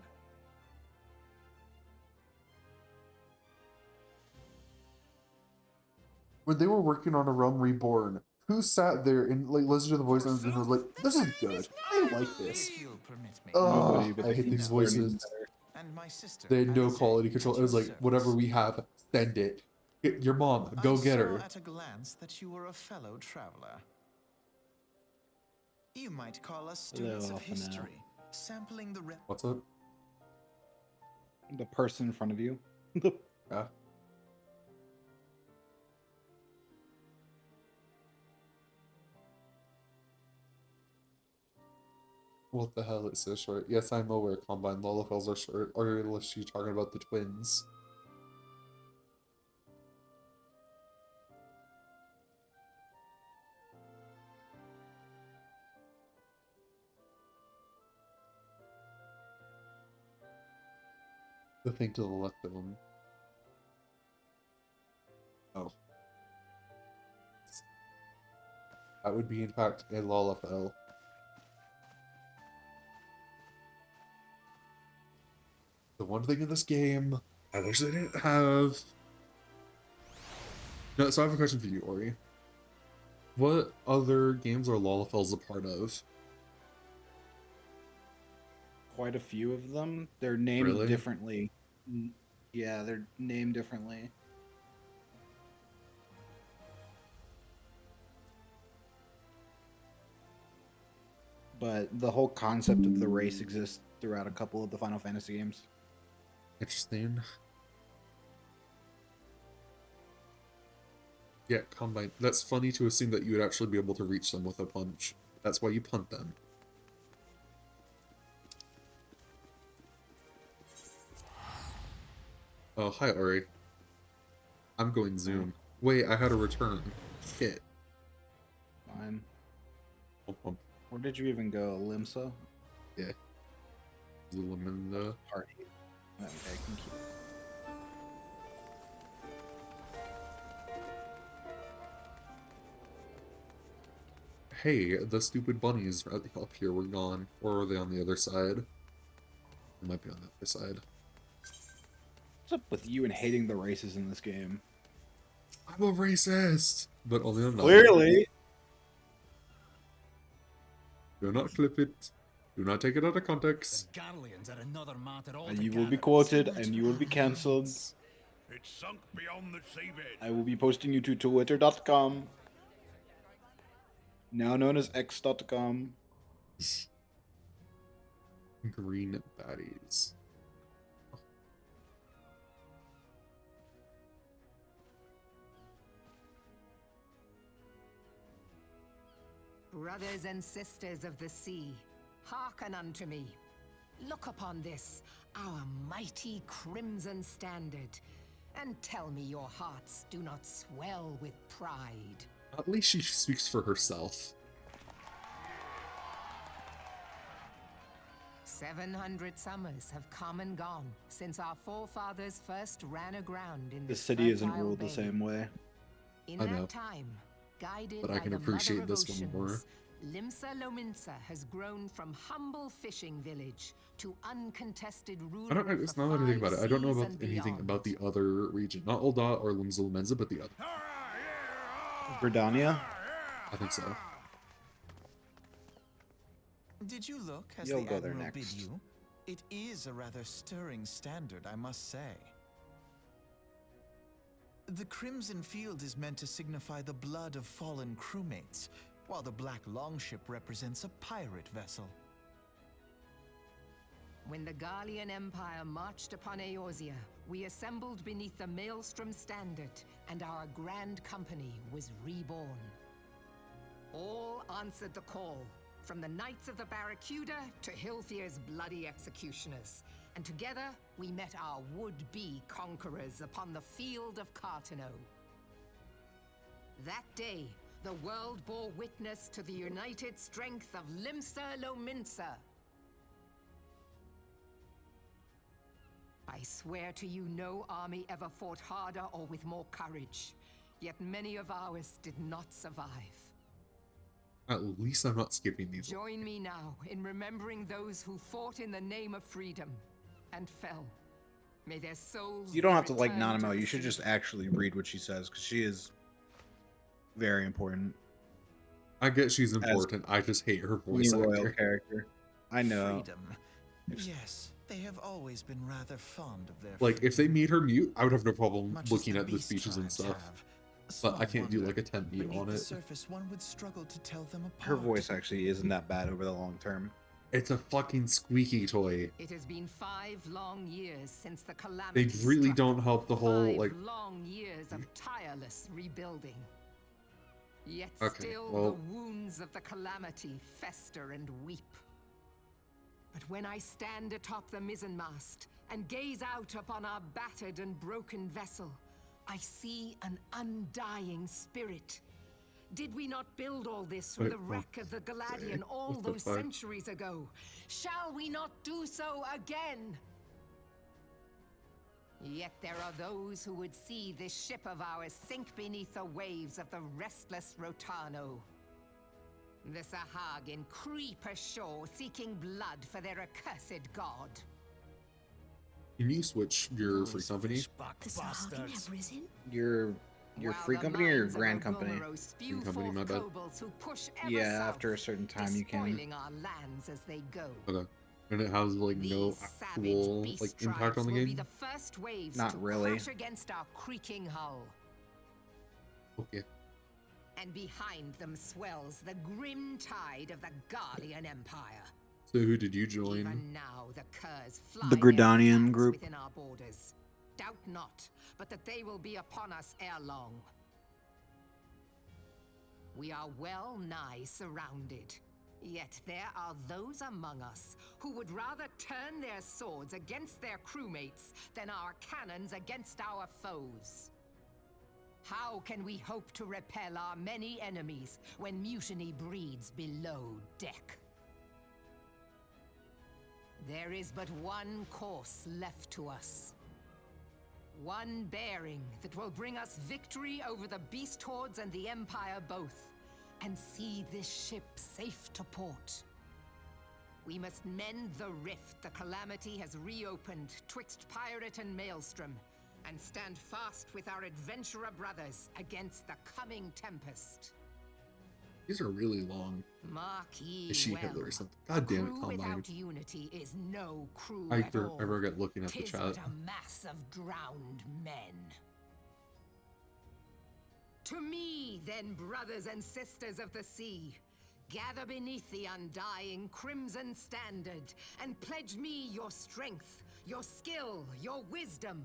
when they were working on A Realm Reborn, who sat there and like listened to the voice and was like, "This is good. I like this." If you'll permit me. Oh, but I hate these he's learning voices. better. And my sister, They had no Alice, quality control. at It was your like, whatever service. we have, send it. Get your mom, go I get saw her. at a glance that you were a fellow traveler. You might call us students Hello, of Alpha now. history, sampling the What's up? The person in front of you. Yeah. What the hell, it's so short. Yes, I'm aware Combine Lollifells are short. Or is she talking about the twins? The thing to the left of them. Oh. That would be, in fact, a Lollifell. The one thing in this game I wish they didn't have. No, so I have a question for you, Ori. What other games are Lollifells a part of? Quite a few of them. They're named Really? differently. Yeah, they're named differently. But the whole concept of the race exists throughout a couple of the Final Fantasy games. Interesting. Yeah, Combine. That's funny to assume that you would actually be able to reach them with a punch. That's why you punt them. Oh, hi, Ori. I'm going Zoom. Wait, I had a return. Shit. Fine. Pump. Where did you even go? Limsa? Yeah. Zoom in the... Party. Okay, thank you. Hey, the stupid bunnies up here were gone. Or are they on the other side? They might be on the other side. What's up with you and hating the races in this game? I'm a racist! But only on Clearly! Do not clip it. Do not take it out of context. And you will be quoted and you will be cancelled. It's sunk beyond the seabed. I will be posting you to twitter.com. Now known as x.com. Green baddies. Brothers and sisters of the sea, hearken unto me. Look upon this, our mighty crimson standard, and tell me your hearts do not swell with pride. At least she speaks for herself. 700 summers have come and gone since our forefathers first ran aground in The this city isn't fertile ruled the bay. same way. In I that know. time, guided But I by can the appreciate Mother of this one Oceans, more. Limsa Lominsa has grown from humble fishing village to uncontested ruler. I don't know. It's not what I think about it. I don't know about anything about the other region. Not Ul'dah or Limsa Lominsa, but the other. Verdania? I think so. Did you look as You'll the go there Admiral bid next. you? It is a rather stirring standard, I must say. The Crimson Field is meant to signify the blood of fallen crewmates, while the Black Longship represents a pirate vessel. When the Garlean Empire marched upon Eorzea, we assembled beneath the Maelstrom Standard, and our Grand Company was reborn. All answered the call, from the Knights of the Barracuda to Hilthier's bloody executioners, and together we met our would-be conquerors upon the field of Cartano. That day, the world bore witness to the united strength of Limsa Lominsa. I swear to you, no army ever fought harder or with more courage. Yet many of ours did not survive. At least I'm not skipping these. Join me now in remembering those who fought in the name of freedom and fell. May their souls You don't have to like return to Nanamo. the You should sea. just actually read what she says, because she is very important. I get she's important. I just hate her voice New royal actor. character. I know. Freedom. Yes, they have always been rather fond of their Like, if they freedom. made her mute, I would have no problem Much as looking the at the beast speeches and tribes stuff. have. But I Small can't do wonder, like a temp mute beneath on the it. surface, one would struggle to tell them apart. Her voice actually isn't that bad over the long term. It's a fucking squeaky toy. It has been 5 long years since the They calamity really struck. don't help the whole 5 like. long years of tireless rebuilding. Yet Okay, still well- the wounds of the calamity fester and weep. But when I stand atop the mizzenmast and gaze out upon our battered and broken vessel, I see an undying spirit. Did we not build all this from Wait, the wreck of the Galadian say, all what the those fuck? centuries ago? Shall we not do so again? Yet there are those who would see this ship of ours sink beneath the waves of the restless Rotano. The Sahagin creep ashore seeking blood for their accursed god. Can you switch your free company? The Sahagin have risen? Your While free the company or your minds of grand company? Ogumaro spew Free company, forth my bad. kobolds who push ever Yeah, south, after a certain time you can. despoiling our lands as they go. Okay. And it has like no These savage actual beast like impact tribes on the will be game. the first waves Not to really. crash against our creaking hull. Okay. And behind them swells the grim tide of the Garlean Empire. So who did you join? Even now the curs fly The their Gridanian flags group. within our borders. Doubt not, but that they will be upon us ere long. We are well nigh surrounded. Yet there are those among us who would rather turn their swords against their crewmates than our cannons against our foes. How can we hope to repel our many enemies when mutiny breeds below deck? There is but one course left to us. One bearing that will bring us victory over the beast hordes and the Empire both, and see this ship safe to port. We must mend the rift the calamity has reopened twixt pirate and maelstrom, and stand fast with our adventurer brothers against the coming tempest. These are really long. Mark ye Is she well. Hitler or something? God damn it, Crew Combine. without unity is no crew I at all. ever get looking at the Tis chat. but a mass of drowned men. To me, then, brothers and sisters of the sea, gather beneath the undying crimson standard and pledge me your strength, your skill, your wisdom.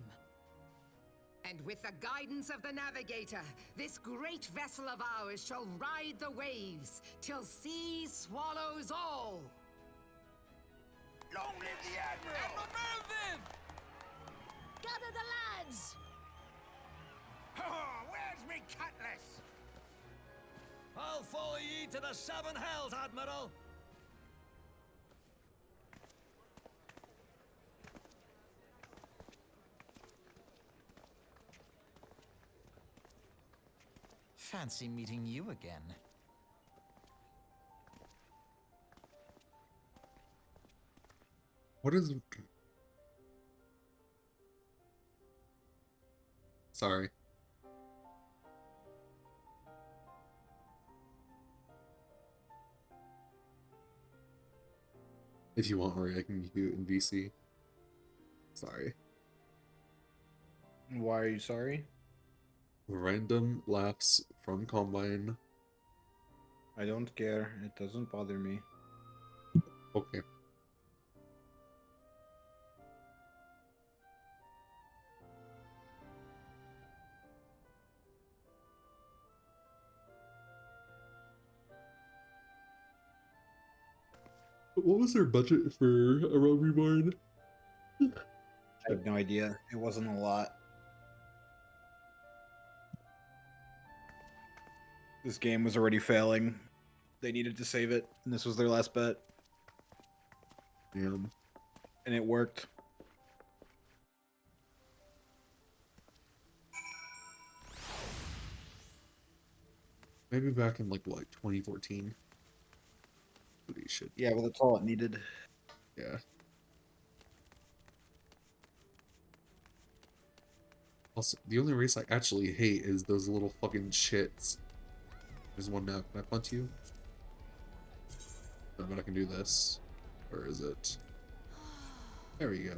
And with the guidance of the navigator, this great vessel of ours shall ride the waves till sea swallows all. Long live the Admiral! Mervyn! Gather the lads! Oh, where's me cutlass? I'll follow ye to the 7 hells, Admiral! Fancy meeting you again. What is? Sorry. If you want, Ori, I can do it in VC. Sorry. Why are you sorry? Random laughs from Combine. I don't care. It doesn't bother me. Okay. What was their budget for a Realm Reborn? I have no idea. It wasn't a lot. This game was already failing. They needed to save it, and this was their last bet. Damn. And it worked. Maybe back in like what, 2014? Holy shit. Yeah, well, that's all it needed. Yeah. Also, the only race I actually hate is those little fucking shits There's one now. Can I punt you? No, but I can do this. Where is it? There we go.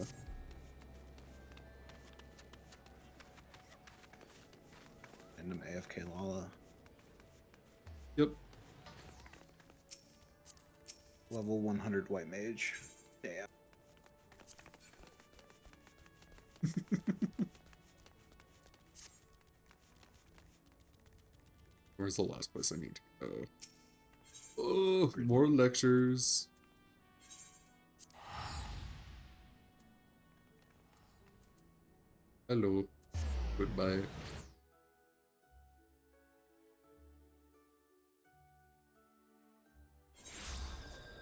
Random AFK Lala. Yep. Level 100 White Mage. Damn. Where's the last place I need to go? Oh, more lectures. Hello. Goodbye.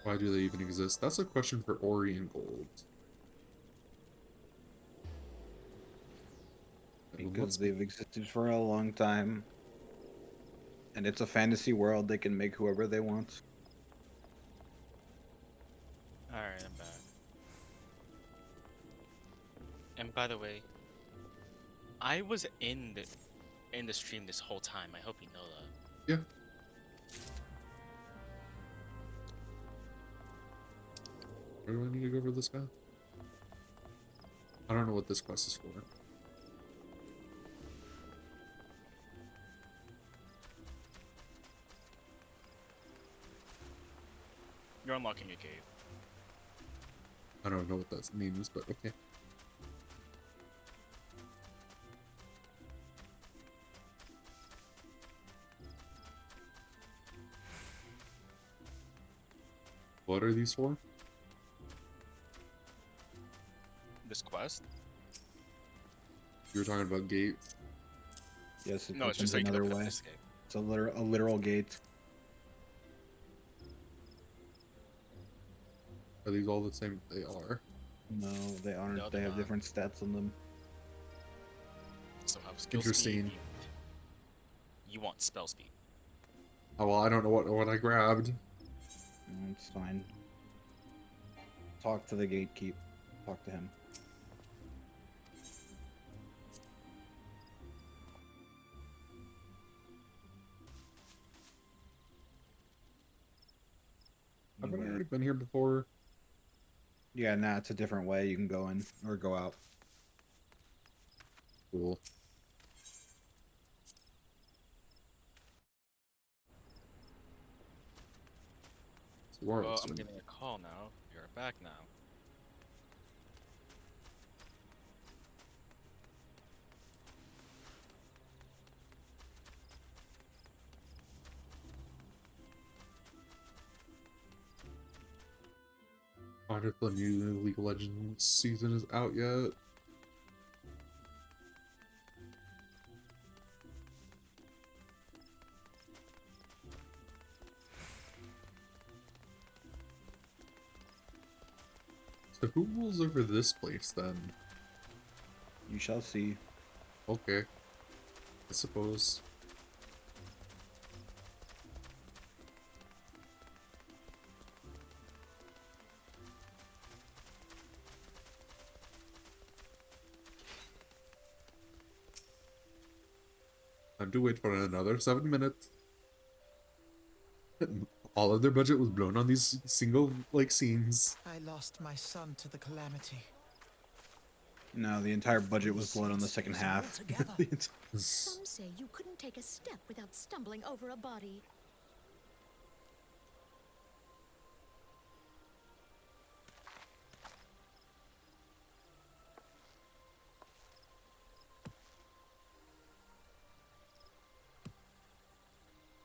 Why do they even exist? That's a question for Ori and Gold. Because they've existed for a long time. And it's a fantasy world, they can make whoever they want. Alright, I'm back. And by the way, I was in the stream this whole time. I hope you know that. Yeah. Where do I need to go for this guy? I don't know what this quest is for. You're unlocking your cave. I don't know what that means, but okay. What are these for? This quest? You were talking about gate. Yes, it No, it's just opens so you can another open up way. this cave. It's a literal gate. Are these all the same? They are. No, they aren't. No, They they're have not. different stats on them. So have skill Interesting. speed. You want spell speed. Oh well, I don't know what I grabbed. It's fine. Talk to the gatekeep. Talk to him. Haven't I already been here before? Yeah, nah, it's a different way you can go in or go out. Cool. Well, I'm getting a call now. You're back now. I wonder if the new League of Legends season is out yet. So who rules over this place then? You shall see. Okay. I suppose. Time to wait for another 7 minutes. All of their budget was blown on these single, like, scenes. I lost my son to the calamity. No, the entire budget was blown on the second half. Some say you couldn't take a step without stumbling over a body.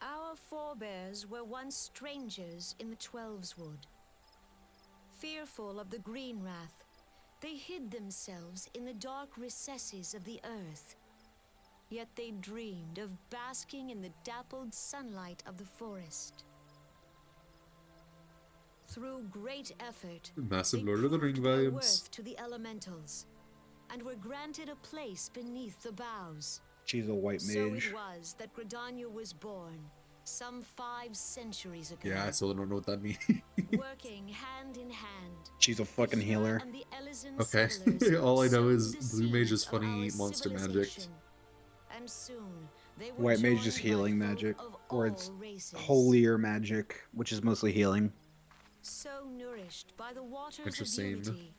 Our forebears were once strangers in the Twelves Wood. Fearful of the green wrath, they hid themselves in the dark recesses of the earth. Yet they dreamed of basking in the dappled sunlight of the forest. Through great effort, Massive they Lord of the proved Ring their vibes. worth to the elementals, and were granted a place beneath the boughs. She's a white So mage. it was that Gridania was born, some 5 centuries ago. Yeah, I still don't know what that means. Working hand in hand. She's a fucking the healer. and the Elysian Okay. settlers All I know sowed is the Blue Mage is seeds of funny our monster magic. civilization. And and soon they were White mage is joined by healing folk magic, of or all it's races. holier magic, which is mostly healing. So nourished by the waters of Interesting. unity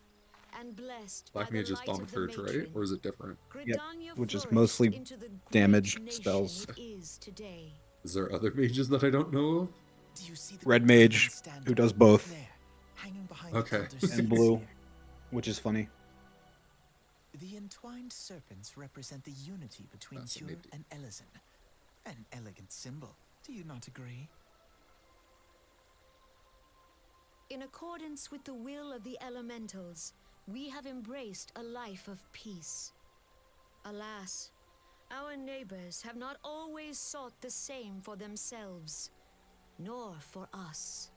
and blessed Black by mage the is light bomb of the purge, right? matron, Or is it different? Yep, Gridania which is flourished mostly into the damage great nation spells. it is today. Is there other mages that I don't know of? Do you see the Red golden mage, standard who does both. there, hanging behind Okay. the elder And seats blue, here? which is funny. The entwined serpents represent the unity between Pure Fascinating. and Elysion. An elegant symbol. Do you not agree? In accordance with the will of the elementals, we have embraced a life of peace. Alas, our neighbors have not always sought the same for themselves, nor for us.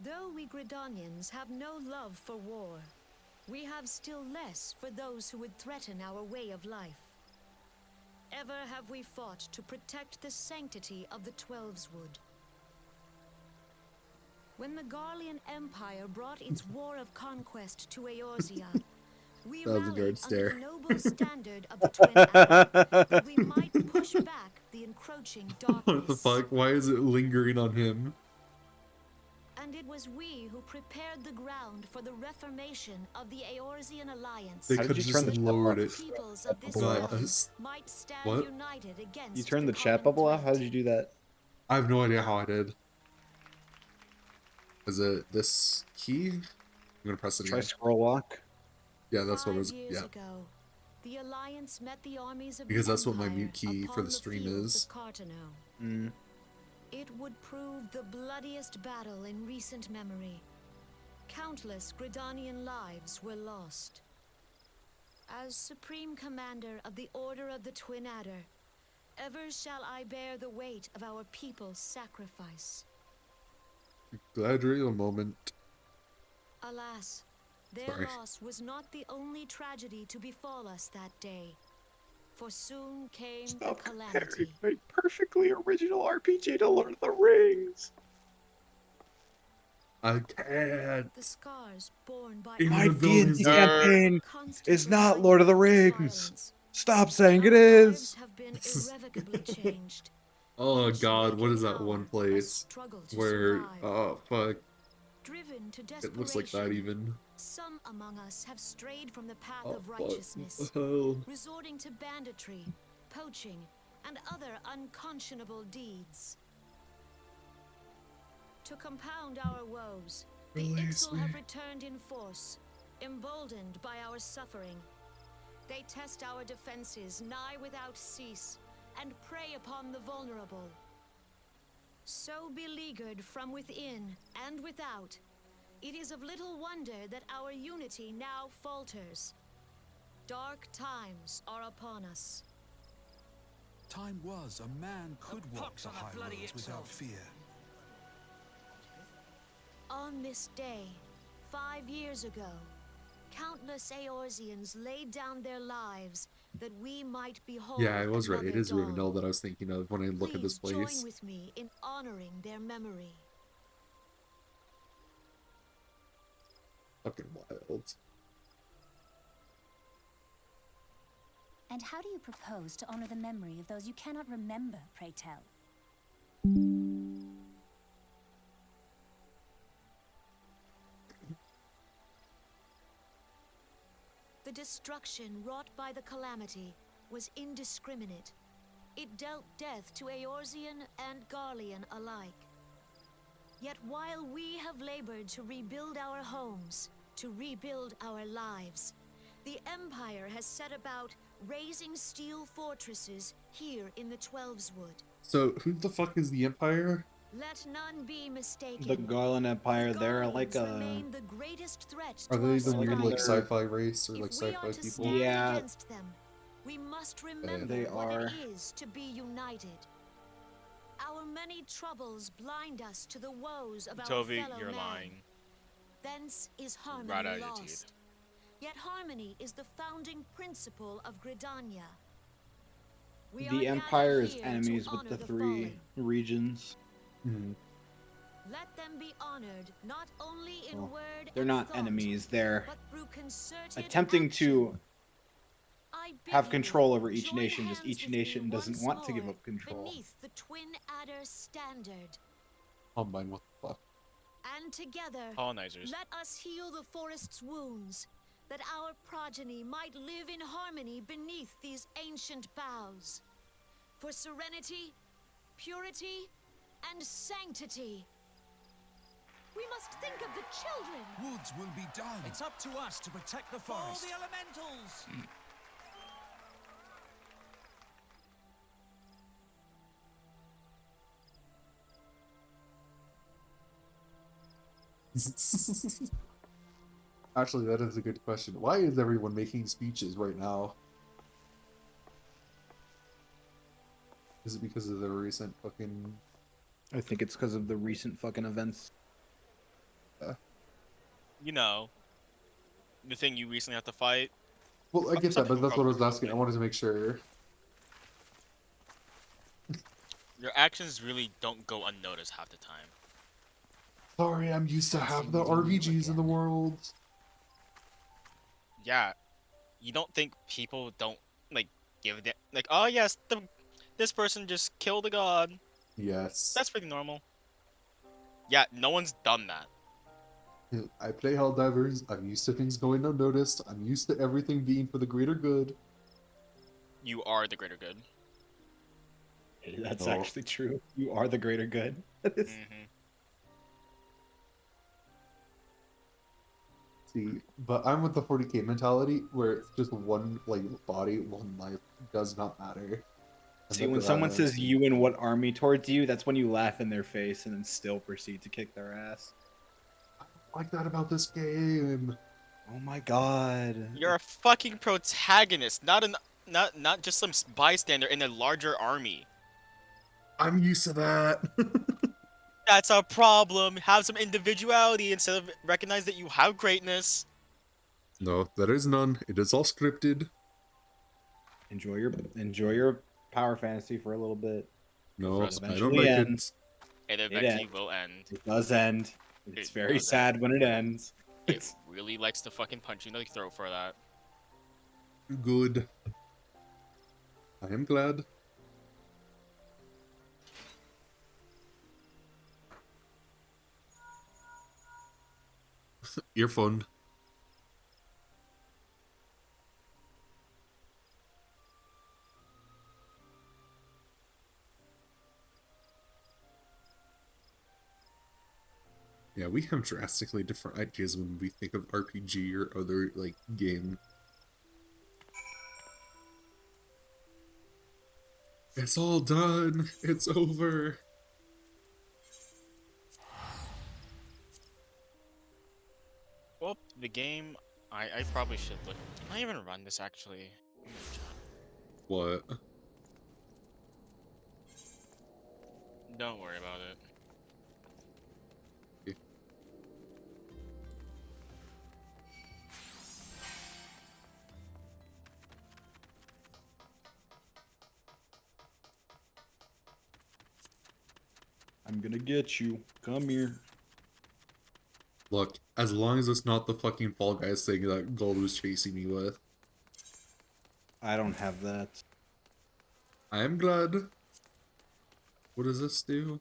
Though we Gridanians have no love for war, we have still less for those who would threaten our way of life. Ever have we fought to protect the sanctity of the Twelveswood. When the Garlean Empire brought its war of conquest to Eorzea, we 1,000 rallied yard under stare. the noble standard of the Twin Adder, that we might push back the encroaching darkness. What the fuck? Why is it lingering on him? And it was we who prepared the ground for the reformation of the Eorzean Alliance. They How could did you just turn the lowered All it. peoples of this But, realm us- might stand what? united against You turned the chat common bubble off? How threat. did you do that? I have no idea how I did. Is it this key? I'm gonna press it Try again. scroll walk. Yeah, that's what it 5 was. years Yeah. ago, the Alliance met the armies of Because the that's what my Empire mute key for upon the stream fields is. of Cartano. Mm. It would prove the bloodiest battle in recent memory. Countless Gridanian lives were lost. As Supreme Commander of the Order of the Twin Adder, ever shall I bear the weight of our people's sacrifice. Galadriel moment. Alas, their Sorry. loss was not the only tragedy to befall us that day. For soon came the calamity. a perfectly original RPG to Lord of the Rings. I can't. The scars borne by Even My the buildings D&D are- campaign constant is not reminder Lord of the its Rings. violence. Stop saying it Our lives is. have been irrevocably changed. Oh Each god, what is that waking one hour, a place struggle to where survive. oh fuck, Driven to it looks like that desperation, even. some among us have strayed from the path Oh of fuck. righteousness, Oh. resorting to banditry, poaching, and other unconscionable deeds. To compound our woes, the Release Ixal have me. returned in force, emboldened by our suffering. They test our defenses nigh without cease, and prey upon the vulnerable. So beleaguered from within and without, it is of little wonder that our unity now falters. Dark times are upon us. Time was a man could walk the high roads without fear. On this day, 5 years ago, countless Eorzeans laid down their lives that we might behold. Yeah, I was right. It another is dawn. Rivendell that I was thinking of when I look at this Please place. join with me in honoring their memory. Fucking wild. And how do you propose to honor the memory of those you cannot remember, pray tell? The destruction wrought by the calamity was indiscriminate. It dealt death to Eorzean and Garlean alike. Yet while we have labored to rebuild our homes, to rebuild our lives, the Empire has set about raising steel fortresses here in the Twelveswood. So who the fuck is the Empire? Let none be mistaken. The Garland Empire, The they're like Garleans a... remain the greatest threat Are to they our the weird like survival. sci-fi race or If like we sci-fi are to people? stand Yeah. against them, we must remember They what are. it is to be united. Our many troubles blind us to the woes of our Tovi, fellow you're man. lying. Thence is harmony Right out of your lost. teeth. Yet harmony is the founding principle of Gridania. We are The gathered Empire is here to enemies with honor the the 3 fallen. regions. Hmm. Let them be honored not only in Well, word they're and not thought, enemies, they're but through concerted attempting action. to I have control over each nation, just each nation doesn't want to give up control. Beneath the Twin Adder standard. Combine, what the fuck? And together, Colonizers. let us heal the forest's wounds, that our progeny might live in harmony beneath these ancient boughs. For serenity, purity, and sanctity. We must think of the children. Woods will be done. It's up to us to protect the forest. For the elementals! Actually, that is a good question. Why is everyone making speeches right now? Is it because of the recent fucking... I think it's because of the recent fucking events. You know, the thing you recently had to fight. Well, I get that, but that's what I was asking. I wanted to make sure. Your actions really don't go unnoticed half the time. Sorry, I'm used to have the RPGs in the world. Yeah, you don't think people don't like give it like, oh yes, this person just killed a god. Yes. That's pretty normal. Yeah, no one's done that. I play Helldivers. I'm used to things going unnoticed. I'm used to everything being for the greater good. You are the greater good. That's actually true. You are the greater good. See, but I'm with the 40k mentality where it's just one like body, one life, does not matter. And See, when someone says you and what army towards you, that's when you laugh in their face and then still proceed to kick their ass. I don't like that about this game. Oh my god. You're a fucking protagonist, not just some bystander in a larger army. I'm used to that. That's a problem. Have some individuality instead of recognize that you have greatness. No, there is none. It is all scripted. Enjoy your power fantasy for a little bit. No, I Eventually don't like ends. It eventually will end. It does end. It's very sad when it ends. It really likes to fucking punch you in the throat for that. Good. I am glad. Earphone. Yeah, we have drastically different ideas when we think of RPG or other, like, game. It's all done! It's over! Well, the game, I probably should look. Can I even run this actually? What? Don't worry about it. I'm gonna get you. Come here. Look, as long as it's not the fucking Fall Guys thing that Gold was chasing me with. I don't have that. I am glad. What does this do?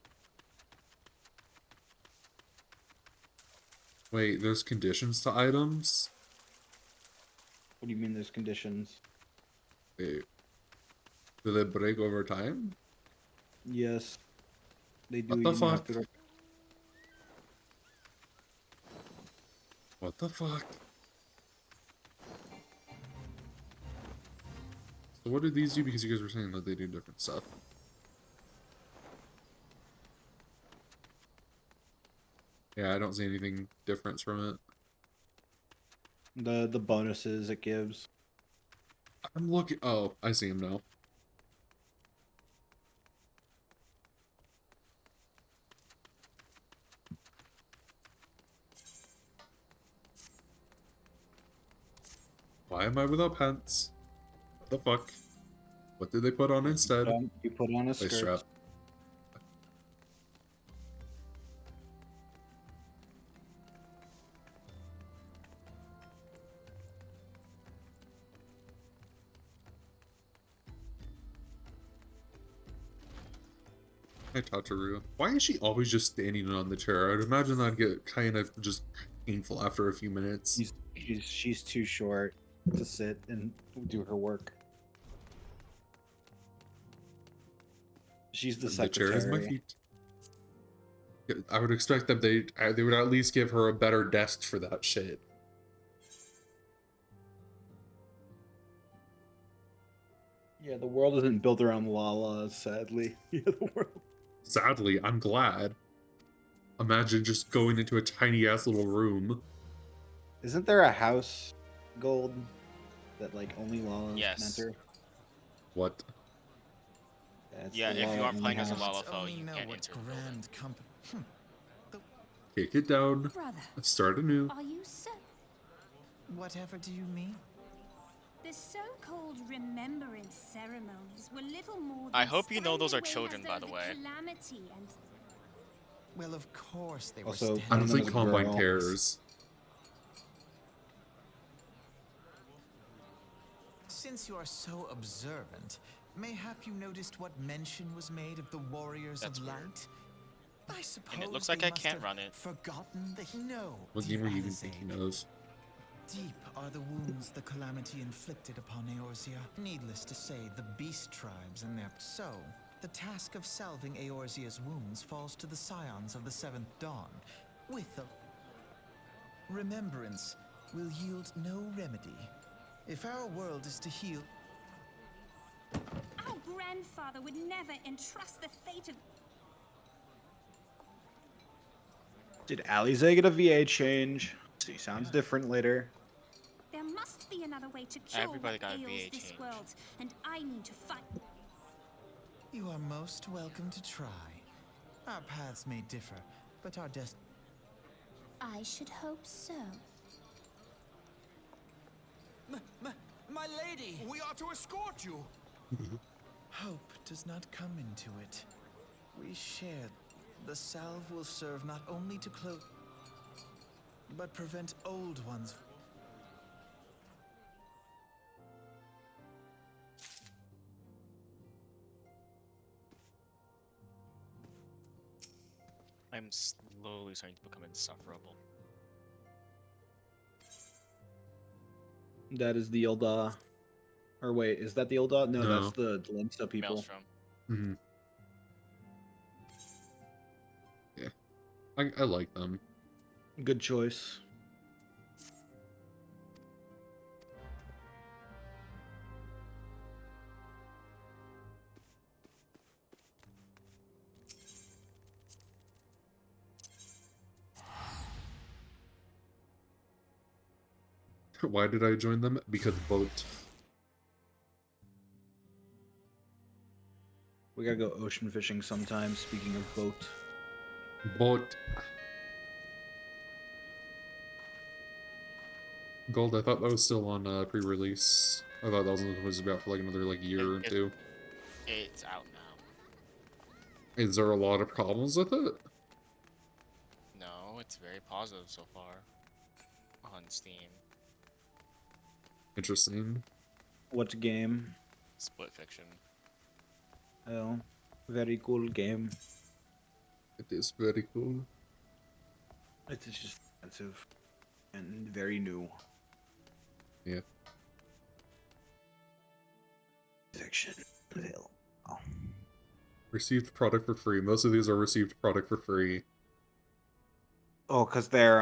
Wait, there's conditions to items? What do you mean there's conditions? Wait. Do they break over time? Yes. They do. What the fuck? What the fuck? So what do these do? Because you guys were saying that they do different stuff. Yeah, I don't see anything different from it. The bonuses it gives. I'm looking. Oh, I see him now. Why am I without pants? What the fuck? What did they put on instead? You put on a skirt. Strap. Hi, Tataru. Why is she always just standing on the chair? I'd imagine that'd get kind of just painful after a few minutes. She's too short to sit and do her work. She's the secretary. The chair is my feet. I would expect that they would at least give her a better desk for that shit. Yeah, the world isn't built around Lala, sadly. Yeah, the world. Sadly, I'm glad. Imagine just going into a tiny ass little room. Isn't there a house, Gold, that like only Lala can enter? What? Yeah, if you aren't playing as a Lalafell, you can't enter. Grand company. Kick it down. Brother, Start anew. are you so? Whatever do you mean? The so-called remembrance ceremonies were little more than I hope you know those are standing children, away by as the though way. calamity and Well, of course they were. Also, I don't think Another Combine girl. cares. Since you are so observant, mayhap you noticed what mention was made of the warriors That's of weird. light? I suppose And it looks they like I must can't have run it. Forgotten the no. What dear game are you even Alizé. thinking of? Deep are the wounds the calamity inflicted upon Eorzea. Needless to say, the beast tribes and their so. The task of salving Eorzea's wounds falls to the scions of the Seventh Dawn, with a remembrance will yield no remedy. If our world is to heal, our grandfather would never entrust the fate of. Did Alizé get a VA change? She sounds different later. There must be another way to cure Everybody what got a ails VA this change. world, and I need to fight. you are most welcome to try. Our paths may differ, but our destiny. I should hope so. My lady! We are to escort you! Hope does not come into it. We share. The salve will serve not only to close, but prevent old ones. I'm slowly starting to become insufferable. That is the Ilda. Or wait, is that the Ilda? No, No. that's the Lensta people. Maelstrom. Mm-hmm. Yeah. I like them. Good choice. Why did I join them? Because boat. We gotta go ocean fishing sometime, speaking of boat. Boat. Gold, I thought that was still on pre-release. I thought that was about for like another year or two. It's out now. Is there a lot of problems with it? No, it's very positive so far on Steam. Interesting. What game? Split Fiction. Oh, very cool game. It is very cool. It is just expensive and very new. Yeah. Fiction. Oh. Received product for free. Most of these are received product for free. Oh, because they're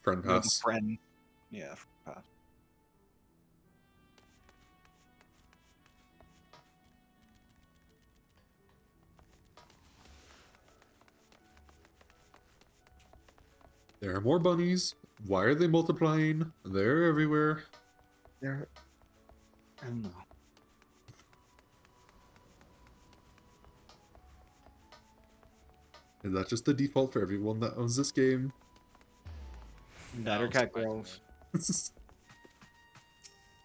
Friend pass. friend. Yeah, friend pass. There are more bunnies. Why are they multiplying? They're everywhere. They're. I don't know. Is that just the default for everyone that owns this game? That or cat girls.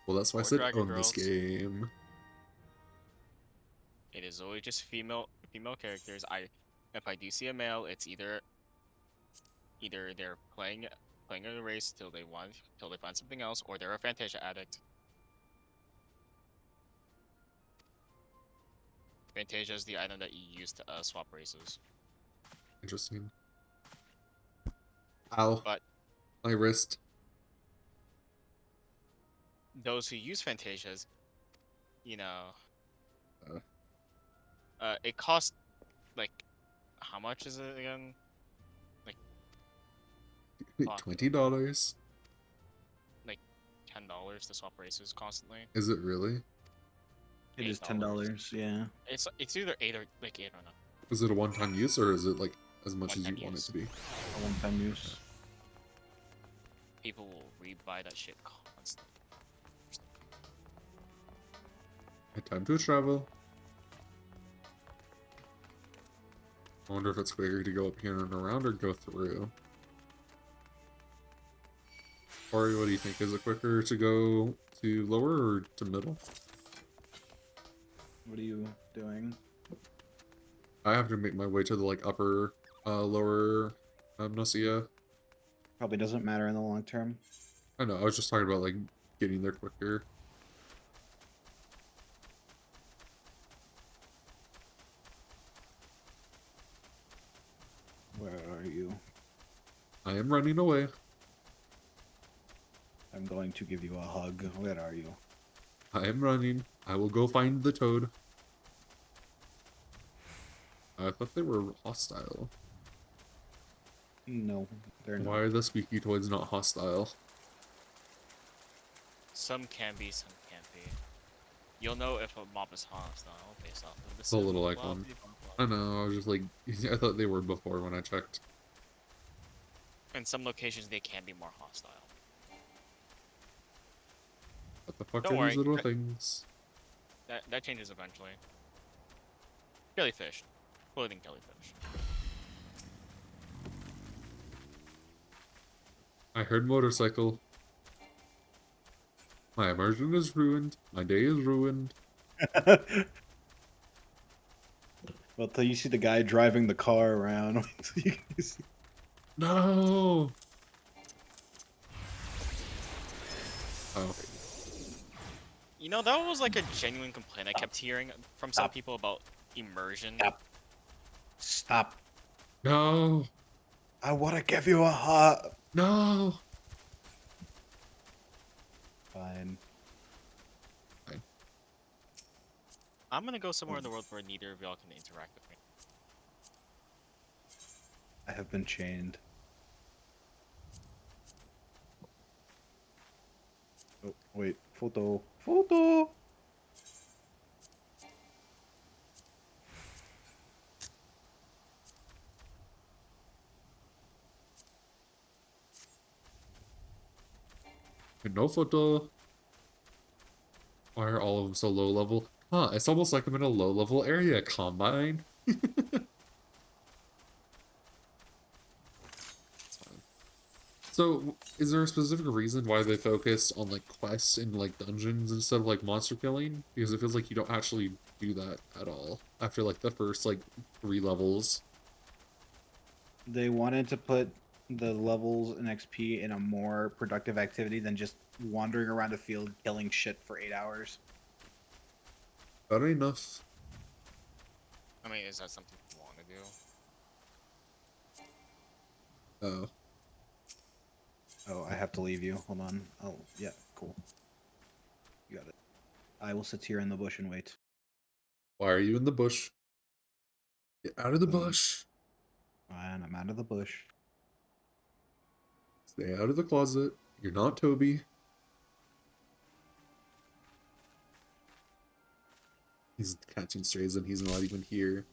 Well, that's why I Or said Dragon own this Girls. game. It is always just female characters. If I do see a male, it's either they're playing a race till they find something else, or they're a Fantasia addict. Fantasia is the item that you use to swap races. Interesting. Ow. But My wrist. those who use Fantasias, you know, it costs like, how much is it again? Like $20. Like $10 to swap races constantly. Is it really? It is $10. Yeah. It's either 8 or like 8 or 9. Is it a one-time use or is it like as much as you want it use. to be? A one-time use. People will rebuy that shit constantly. Time to travel. I wonder if it's quicker to go up here and around or go through. Ori, what do you think? Is it quicker to go to lower or to middle? What are you doing? I have to make my way to the like upper, lower Nausea. Probably doesn't matter in the long term. I know, I was just talking about like getting there quicker. Where are you? I am running away. I'm going to give you a hug. Where are you? I am running. I will go find the toad. I thought they were hostile. No, they're not. Why are the squeaky toads not hostile? Some can be, some can't be. You'll know if a mob is hostile based off of The little icon. I know, I was just like, I thought they were before when I checked. In some locations, they can be more hostile. What the fuck Don't are worry. these little things? That changes eventually. Jellyfish. Floating jellyfish. I heard motorcycle. My immersion is ruined. My day is ruined. Well, till you see the guy driving the car around. No! Oh. You know, that was like a genuine complaint I kept hearing from some people about immersion. Stop. No! I want to give you a hug. No! Fine. I'm gonna go somewhere in the world where neither of y'all can interact with me. I have been chained. Oh, wait. Photo. Photo! No photo. Why are all of them so low level? Huh, it's almost like I'm in a low level area, Combine. So, is there a specific reason why they focus on like quests and like dungeons instead of like monster killing? Because it feels like you don't actually do that at all after like the first like 3 levels. They wanted to put the levels and XP in a more productive activity than just wandering around a field killing shit for 8 hours. Better enough. I mean, is that something you want to do? Oh. Oh, I have to leave you. Hold on. Oh, yeah, cool. You got it. I will sit here in the bush and wait. Why are you in the bush? Get out of the bush. And I'm out of the bush. Stay out of the closet. You're not Toby. He's catching strays and he's not even here.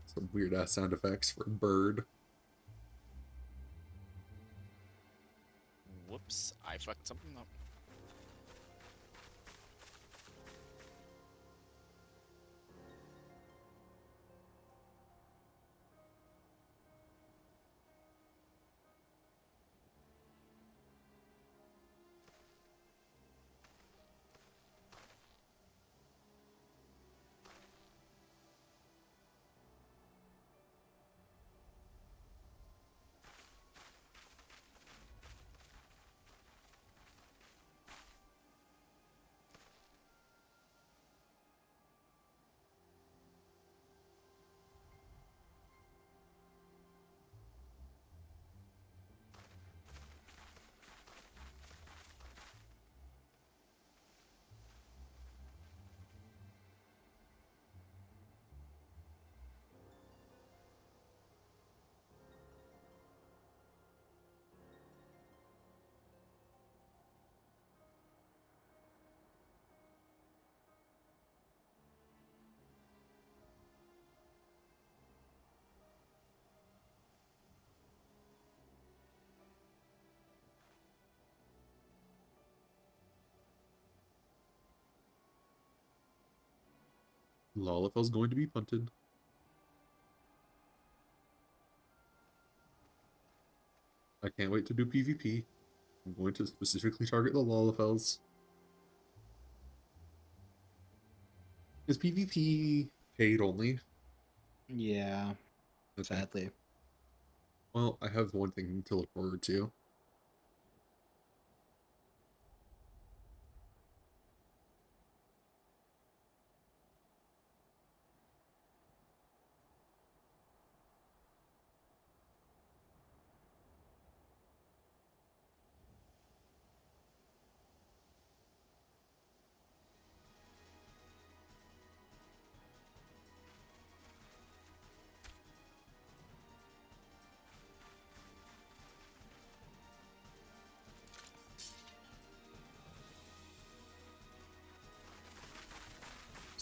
Some weird ass sound effects for a bird. Whoops, I fucked something up. Lalafell's going to be punted. I can't wait to do PvP. I'm going to specifically target the Lalafells. Is PvP paid only? Yeah, Okay. sadly. Well, I have one thing to look forward to.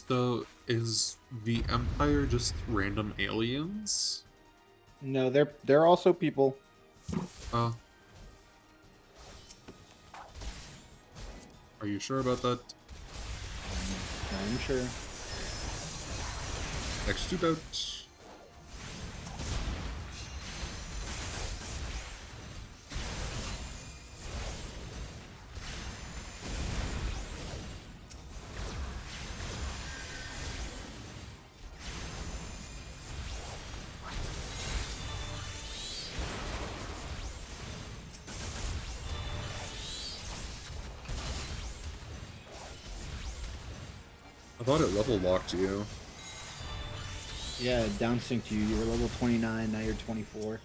So, is the Empire just random aliens? No, they're also people. Are you sure about that? I'm sure. Next to doubt. I thought it level locked you. Yeah, downsynced you. You were level 29, now you're 24.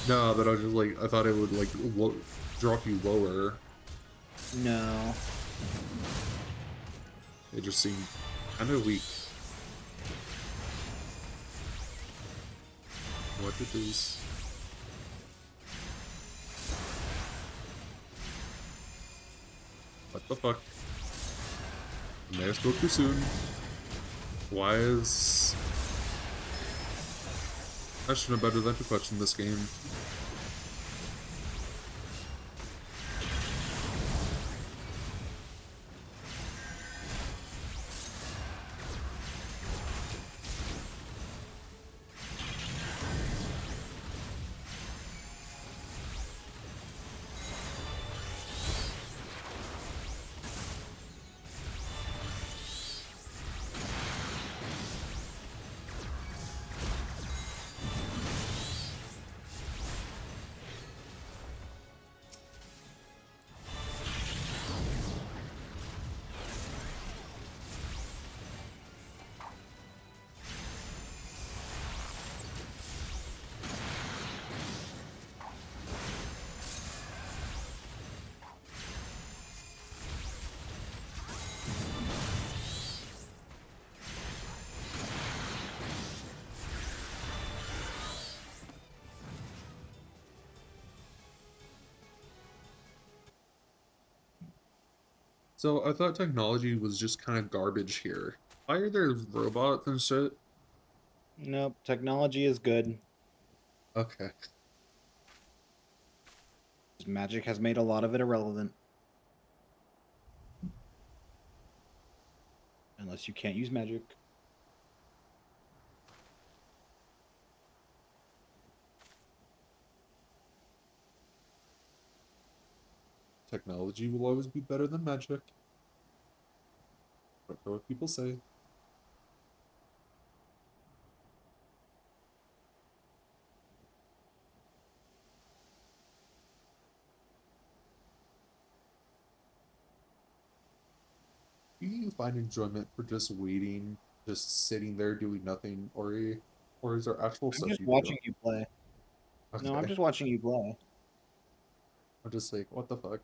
No, but I was just like, I thought it would like drop you lower. No. It just seemed kind of weak. What it is? What the fuck? I may have spoke too soon. Why is... I should know better than to question this game. So I thought technology was just kind of garbage here. Why are there robots and shit? Nope, technology is good. Okay. Magic has made a lot of it irrelevant. Unless you can't use magic. Technology will always be better than magic. Don't care what people say. Do you find enjoyment for just waiting, just sitting there doing nothing, or is there actual I'm stuff just you watching do? you play. Okay. No, I'm just watching you play. I'm just like, what the fuck?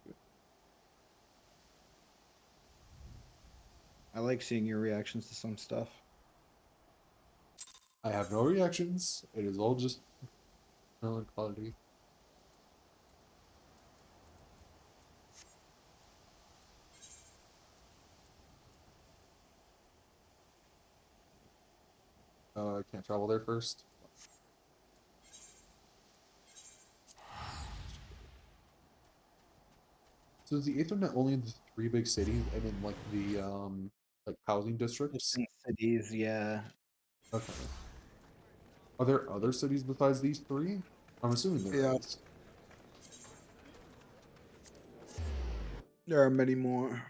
I like seeing your reactions to some stuff. I have no reactions. It is all just melancholy. I can't travel there first. So is the Ethernet only in the three big cities and in like the like housing districts? In cities, yeah. Okay. Are there other cities besides these three? I'm assuming there is. There are many more.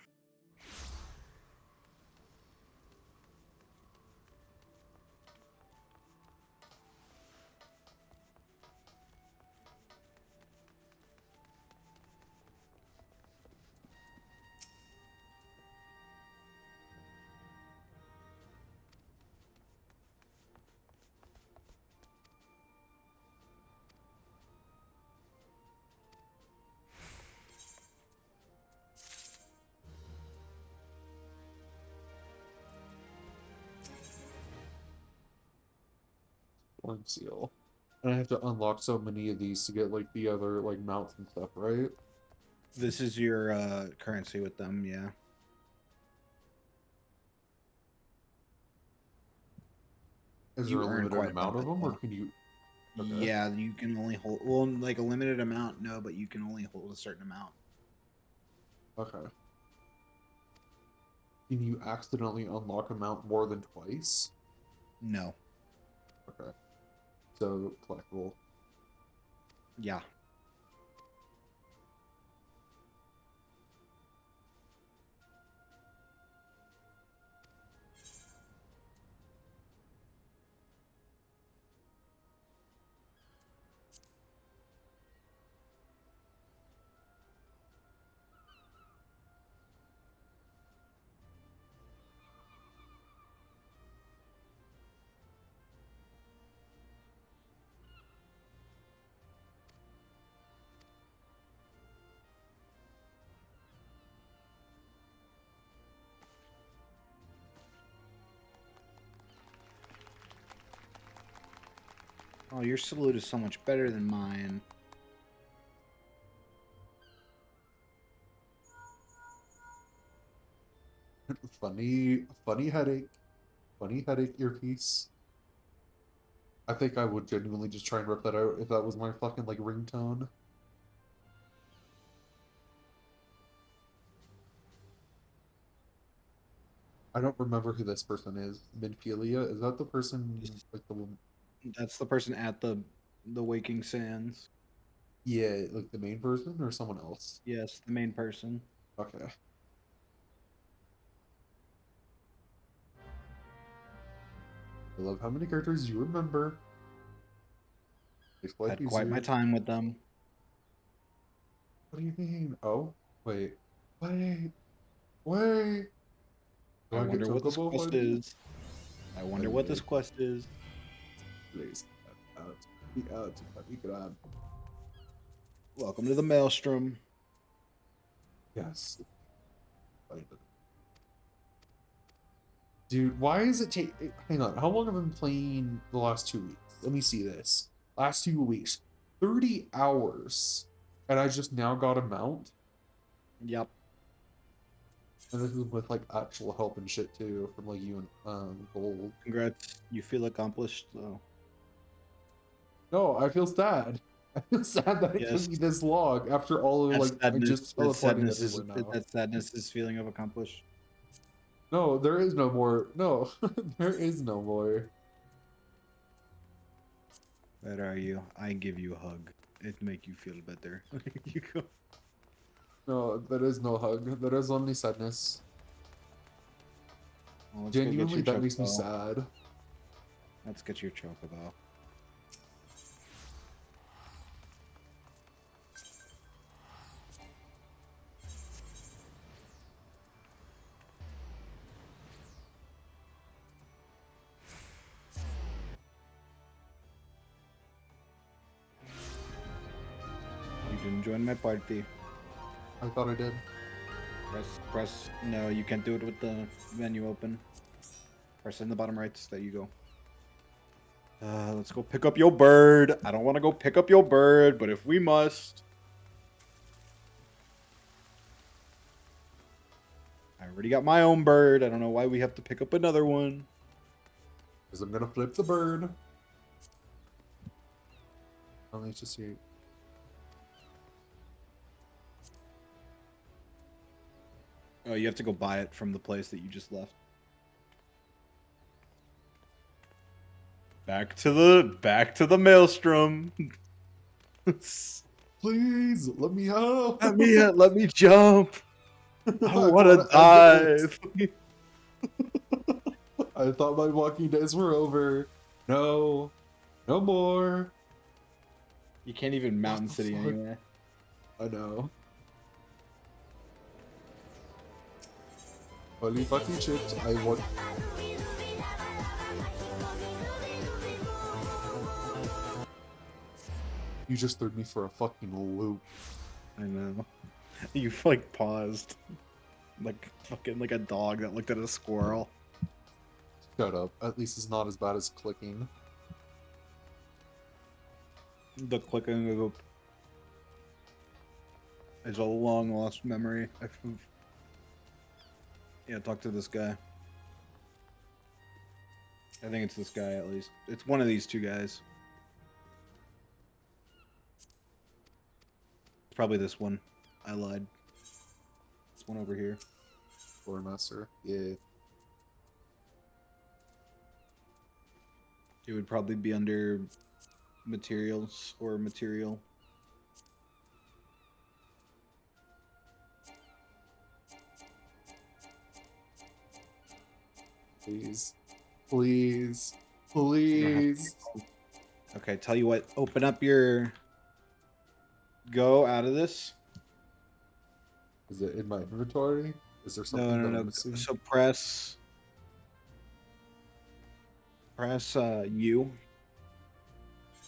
One seal. And I have to unlock so many of these to get like the other like mounts and stuff, right? This is your currency with them, yeah. Is You there a earn limited quite a amount bit of them, or though. can you? Okay. Yeah, you can only hold, well, like a limited amount, no, but you can only hold a certain amount. Okay. Can you accidentally unlock a mount more than twice? No. Okay. So collectible. Yeah. Oh, your salute is so much better than mine. Funny headache earpiece. I think I would genuinely just try and rip that out if that was my fucking like ringtone. I don't remember who this person is. Minfilia? Is that the person like the one? That's the person at the Waking Sands. Yeah, like the main person or someone else? Yes, the main person. Okay. I love how many characters you remember. Makes life Had quite my easier. time with them. What do you mean? Oh, wait. Wait. Wait. Do I I get wonder what this Chocobo quest fighting? is. I wonder what this quest is. Please. Out. Be out. Be glad. Welcome to the Maelstrom. Yes. Dude, why is it take? Hang on. How long have I been playing the last 2 weeks? Let me see this. Last 2 weeks. 30 hours. And I just now got a mount? Yep. And this is with like actual help and shit too from like you and Gold. Congrats. You feel accomplished though. No, I feel sad. I feel sad that it took me this long after all of like I just teleported everywhere now. That sadness is feeling of accomplished. No, there is no more. No, there is no more. Where are you? I give you a hug. It make you feel better. You go. No, there is no hug. There is only sadness. Well, let's Genuinely, go get your that makes me chocobo. sad. Let's get your chocobo. You didn't join my party. I thought I did. Press. No, you can't do it with the menu open. Press in the bottom right. There you go. Let's go pick up your bird. I don't want to go pick up your bird, but if we must. I already got my own bird. I don't know why we have to pick up another one. Because I'm gonna flip the bird. I'll need to see. Oh, you have to go buy it from the place that you just left. Back to the maelstrom. Please let me out. Let me jump. I want wanna to dive. I thought my walking days were over. No, no more. You can't even Mountain City fuck? anymore. I know. Holy fucking shit! I want. You just threw me for a fucking loop. I know. You like paused, like fucking like a dog that looked at a squirrel. Shut up. At least it's not as bad as clicking. The clicking is a long lost memory. Yeah, talk to this guy. I think it's this guy at least. It's one of these two guys. It's probably this one. I lied. This one over here. Master. Yeah. It would probably be under materials or material. Please. Please. Please. Okay, tell you what. Open up your... Go out of this. Is it in my inventory? Is there something that I'm missing? So press U.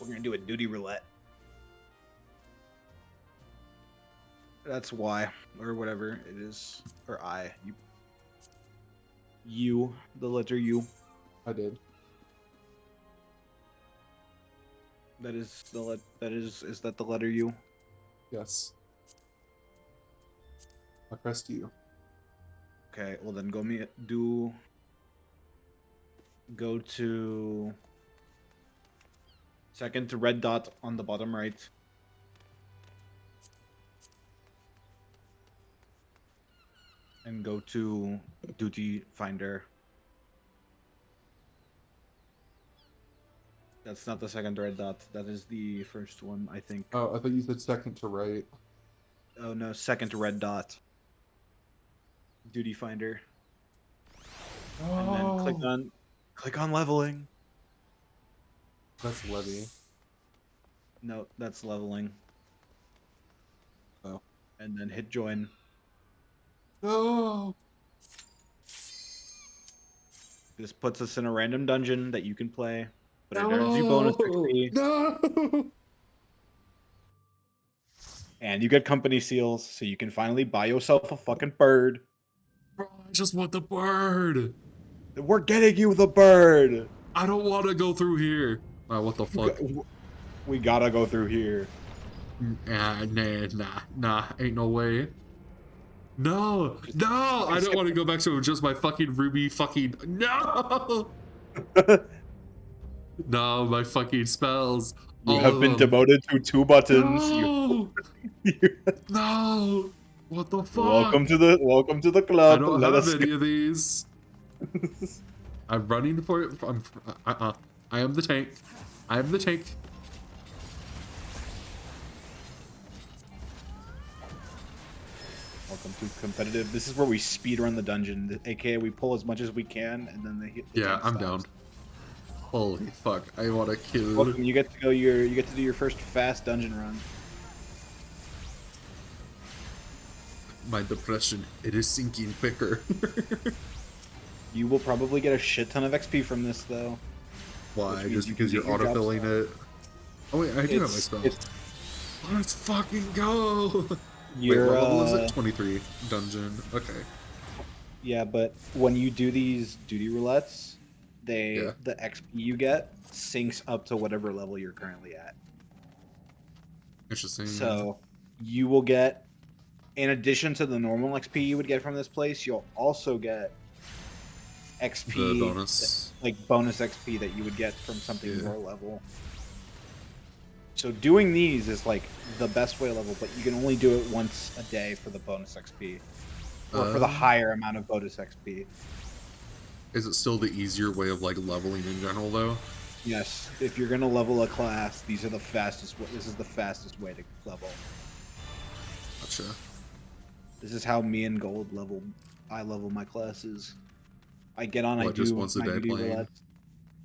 We're gonna do a duty roulette. That's Y or whatever it is, or I. U, the letter U. I did. That is the is that the letter U? Yes. I pressed U. Okay, well then go to second to red dot on the bottom right. And go to duty finder. That's not the second red dot. That is the first one, I think. Oh, I thought you said second to right. Oh no, second red dot. Duty finder. Oh. And then click on leveling. That's levy. No, that's leveling. Oh. And then hit join. No. This puts us in a random dungeon that you can play, but it earns you bonus XP. No. And you get company seals, so you can finally buy yourself a fucking bird. Bro, I just want the bird. We're getting you the bird. I don't want to go through here. What the fuck? We gotta go through here. Nah, ain't no way. No, I don't want to go back to just my fucking ruby fucking, no! No, my fucking spells. You have been demoted to 2 buttons. No! No! What the fuck? Welcome to the club. I don't have any of these. I'm running for it. I am the tank. I am the tank. Welcome to competitive. This is where we speed run the dungeon, aka we pull as much as we can, and then they hit. Yeah, I'm down. Holy fuck! I want to kill. Welcome, you get to do your first fast dungeon run. My depression, it is sinking quicker. You will probably get a shit ton of XP from this, though. Why? Just because you're autofilling it? Oh wait, I do have my spell. Let's fucking go! Wait, what level is it? 23 dungeon. Okay. Yeah, but when you do these duty roulettes, the XP you get syncs up to whatever level you're currently at. Interesting. So you will get, in addition to the normal XP you would get from this place, you'll also get XP, the bonus, like bonus XP that you would get from something lower level. So doing these is like the best way to level, but you can only do it once a day for the bonus XP, or for the higher amount of bonus XP. Is it still the easier way of like leveling in general though? Yes, if you're gonna level a class, these are the fastest. This is the fastest way to level. Gotcha. This is how me and Gold level. I level my classes. I get on. I What, just do once a my day duty playing? roulettes.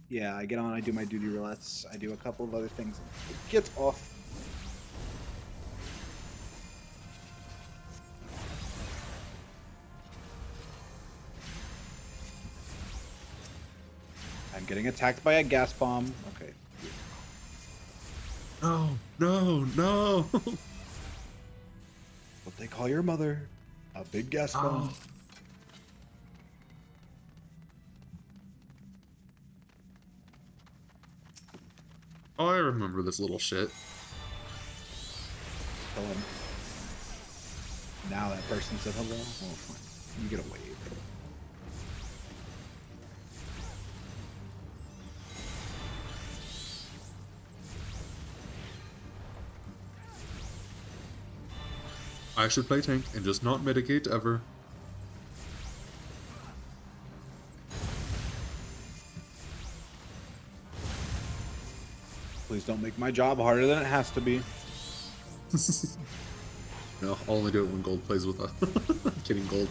Yeah, I get on. I do my duty roulettes. I do a couple of other things. It gets off. I'm getting attacked by a gas bomb. Okay. No, no, no. What they call your mother, a big gas bomb. Oh, I remember this little shit. Kill him. Now that person said hello. Oh, fine. You get a wave. I should play tank and just not mitigate ever. Please don't make my job harder than it has to be. No, I'll only do it when Gold plays with us. I'm kidding, Gold.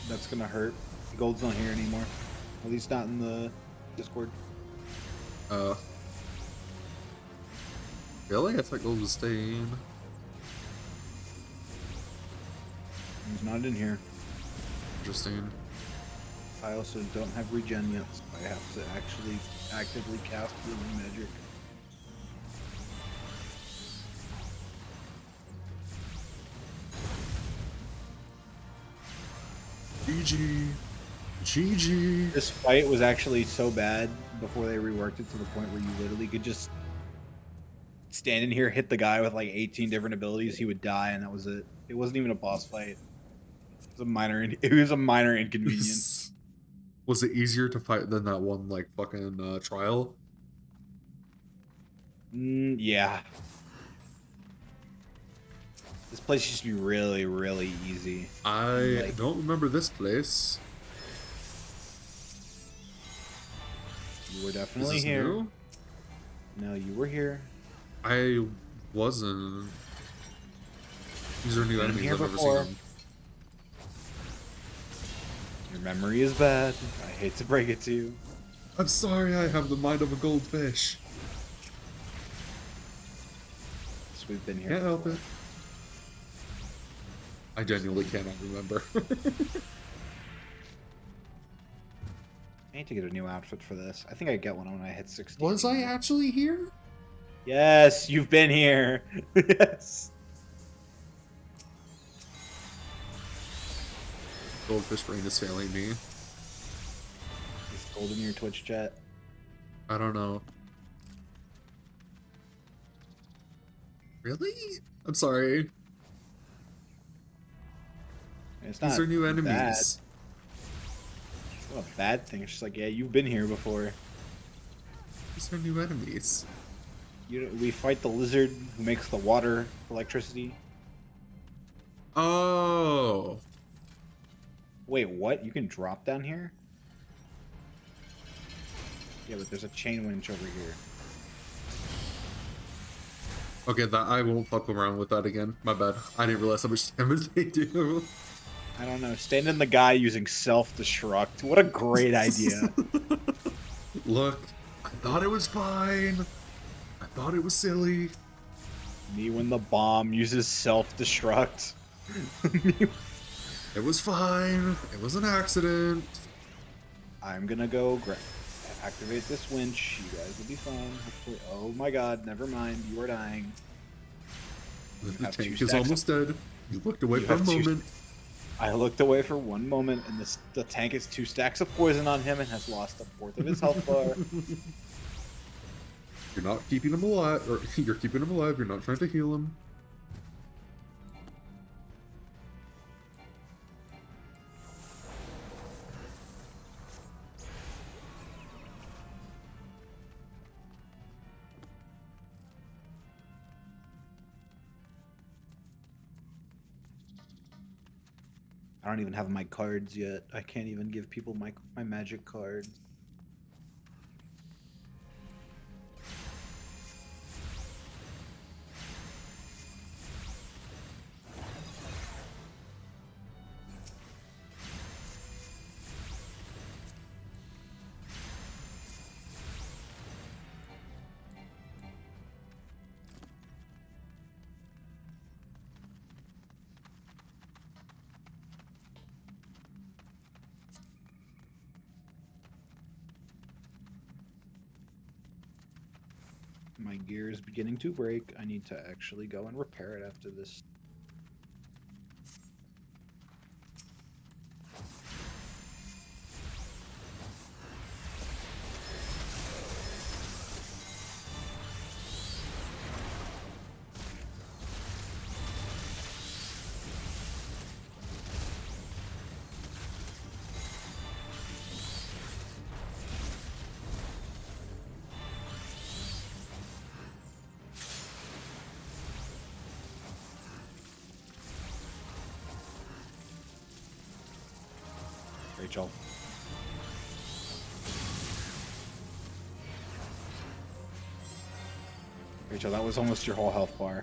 That's gonna hurt. Gold's not here anymore. At least not in the Discord. Really? I thought Gold was staying. He's not in here. Interesting. I also don't have regen yet, so I have to actually actively cast healing magic. GG. GG. This fight was actually so bad before they reworked it to the point where you literally could just stand in here, hit the guy with like 18 different abilities, he would die, and that was it. It wasn't even a boss fight. It was a minor. It was a minor inconvenience. Was it easier to fight than that one like fucking trial? Yeah. This place used to be really, really easy. I don't remember this place. You were definitely Is this here. new? No, you were here. I wasn't. These are new Been enemies. here I've never before. seen them. Your memory is bad. I hate to break it to you. I'm sorry, I have the mind of a goldfish. So we've been here. Can't help it. I genuinely cannot remember. I need to get a new outfit for this. I think I get one when I hit 60. Was I actually here? Yes, you've been here. Yes. Goldfish brain is failing me. Is Gold in your Twitch chat? I don't know. Really? I'm sorry. It's not These are new bad. enemies. It's not a bad thing. It's just like, yeah, you've been here before. These are new enemies. We fight the lizard who makes the water electricity. Oh. Wait, what? You can drop down here? Yeah, but there's a chain winch over here. Okay, that I won't fuck around with that again. My bad. I didn't realize how much damage they do. I don't know. Stand in the guy using self-destruct. What a great idea. Look, I thought it was fine. I thought it was silly. Me when the bomb uses self-destruct. It was fine. It was an accident. I'm gonna go activate this winch. You guys will be fine. Hopefully. Oh my god, never mind. You are dying. The tank is almost dead. You looked away for a moment. I looked away for one moment, and the tank has 2 stacks of poison on him and has lost a 4th of his health bar. You're not keeping him alive, or you're keeping him alive. You're not trying to heal him. I don't even have my cards yet. I can't even give people my magic cards. My gear is beginning to break. I need to actually go and repair it after this. Rachel. Rachel, that was almost your whole health bar.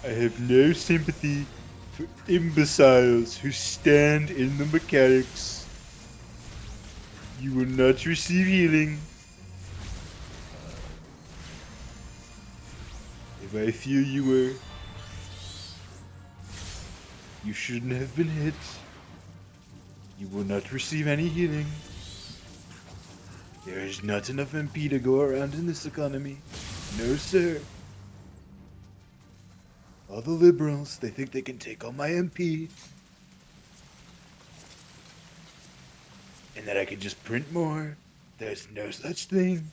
I have no sympathy for imbeciles who stand in the mechanics. You will not receive healing. If I feel you were, you shouldn't have been hit. You will not receive any healing. There is not enough MP to go around in this economy. No, sir. All the liberals, they think they can take all my MP. And that I can just print more. There's no such thing.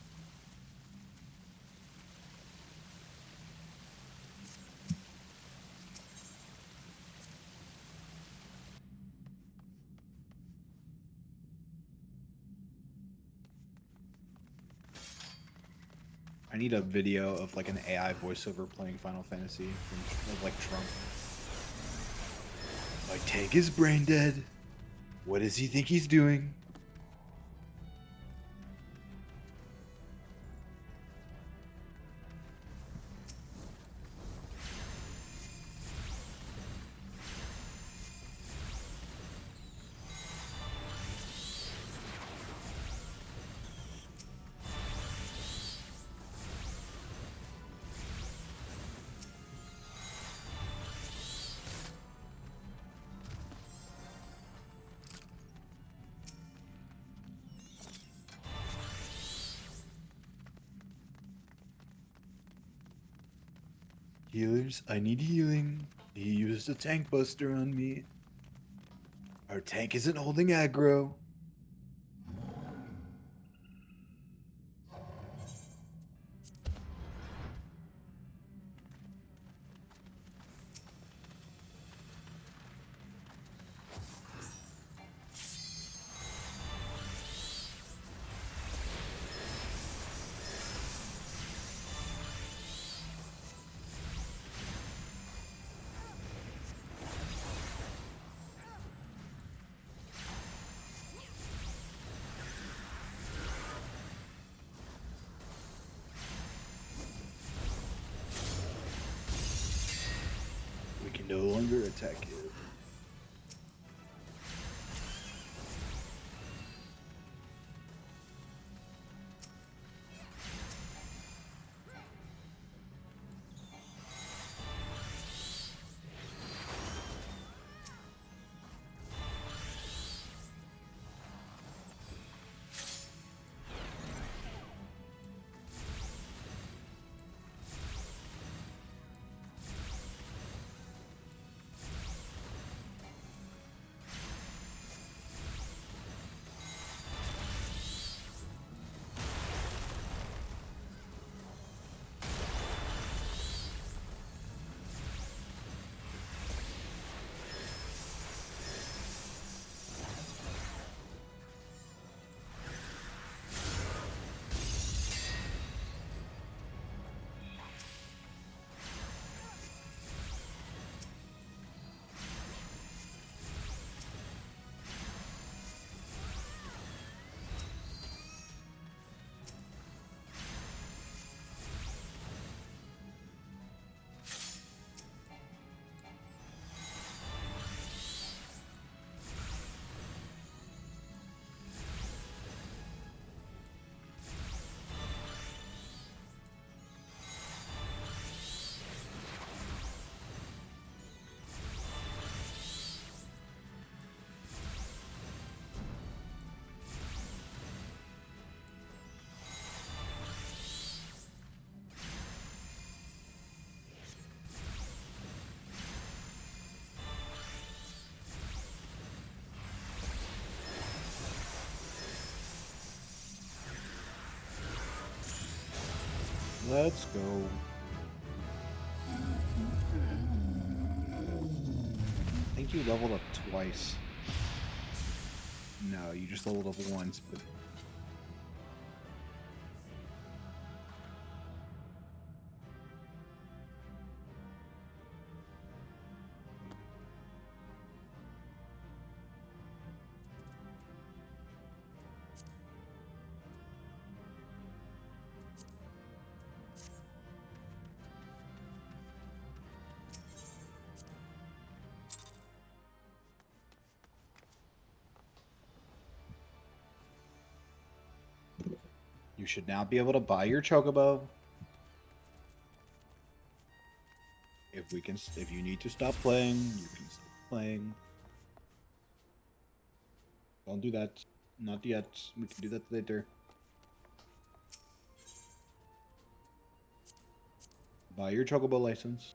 I need a video of like an AI voiceover playing Final Fantasy from like Trump. My tank is brain dead. What does he think he's doing? Healers, I need healing. He used a tank buster on me. Our tank isn't holding aggro. We can no longer attack it. Let's go. I think you leveled up twice. No, you just leveled up once, but... You should now be able to buy your chocobo. If you need to stop playing, you can stop playing. Don't do that. Not yet. We can do that later. Buy your chocobo license.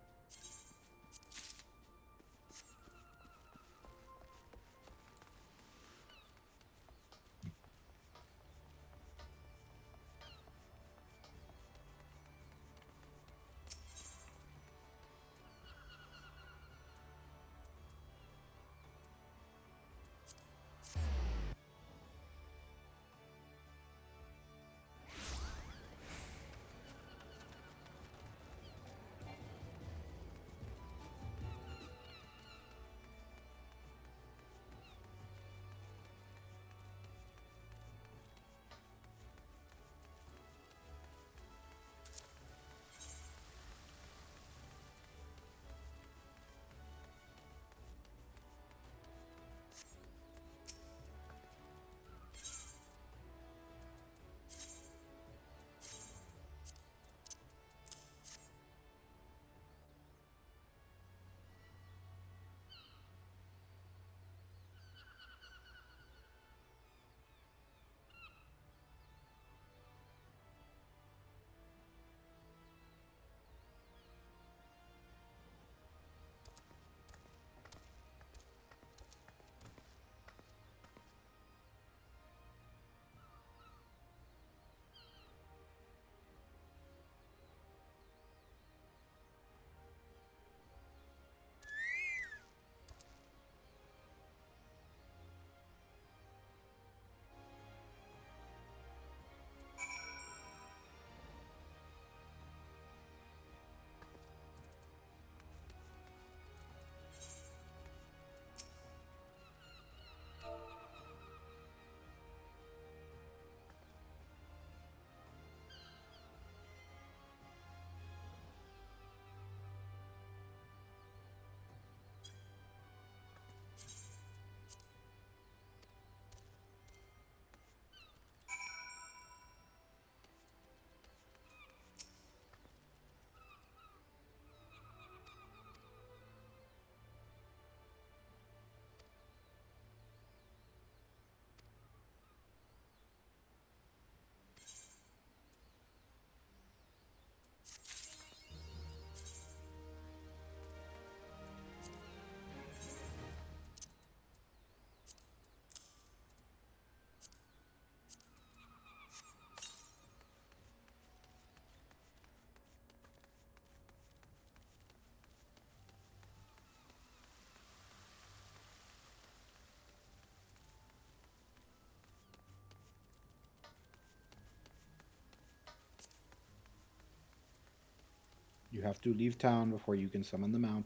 You have to leave town before you can summon the mount.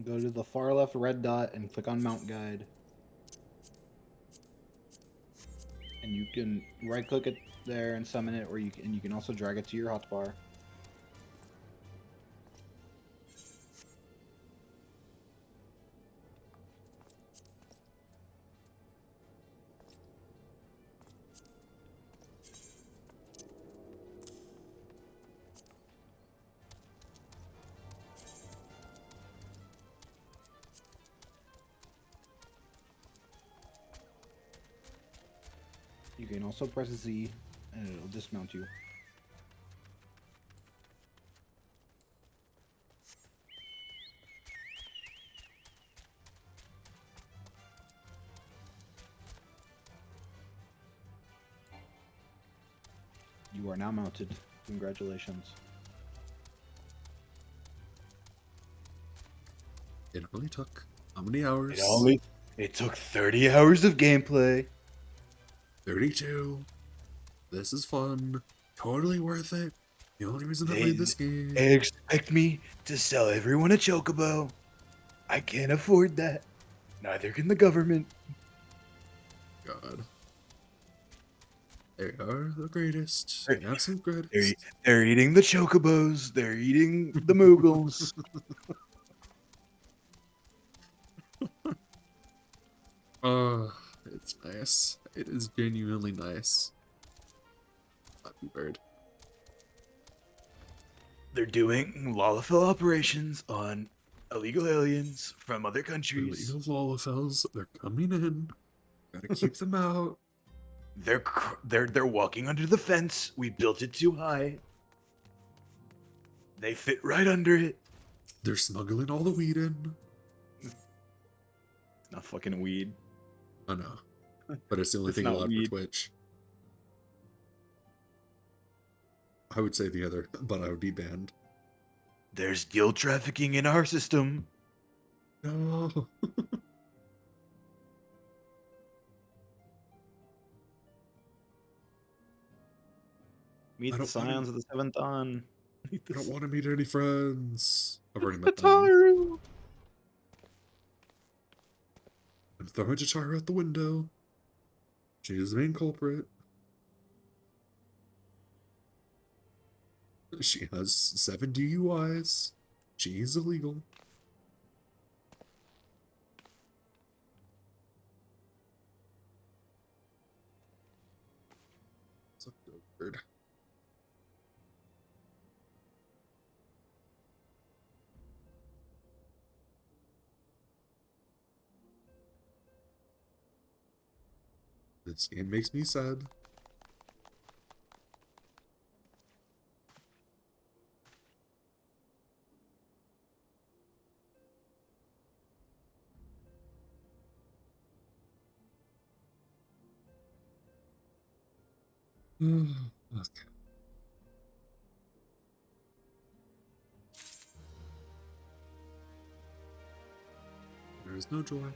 Go to the far left red dot and click on Mount Guide. And you can right click it there and summon it, or you can also drag it to your hotbar. You can also press Z, and it'll dismount you. You are now mounted. Congratulations. It only took how many hours? It took 30 hours of gameplay. 32. This is fun. Totally worth it. The only reason I played this game. They expect me to sell everyone a chocobo. I can't afford that. Neither can the government. God. They are the greatest. The absolute greatest. They're eating the chocobos. They're eating the Moogles. Oh, it's nice. It is genuinely nice. Happy bird. They're doing Lalafell operations on illegal aliens from other countries. Illegal Lalafels, they're coming in. Gotta keep them out. They're walking under the fence. We built it too high. They fit right under it. They're smuggling all the weed in. It's not fucking weed. I know. But it's the only It's thing not allowed weed. for Twitch. I would say the other, but I would be banned. There's guild trafficking in our system. No. Meet I the don't wanna- scions of the Seventh Dawn. I don't want to meet any friends. I've already met them. Tataru. I'm throwing Jataru out the window. She is the main culprit. She has 7 DUIs. She's illegal. So weird. This game makes me sad. Okay. There is no joy.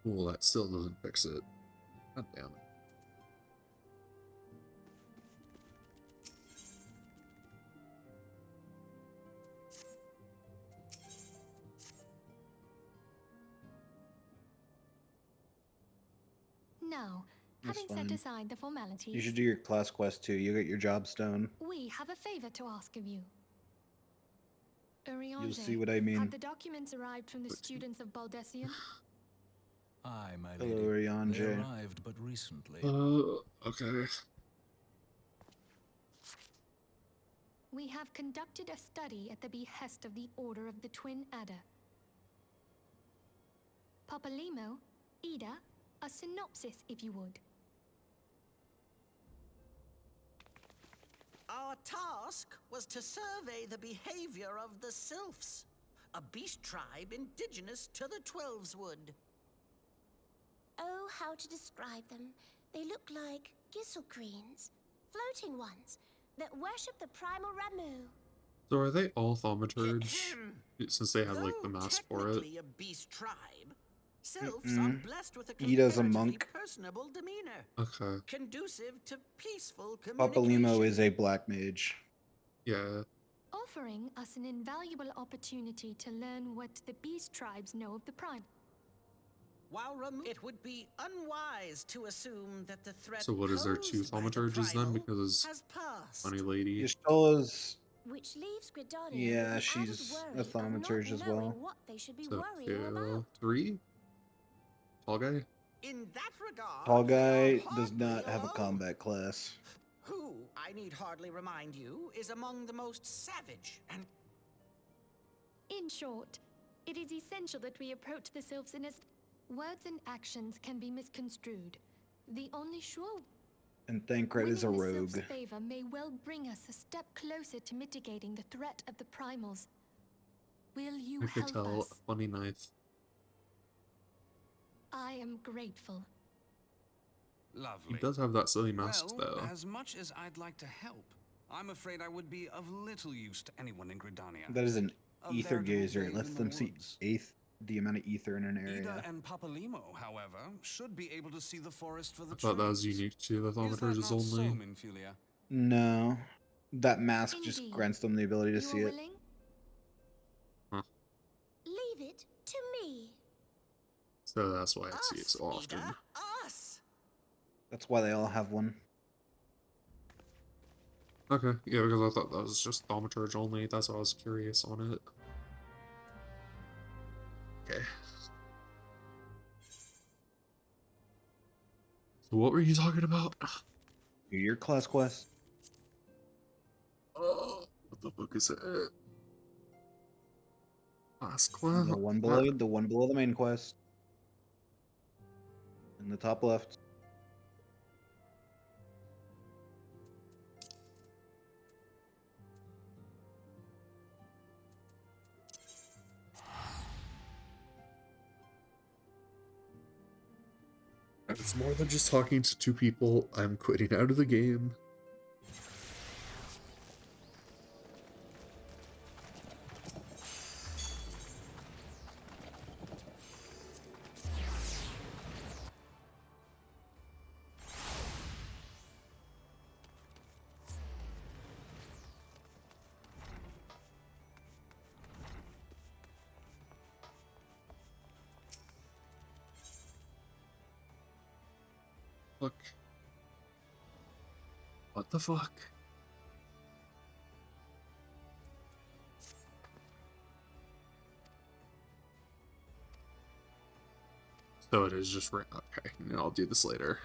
Well, that still doesn't fix it. God damn it. Now, That's having set fine. aside the formalities, You should do your class quest too. You get your job stone. we have a favor to ask of you. You'll see what I mean. Have the documents arrived from the students of Baldessian? Aye, my Hello, lady. They Rianjay. arrived but recently. Okay. We have conducted a study at the behest of the Order of the Twin Adder. Papalimo, Ida, a synopsis if you would. Our task was to survey the behavior of the Sylphs, a beast tribe indigenous to the Twelveswood. Oh, how to describe them. They look like Gisselcreens, floating ones, that worship the primal Ramu. So are they all thaumaturge? Since they have like the Though mask for it. technically a beast tribe, Sylphs are blessed with a Ida's a comparatively monk. personable demeanor, Okay. conducive to peaceful communication. Papalimo is a black mage. Yeah. Offering us an invaluable opportunity to learn what the beast tribes know of the Prime. While it would be unwise to assume that the threat So what is there two posed by the thaumaturges then? primal Because has passed. funny lady. Yashtola's Which leaves Gridania Yeah, with the she's added a worry of thaumaturge not as well. knowing what they should be So worrying about. 3? Tall guy? In that regard, Tall we are guy does hardly not have a alone. combat class. Who, I need hardly remind you, is among the most savage and... In short, it is essential that we approach the sylphs in as... Words and actions can be misconstrued. The only sure... And Thancred is a Winning the rogue. sylphs' favor may well bring us a step closer to mitigating the threat of the primals. Will you I could help tell. us? Funny knife. I am grateful. Lovely. He does have that silly mask, Well, though. as much as I'd like to help, I'm afraid I would be of little use to anyone in Gridania. That is an A ether veritable gazer. It babe lets in the them see woods. the amount of ether in an area. Ida and Papalimo, however, should be able to see the forest for the I thought that was trees. unique to the Is that thaumaturges not so, only. Minfilia? No. That mask just Indeed. grants them the ability to You see are it. willing? Leave it to me. So that's why I see it Us, so often. Ida, us! That's why they all have one. Okay, yeah, because I thought that was just thaumaturge only. That's why I was curious on it. Okay. So what were you talking about? Do your class quest. Oh, what the fuck is it? Class quest? The one below the main quest. In the top left. It's more than just talking to two people. I'm quitting out of the game. Fuck. What the fuck? So it is just okay. I'll do this later.